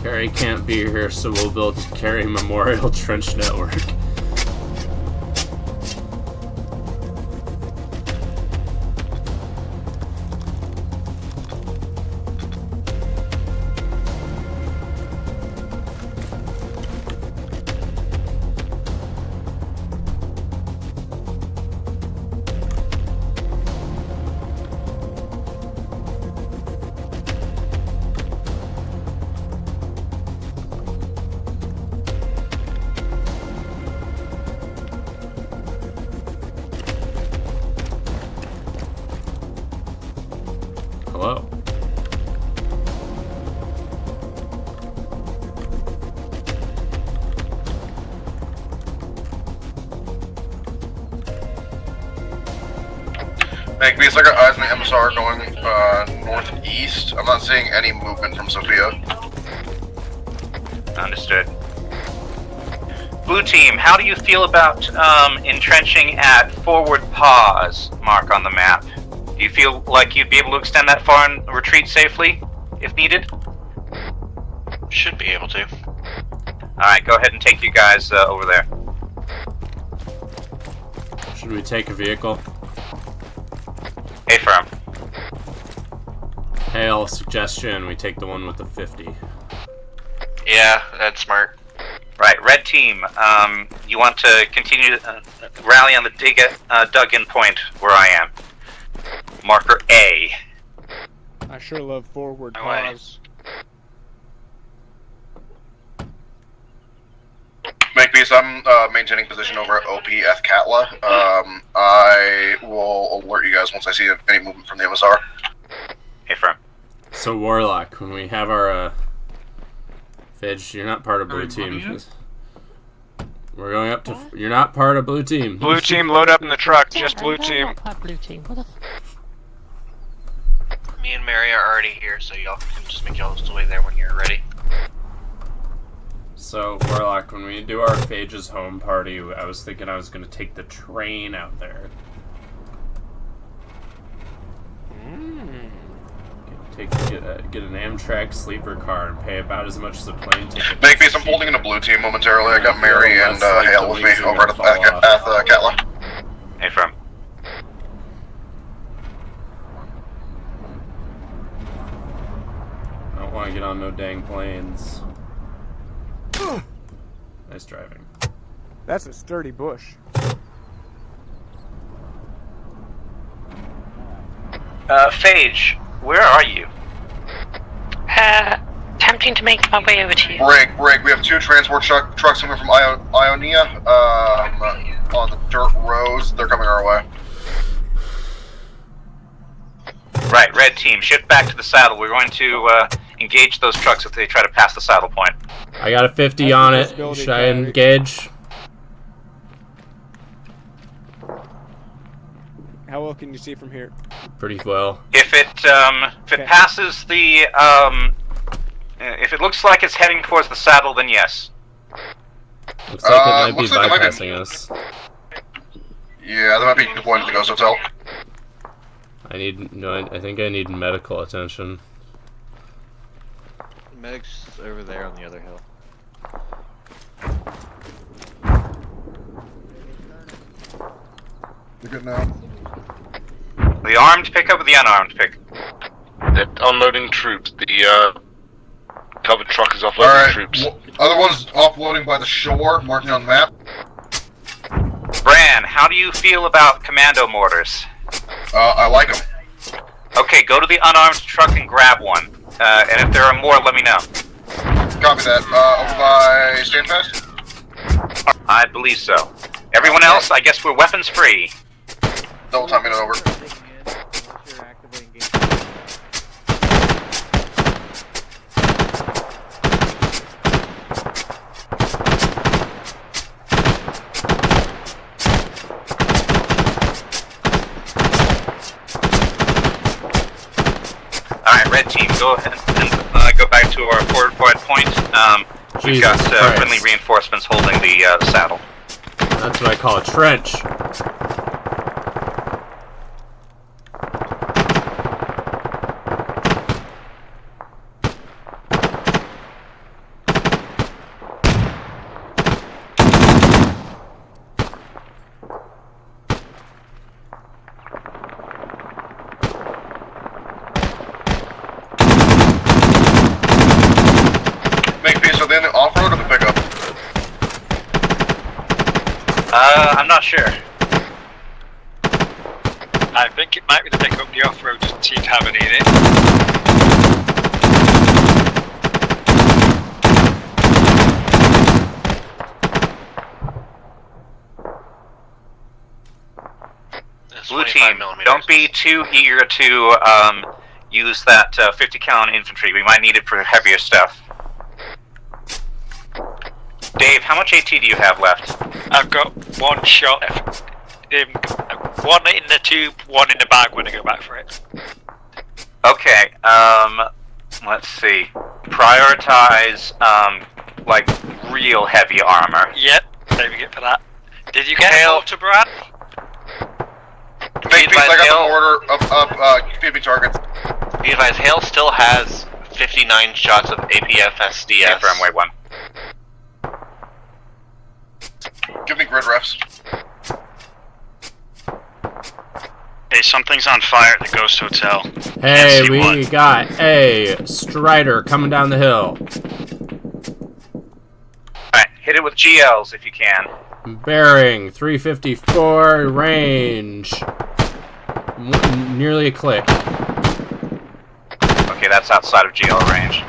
Carrie can't be here, so we'll build Carrie Memorial Trench Network. Hello.
Magby, I got eyes on the MSR going northeast. I'm not seeing any movement from Sophia.
Understood. Blue team, how do you feel about entrenching at forward pause mark on the map? Do you feel like you'd be able to extend that far and retreat safely, if needed?
Should be able to.
Alright, go ahead and take you guys over there.
Should we take a vehicle?
Hey, firm.
Hail, suggestion, we take the one with the 50.
Yeah, that's smart.
Right, red team, you want to continue rally on the dug-in point where I am. Marker A.
I sure love forward
No way.
pause.
Magby, I'm maintaining position over at OP F Catla. I will alert you guys once I see any movement from the MSR.
Hey, firm.
So, Warlock, when we have our, Fidge, you're not part of blue team. We're going up to... You're not part of blue team.
Blue team, load up in the truck. Just blue team.
Blue team. What the
Me and Mary are already here, so y'all can just make y'all's way there when you're ready.
So, Warlock, when we do our Phage's home party, I was thinking I was going to take the train out there. Get an Amtrak sleeper car and pay about as much as a plane ticket.
Magby, I'm holding in a blue team momentarily. I got Mary and Hale with me over at Catla.
Hey, firm.
I don't want to get on no dang planes. Nice driving.
That's a sturdy bush.
Phage, where are you?
Attempting to make my way over to you.
Brig, we have two transport trucks coming from Ionia on the dirt roads. They're coming our way.
Right, red team, shift back to the saddle. We're going to engage those trucks if they try to pass the saddle point.
I got a 50 on it. Should I engage?
How well can you see from here?
Pretty well.
If it passes the if it looks like it's heading towards the saddle, then yes.
Looks like it might be bypassing us.
Yeah, that might be the point of the Ghost Hotel.
I think I need medical attention.
Medic's over there on the other hill.
They're good now.
The armed pickup or the unarmed pick?
They're unloading troops. The covered truck is offloading troops.
Other one's offloading by the shore, marking on the map.
Bran, how do you feel about commando mortars?
I like them.
Okay, go to the unarmed truck and grab one. And if there are more, let me know.
Copy that. Over by Standfast?
I believe so. Everyone else, I guess we're weapons free.
Double timing it over.
Alright, red team, go ahead and go back to our forward point. We've got friendly reinforcements holding the saddle.
That's what I call a trench.
Make peace, are they in the off-road or the pickup?
I'm not sure.
I think it might be the pickup. The off-road doesn't seem to have any in it.
Blue team, don't be too eager to use that 50 cal infantry. We might need it for heavier stuff. Dave, how much AT do you have left?
I've got one shot. One in the tube, one in the bag when I go back for it.
Okay, let's see. Prioritize, like, real heavy armor.
Yep, saving it for that. Did you get a mortar, Brad?
Make peace, I got the mortar up, PB targets.
Be advised, Hale still has 59 shots of APF SDS.
Yeah, for runway 1.
Give me grid refs.
Hey, something's on fire at the Ghost Hotel.
Hey, we got a Strider coming down the hill.
Alright, hit it with GLs if you can.
Bearing 354 range. Nearly a click.
Okay, that's outside of GL range.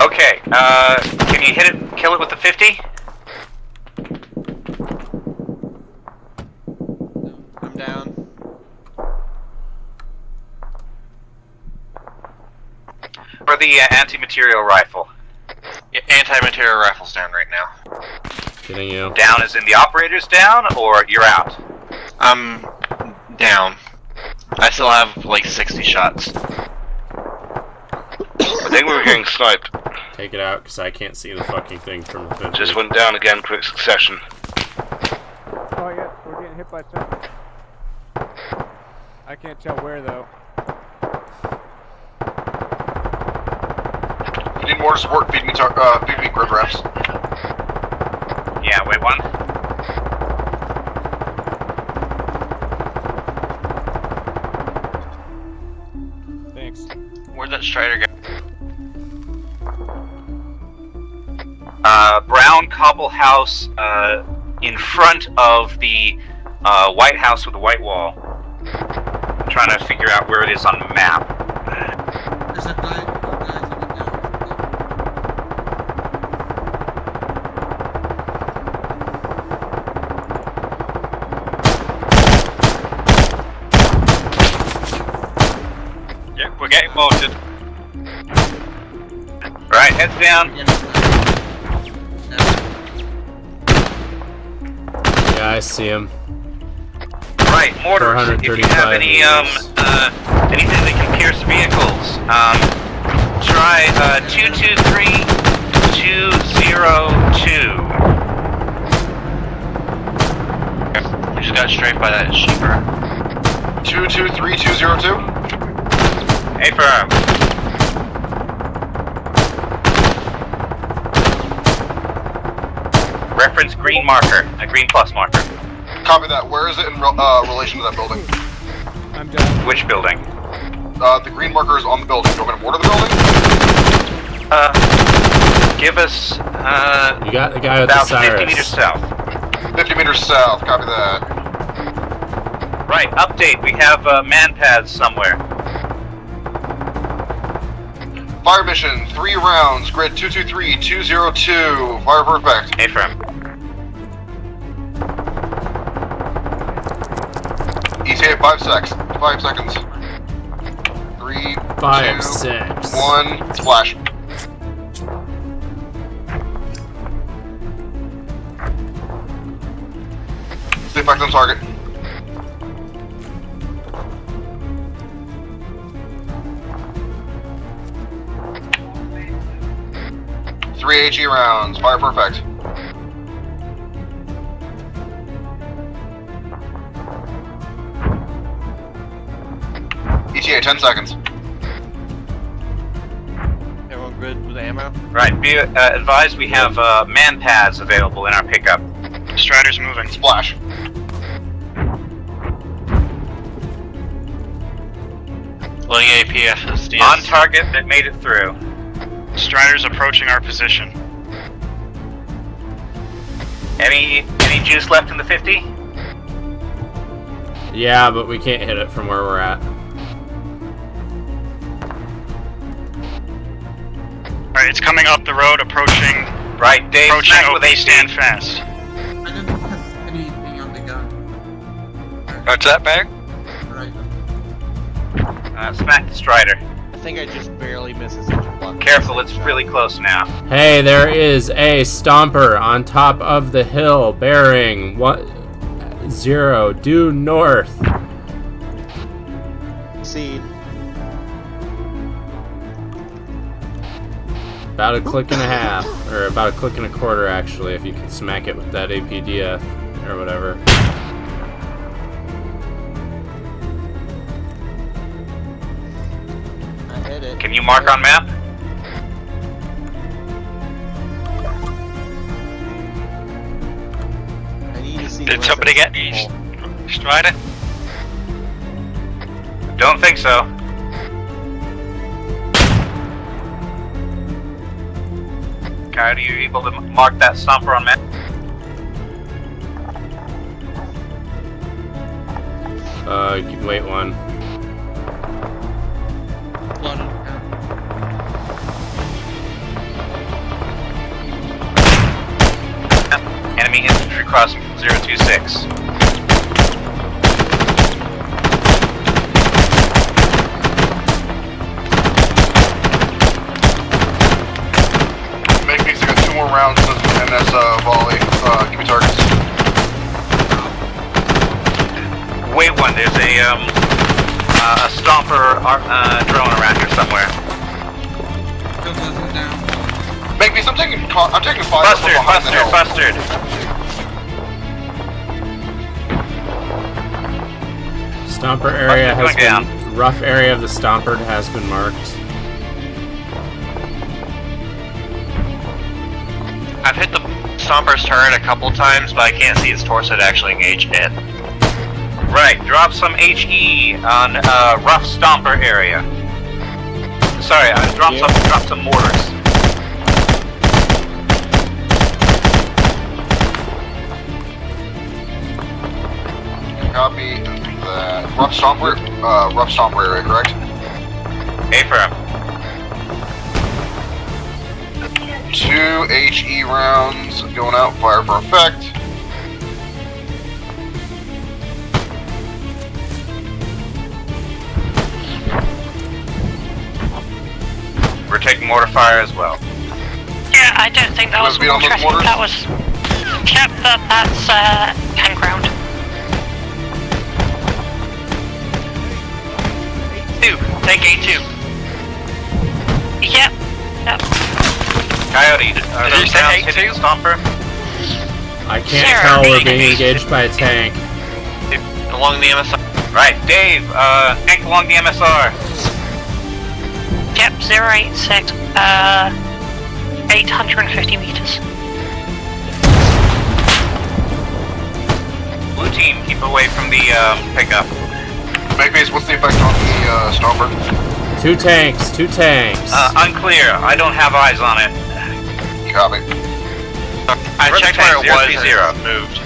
Okay, can you hit it, kill it with the 50?
I'm down.
Or the anti-material rifle?
Yeah, anti-material rifle's down right now.
Getting you.
Down as in the operator's down, or you're out?
I'm down. I still have like 60 shots.
I think we were getting sniped.
Take it out, because I can't see the fucking thing from the fence.
Just went down again, quick succession.
Oh yeah, we're getting hit by something. I can't tell where though.
If you need more support, feed me grid refs.
Yeah, wait one.
Thanks.
Where'd that Strider go?
Brown cobble house in front of the White House with the white wall. I'm trying to figure out where it is on the map.
There's a guy
Yep, we're getting mortared.
Right, heads down.
Yeah, I see him.
Right, mortars. If you have any anything that can pierce vehicles, try 223-202.
We just got strafed by that sheeper.
223-202.
Affirm. reference green marker, a green plus marker.
Copy that. Where is it in relation to that building?
I'm done.
Which building?
The green marker is on the building. Do you want me to mortar the building?
Give us,
You got the guy with
about
the
50 meters
Cyrus.
south.
50 meters south. Copy that.
Right, update. We have man pads somewhere.
Fire mission, 3 rounds, grid 223-202, fire perfect.
A-firm.
ETA 5 seconds. 3,
5,
2,
6.
1, splash. Stay back on target. Three HE rounds, fire perfect. ETA 10 seconds.
Everyone good with ammo?
Right, be advised we have man pads available in our pickup.
Strider's moving.
Splash.
Loading APF.
On target that made it through.
Strider's approaching our position.
Any juice left in the 50?
Yeah, but we can't hit it from where we're at.
Alright, it's coming up the road, approaching.
Right, Dave,
approaching
smack with
OP,
AC.
stand fast.
I don't have anything on the gun.
What's that, Bear?
Right.
Smack the Strider.
I think I just barely missed his engine block.
Careful, it's really close now.
Hey, there is a stomper on top of the hill, bearing 0 due north.
See.
About a click and a half, or about a click and a quarter, actually, if you can smack it with that APDF or whatever.
I hit it.
Can you mark on map?
I need to see.
Did somebody get me Strider?
Don't think so. Coyote, are you able to mark that stomper on map?
Wait one.
Enemy infantry crossing 026.
Make me, I got 2 more rounds in this volley. Give me targets.
Wait one, there's a stomper drone around here somewhere.
Make me, I'm taking 5 from behind the hill.
Busted.
Stomper area has
going
been... Rough area of the stomper has been marked.
I've hit the Stomper's turret a couple times, but I can't see its torso to actually engage it.
Right, drop some HE on rough stomper area. Sorry, drop some mortars.
Copy that. Rough stomper area, correct?
A-firm.
2 HE rounds going out, fire for effect.
We're taking mortar fire as well.
Yeah, I don't think that was
beat on those
mortar.
mortars?
That was. Yep, that's campground.
2, take A2.
Yep. Yep.
Coyote, are those rounds hitting Stomper?
I can't tell we're being engaged by a tank.
Along the MSR.
Right, Dave, tank along the MSR.
Yep, 086, 850 meters.
keep away from the pickup.
Maybase, what's the effect on the Stomper?
2 tanks, 2 tanks.
Unclear. I don't have eyes on it.
Copy.
I checked where it was.
030.
Moved.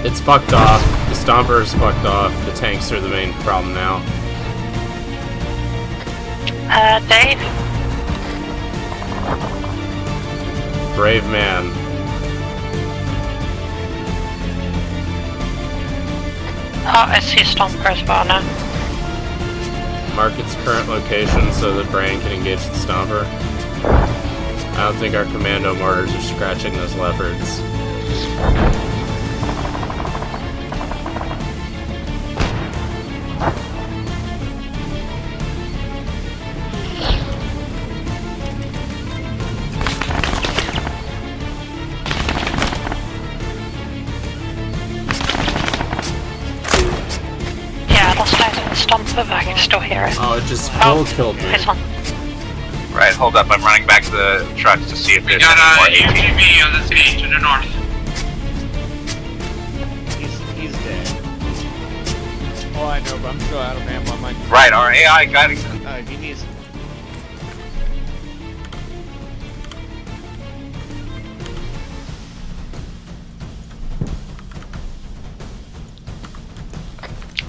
It's fucked off. The Stomper is fucked off. The tanks are the main problem now.
Dave?
Brave man.
Oh, I see a Stomper as well now.
Mark its current location so that Brian can engage the Stomper. I don't think our commando mortars are scratching those leopards.
Yeah, I lost eyes on the Stomper, but I can still hear it.
Oh, it just full killed me.
It's on.
Right, hold up. I'm running back to the trucks to see if there's
Got
any
a
more AT.
UGV on the sea to the north.
He's dead.
Oh, I know, but I'm still out of ammo on my...
Right, our AI guiding...
He needs...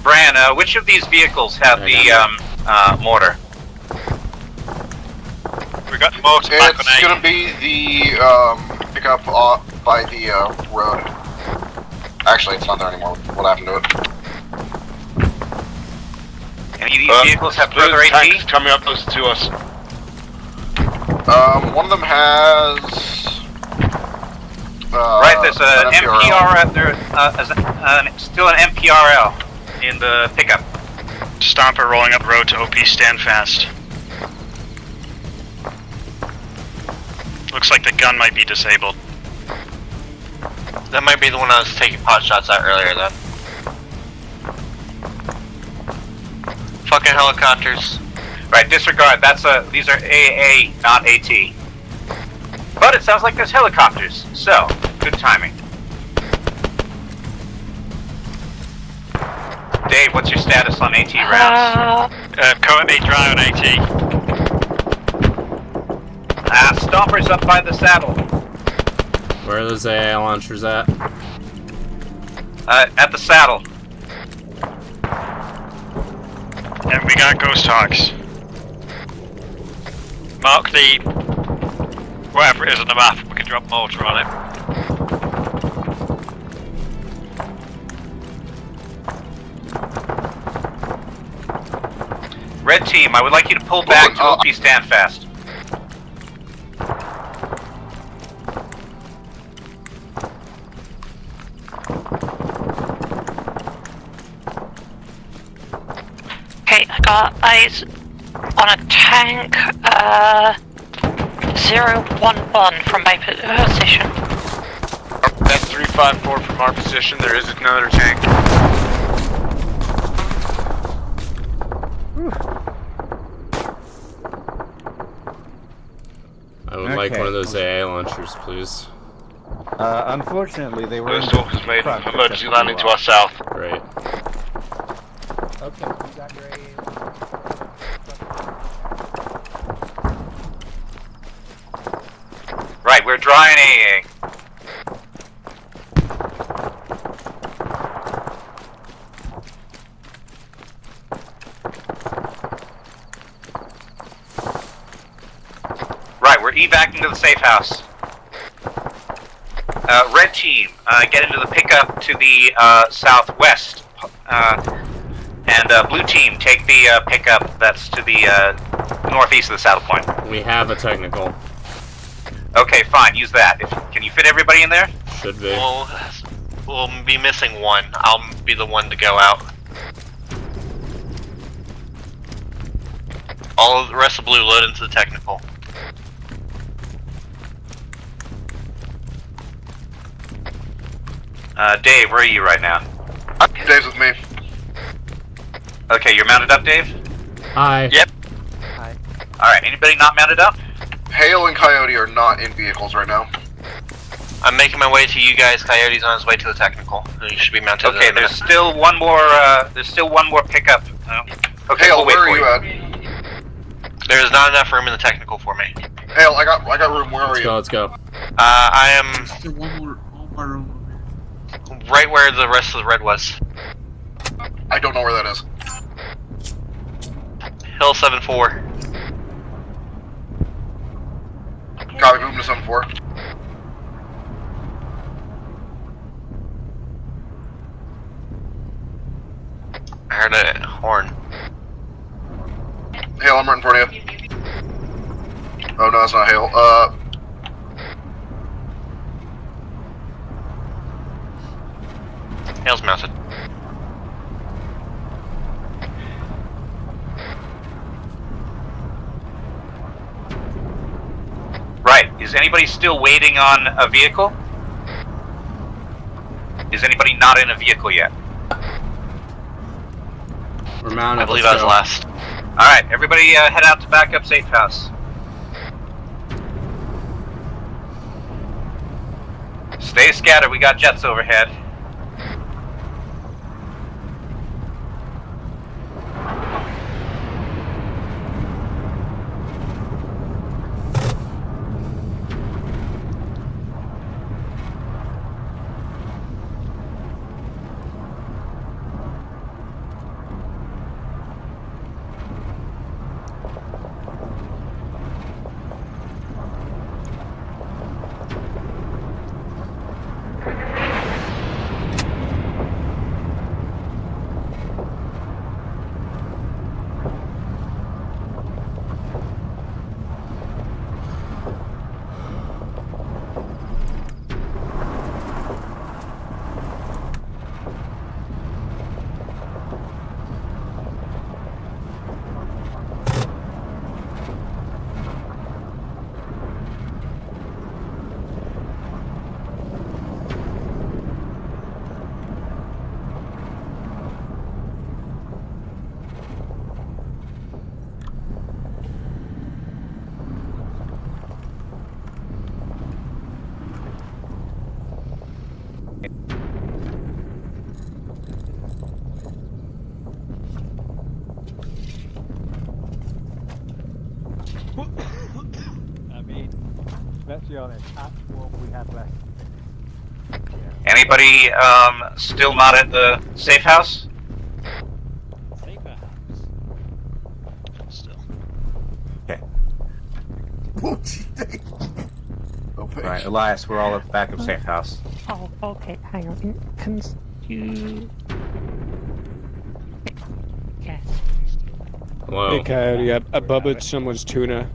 Bran, which of these vehicles have the mortar?
We got the mortar back on
It's gonna be the pickup by the road. Actually, it's not there anymore. What happened to it?
Any of these vehicles have further AT?
Tanks coming up close to us.
One of them has.
Right, there's an
MPRL.
there's still an MPRL in the pickup.
Stomper rolling up road to OP stand fast. Looks like the gun might be disabled.
That might be the one I was taking pot shots at earlier then. Fucking helicopters.
Right, disregard. These are AA, not AT. But it sounds like there's helicopters, so good timing. Dave, what's your status on AT rounds?
Currently dry on AT.
Stomper's up by the saddle.
Where are those AA launchers at?
At the saddle.
And we got Ghost Hawks.
Mark the... whatever it is on the map, we can drop mortar on it.
Red team, I would like you to pull back to OP stand fast.
Okay, I got eyes on a tank, 011 from my position.
That's 354 from our position, there is another tank.
I would like one of those AA launchers, please.
Unfortunately, they were...
First Hawk has made an emergency landing to our south.
Great.
Okay, you got your AA.
Right, we're dry in AA. Right, we're evacing to the safe house. Red team, get into the pickup to the southwest. And blue team, take the pickup that's to the northeast of the saddle point.
We have a technical.
Okay, fine, use that. Can you fit everybody in there?
Should be.
We'll be missing one. I'll be the one to go out. All of the rest of blue load into the technical.
Dave, where are you right now?
Dave's with me.
Okay, you're mounted up, Dave?
Hi.
Yep.
Hi.
Alright, anybody not mounted up?
Hale and Coyote are not in vehicles right now.
I'm making my way to you guys. Coyote's on his way to the technical. You should be mounted.
Okay, there's still one more. There's still one more pickup. Okay,
Hale,
we'll wait
where are
for
you
you.
at? There's not enough room in the technical for me.
Hale, I got room. Where are you?
Let's go.
I am
Still one more room.
right where the rest of the red was.
I don't know where that is.
Hill 7-4.
Copy, moving to 7-4.
I heard a horn.
Hale, I'm right in front of you. Oh no, that's not Hale.
Hale's mounted.
Right. Is anybody still waiting on a vehicle? Is anybody not in a vehicle yet?
We're mounted.
I believe I was last.
Alright, everybody head out to backup safe house. Stay scattered, we got jets overhead.
I mean, let's be honest, that's what we had left.
Anybody still not at the safe house?
Safer house.
Still.
Okay.
Oh,
Right, Elias, we're all at the backup safe house.
Oh, okay, hang on. Can you... Yes.
Hello.
Hey, Coyote, I bubbled someone's tuna.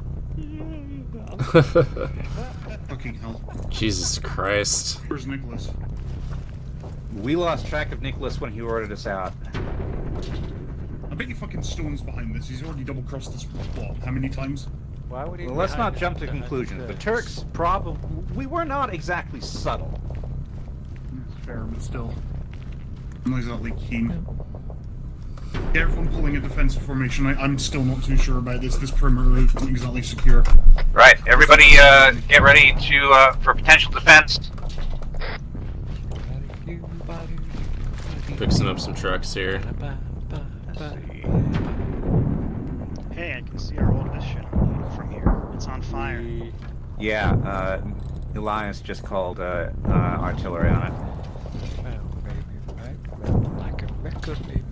Fucking hell.
Jesus Christ.
Where's Nicholas?
We lost track of Nicholas when he ordered us out.
I bet you fucking Stone's behind this. He's already double-crossed us, what, how many times?
Why would he?
Well, let's not jump to conclusions. The Turks probably... We were not exactly subtle.
It's fair, but still. I'm not exactly keen. Yeah, everyone pulling a defensive formation. I'm still not too sure about this. This perimeter isn't exactly secure.
Right, everybody get ready to for potential defense.
Fixing up some trucks here.
Hey, I can see our oldest ship from here. It's on fire.
Yeah, Elias just called artillery on it.
Well, baby, right? Well, like a record, baby.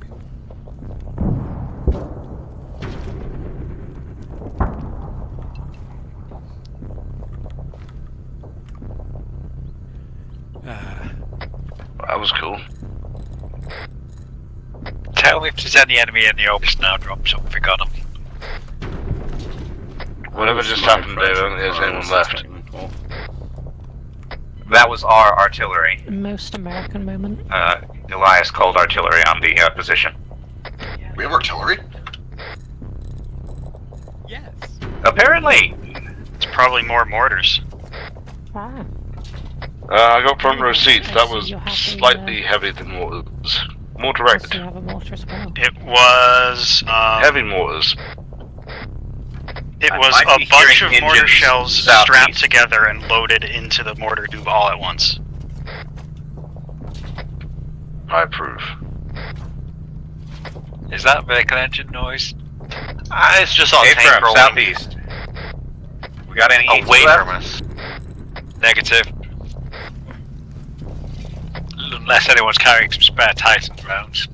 That was cool.
Tell me if there's any enemy in the open now. Drop something on them.
Whatever just happened, Dave, I don't think there's anyone left.
That was our artillery.
Most American moment.
Elias called artillery on the position.
We have artillery?
Yes.
Apparently.
It's probably more mortars.
Ah.
I got front row seats. That was slightly heavier than mortars. More direct.
You have a mortar as well.
It was
Heavy mortars.
It
I
was
might
a
be
bunch of
hearing
mortar
engines
shells
southeast.
strapped together and loaded into the mortar tube all at once.
I approve.
Is that vehicle engine noise?
It's just all
A
tank
firm,
rolling
southeast. We got any ET
away
left?
from us.
Negative. Unless anyone's carrying some spare Titan rounds.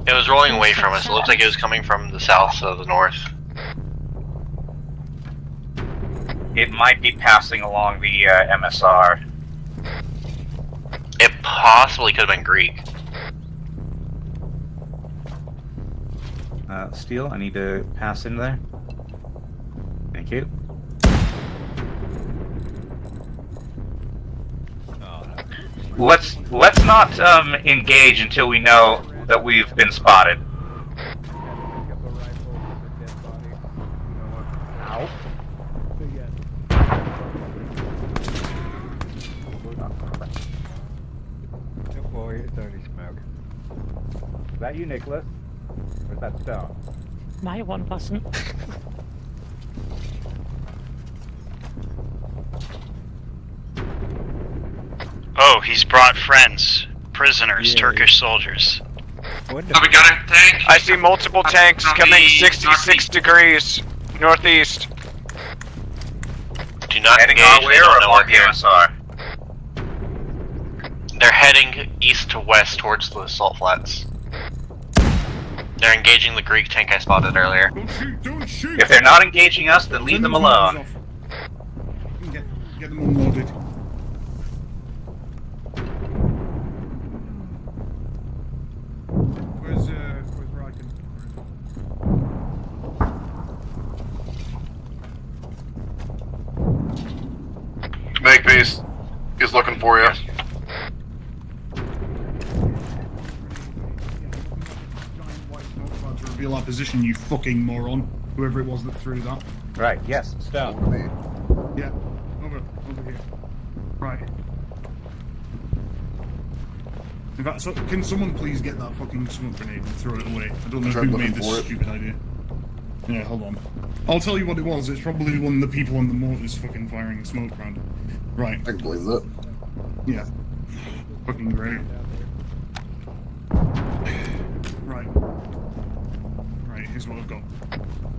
It was rolling away from us. It looked like it was coming from the south of the north.
It might be passing along the MSR.
It possibly could have been Greek.
Steel, I need to pass in there. Thank you. Let's not engage until we know that we've been spotted. Ow.
Don't worry, it's only smoke. Is that you, Nicholas? Or is that Stone?
My one wasn't.
Oh, he's brought friends. Prisoners,
Yeah.
Turkish soldiers.
Wonderful.
We got a tank.
I see multiple tanks
From
coming
the
66
northeast.
degrees northeast.
Do not
Heading
engage.
our
They
way or
don't know
aboard
we're
the
here.
MSR?
They're heading east to west towards the salt flats. They're engaging the Greek tank I spotted earlier.
Don't shoot! Don't shoot!
If they're not engaging us, then leave
Send
them
those
alone.
motors off. Get them unloaded. Where's Riken?
Makepeace is looking for you.
To reveal our position, you fucking moron. Whoever it was that threw that.
Right, yes, Stone.
Yeah, over here. Right. In fact, so, can someone please get that fucking smoke grenade and throw it away? I don't know
Tried
who
looking
made this
for it.
stupid idea. Yeah, hold on. I'll tell you what it was. It's probably one of the people on the mortars fucking firing a smoke round. Right.
I can believe that.
Yeah. Fucking great. Right. Right, here's what I've got.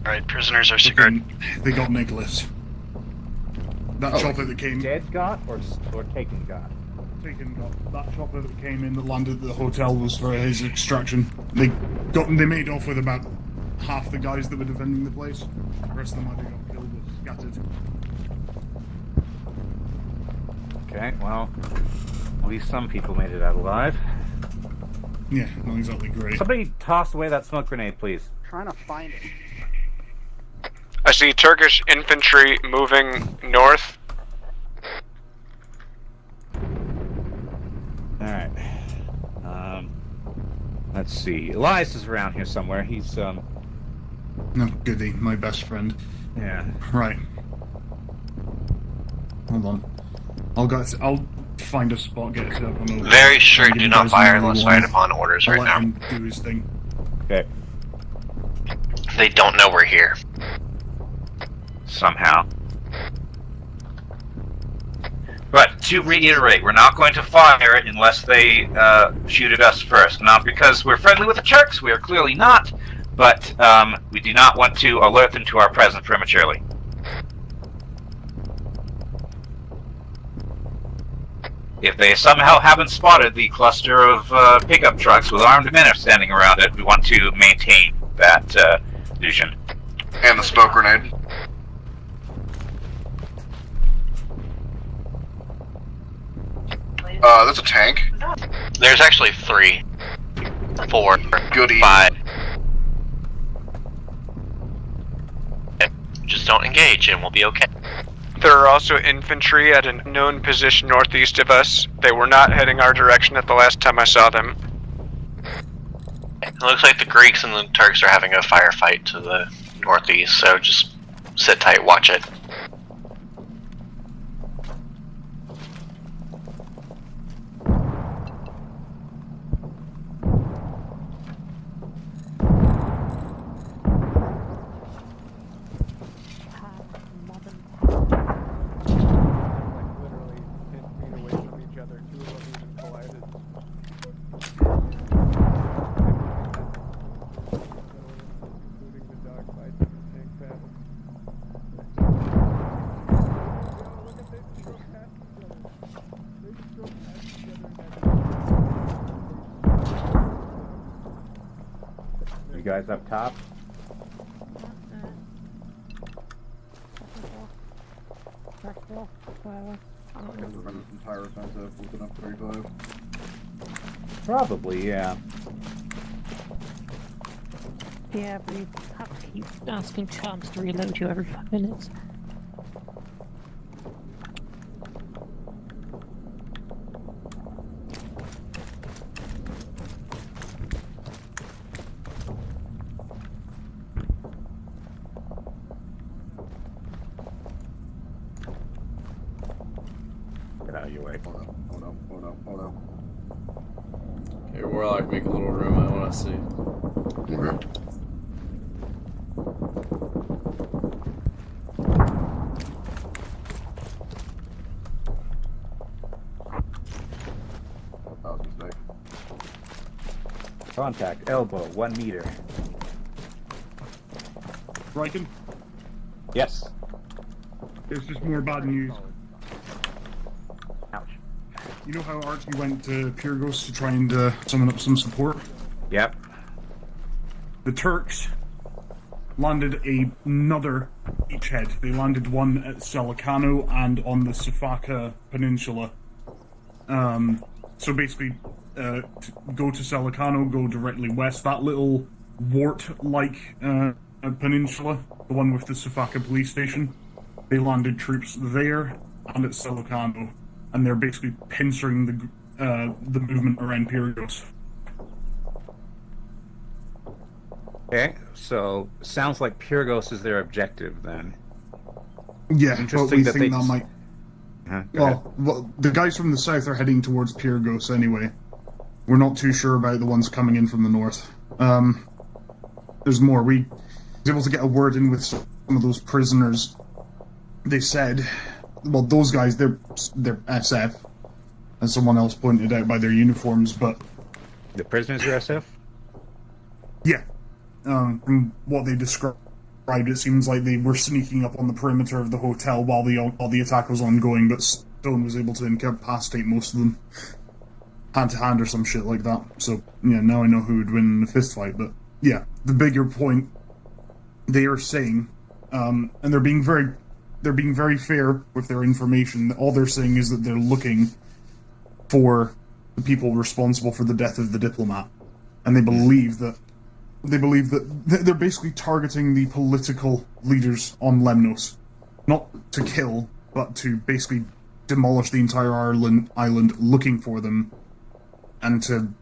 Alright, prisoners are secured.
They got Nicholas. That chopper that came...
Dead got or taken got?
Taken got. That chopper that came in that landed at the hotel was for his extraction. They made off with about half the guys that were defending the place. The rest of them either got killed or scattered.
Okay, well, at least some people made it out alive.
Yeah, not exactly great.
Somebody toss away that smoke grenade, please.
Trying to find it.
I see Turkish infantry moving north.
Alright. Let's see. Elias is around here somewhere. He's,
No, goody, my best friend.
yeah.
Right. Hold on. I'll find a spot, get it set up on over.
Very strict,
Give
do
you
not
guys
fire
another
unless
one.
fired upon orders
I'll
right
let
now.
him do his thing.
Okay.
They don't know we're here.
Somehow. But to reiterate, we're not going to fire it unless they shoot at us first. Not because we're friendly with the Turks, we are clearly not, but we do not want to alert them to our presence prematurely. If they somehow haven't spotted the cluster of pickup trucks with armed men standing around it, we want to maintain that vision.
And the smoke grenade. That's a tank.
There's actually 3, 4,
Goody.
5. Just don't engage and we'll be okay.
There are also infantry at a known position northeast of us. They were not heading our direction at the last time I saw them.
It looks like the Greeks and the Turks are having a firefight to the northeast, so just sit tight, watch it.
together. Two of them even collided. Including the dogfights and the tank battle. Look at they just drove past each other. They just drove past each other and
You guys up top? Probably, yeah.
Yeah, but you have to keep asking Charms to reload you every 5 minutes.
Get out of your way.
Hold up.
Okay, Warlock, make a little room. I want to see.
Okay.
Contact, elbow, 1 meter.
Riken?
Yes.
There's just more bad news.
Ouch.
You know how Archie went to Pyrgos to try and summon up some support?
Yep.
The Turks landed another beachhead. They landed one at Salicano and on the Sofaka Peninsula. So basically, go to Salicano, go directly west. That little wart-like peninsula, the one with the Sofaka police station, they landed troops there and at Salicano, and they're basically pincering the movement around Pyrgos.
Okay, so sounds like Pyrgos is their objective then.
Yeah, but we think that might...
Well,
the guys from the south are heading towards Pyrgos anyway. We're not too sure about the ones coming in from the north. There's more. We was able to get a word in with some of those prisoners. They said, well, those guys, they're SF, as someone else pointed out by their uniforms, but...
The prisoners are SF?
Yeah. From what they described, it seems like they were sneaking up on the perimeter of the hotel while the attack was ongoing, but Stone was able to incapacitate most of them. Hand to hand or some shit like that. So, yeah, now I know who would win in the fist fight, but yeah, the bigger point, they are saying, and they're being very fair with their information. All they're saying is that they're looking for the people responsible for the death of the diplomat, and they believe that they're basically targeting the political leaders on Lemnos, not to kill, but to basically demolish the entire island, looking for them, and to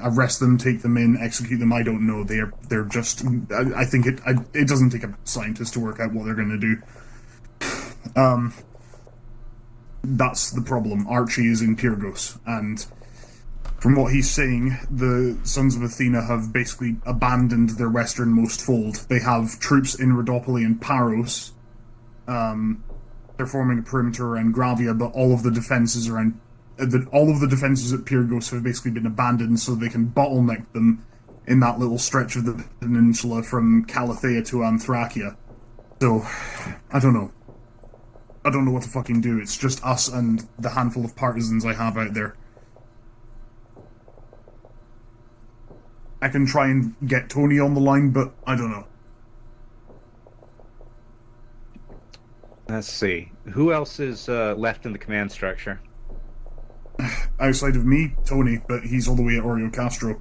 arrest them, take them in, execute them. I don't know. They're just. I think it doesn't take a scientist to work out what they're going to do. That's the problem. Archie is in Pyrgos, and from what he's saying, the Sons of Athena have basically abandoned their westernmost fold. They have troops in Rhodopoly and Paros. They're forming a perimeter around Gravia, but all of the defenses around all of the defenses at Pyrgos have basically been abandoned, so they can bottleneck them in that little stretch of the peninsula from Calathea to Anthracia. So, I don't know. I don't know what to fucking do. It's just us and the handful of partisans I have out there. I can try and get Tony on the line, but I don't know.
Let's see. Who else is left in the command structure?
Outside of me, Tony, but he's all the way at Oreo Castro.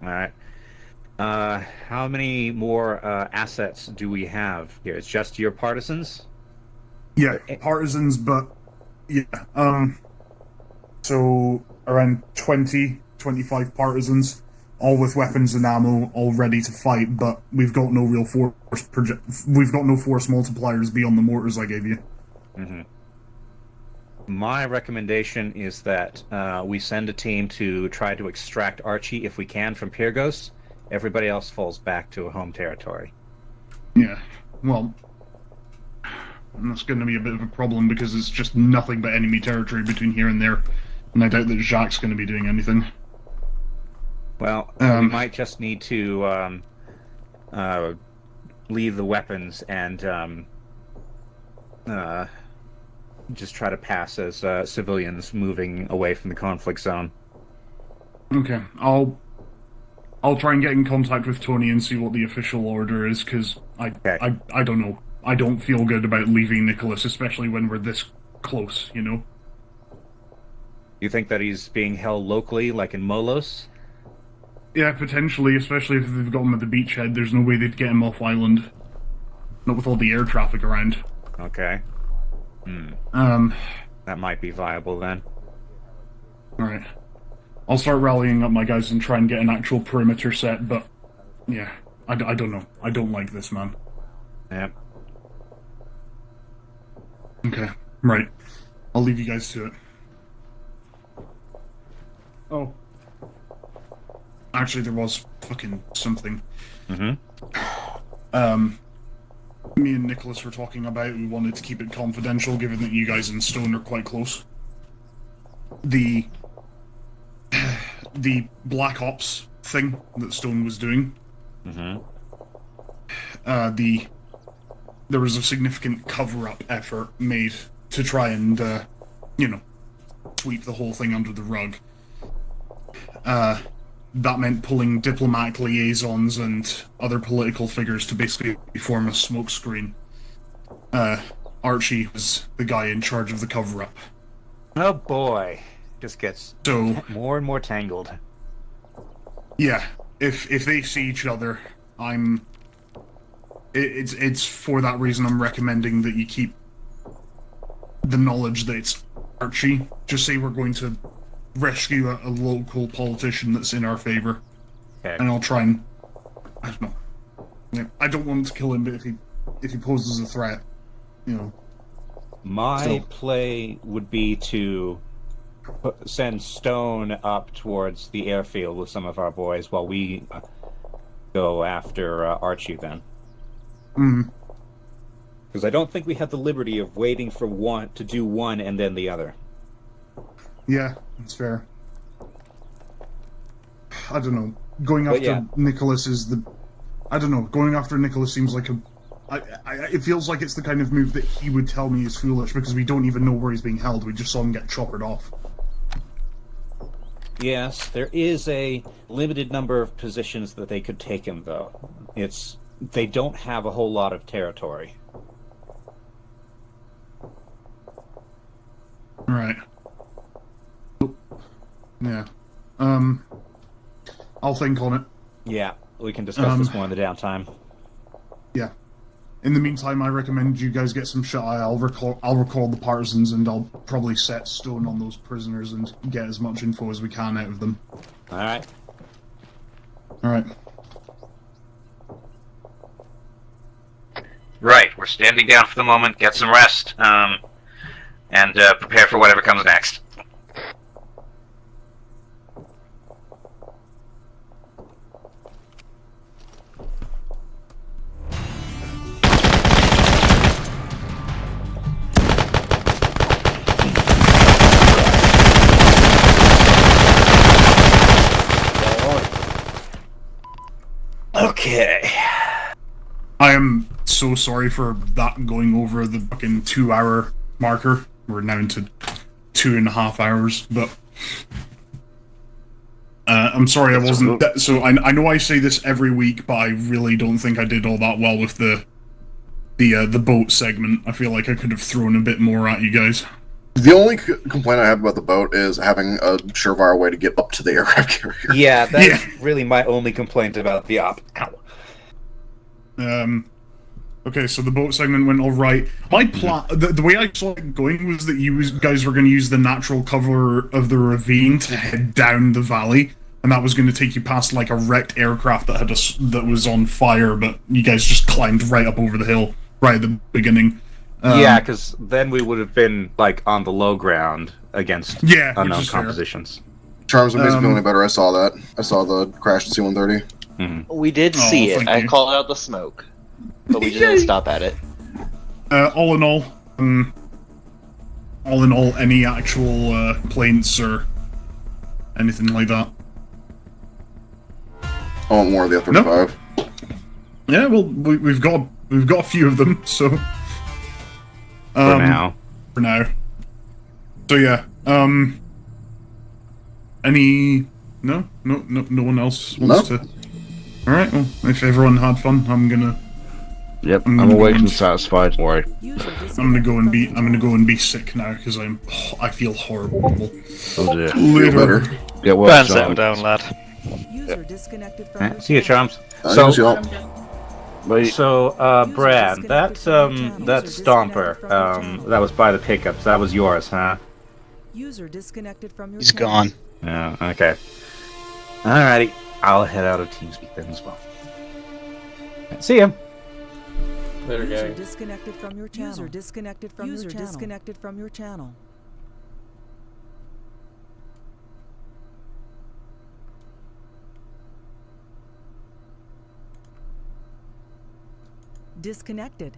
Alright. How many more assets do we have here? It's just your partisans?
Yeah, partisans, but... Yeah, so around 25 partisans, all with weapons and ammo, all ready to fight, but we've got no real force we've got no force multipliers beyond the mortars I gave you.
Mm-hmm. My recommendation is that we send a team to try to extract Archie if we can from Pyrgos. Everybody else falls back to a home territory.
Yeah, well, that's going to be a bit of a problem because it's just nothing but enemy territory between here and there. And I doubt that Jacques going to be doing anything.
Well, we might just need to leave the weapons and just try to pass as civilians moving away from the conflict zone.
Okay, I'll try and get in contact with Tony and see what the official order is, because I don't know. I don't feel good about leaving Nicholas, especially when we're this close, you know?
You think that he's being held locally, like in Molos?
Yeah, potentially, especially if they've got him at the beachhead. There's no way they'd get him off island. Not with all the air traffic around.
Okay. That might be viable then.
Alright. I'll start rallying up my guys and try and get an actual perimeter set, but yeah, I don't know. I don't like this, man.
Yep.
Okay, right. I'll leave you guys to it. Oh. Actually, there was fucking something. Me and Nicholas were talking about, we wanted to keep it confidential, given that you guys and Stone are quite close. The Black Ops thing that Stone was doing. There was a significant cover-up effort made to try and, sweep the whole thing under the rug. That meant pulling diplomatic liaisons and other political figures to basically form a smokescreen. Archie was the guy in charge of the cover-up.
Oh boy. Just gets more and more tangled.
Yeah, if they see each other, it's for that reason I'm recommending that you keep the knowledge that it's Archie. Just say we're going to rescue a local politician that's in our favor.
Okay.
And I'll try and... I don't know. Yeah, I don't want to kill him, but if he poses a threat, you know...
My play would be to send Stone up towards the airfield with some of our boys while we go after Archie then. Because I don't think we have the liberty of waiting for one to do one and then the other.
Yeah, that's fair. I don't know. Going after Nicholas is the... I don't know. Going after Nicholas seems like a... it feels like it's the kind of move that he would tell me is foolish, because we don't even know where he's being held. We just saw him get choppered off.
Yes, there is a limited number of positions that they could take him, though. They don't have a whole lot of territory.
Right. Yeah. I'll think on it.
Yeah, we can discuss this more in the downtime.
Yeah. In the meantime, I recommend you guys get some shut eye. I'll recall the partisans, and I'll probably set Stone on those prisoners and get as much info as we can out of them.
Alright.
Alright.
Right, we're standing down for the moment, get some rest, and prepare for whatever comes next.
Okay.
I am so sorry for that going over the fucking 2-hour marker. We're now into 2.5 hours, but I'm sorry I wasn't. So I know I say this every week, but I really don't think I did all that well with the boat segment. I feel like I could have thrown a bit more at you guys.
The only complaint I have about the boat is having a surefire way to get up to the aircraft carrier.
Yeah, that's really my only complaint about the op.
Okay, so the boat segment went all right. My plan, the way I saw it going was that you guys were going to use the natural cover of the ravine to head down the valley, and that was going to take you past like a wrecked aircraft that was on fire, but you guys just climbed right up over the hill right at the beginning.
Yeah, because then we would have been like on the low ground against unknown compositions.
Charms of me feeling better. I saw that. I saw the crash at C-130.
We did see it. I called out the smoke, but we didn't stop at it.
All in all, all in all, any actual planes or anything like that?
I want more of the F-35.
Yeah, well, we've got a few of them, so
For now.
For now. So yeah, any no one else wants to. All right, well, if everyone had fun, I'm gonna.
Yep, I'm awake and satisfied. Don't worry.
I'm gonna go and be sick now because I feel horrible.
Oh dear.
Later.
Get well,
Burn,
John.
settle down, lad.
User disconnected from your
See you, Chomps.
Adios, y'all.
Brad, that stomper, that was by the pickups. That was yours, huh?
User disconnected from your
He's gone.
Yeah. Okay. Alrighty, I'll head out of TeamSpeak then as well. See ya.
Later,
User
gang.
disconnected from your channel. User disconnected from your channel. Disconnected from your channel. Disconnected.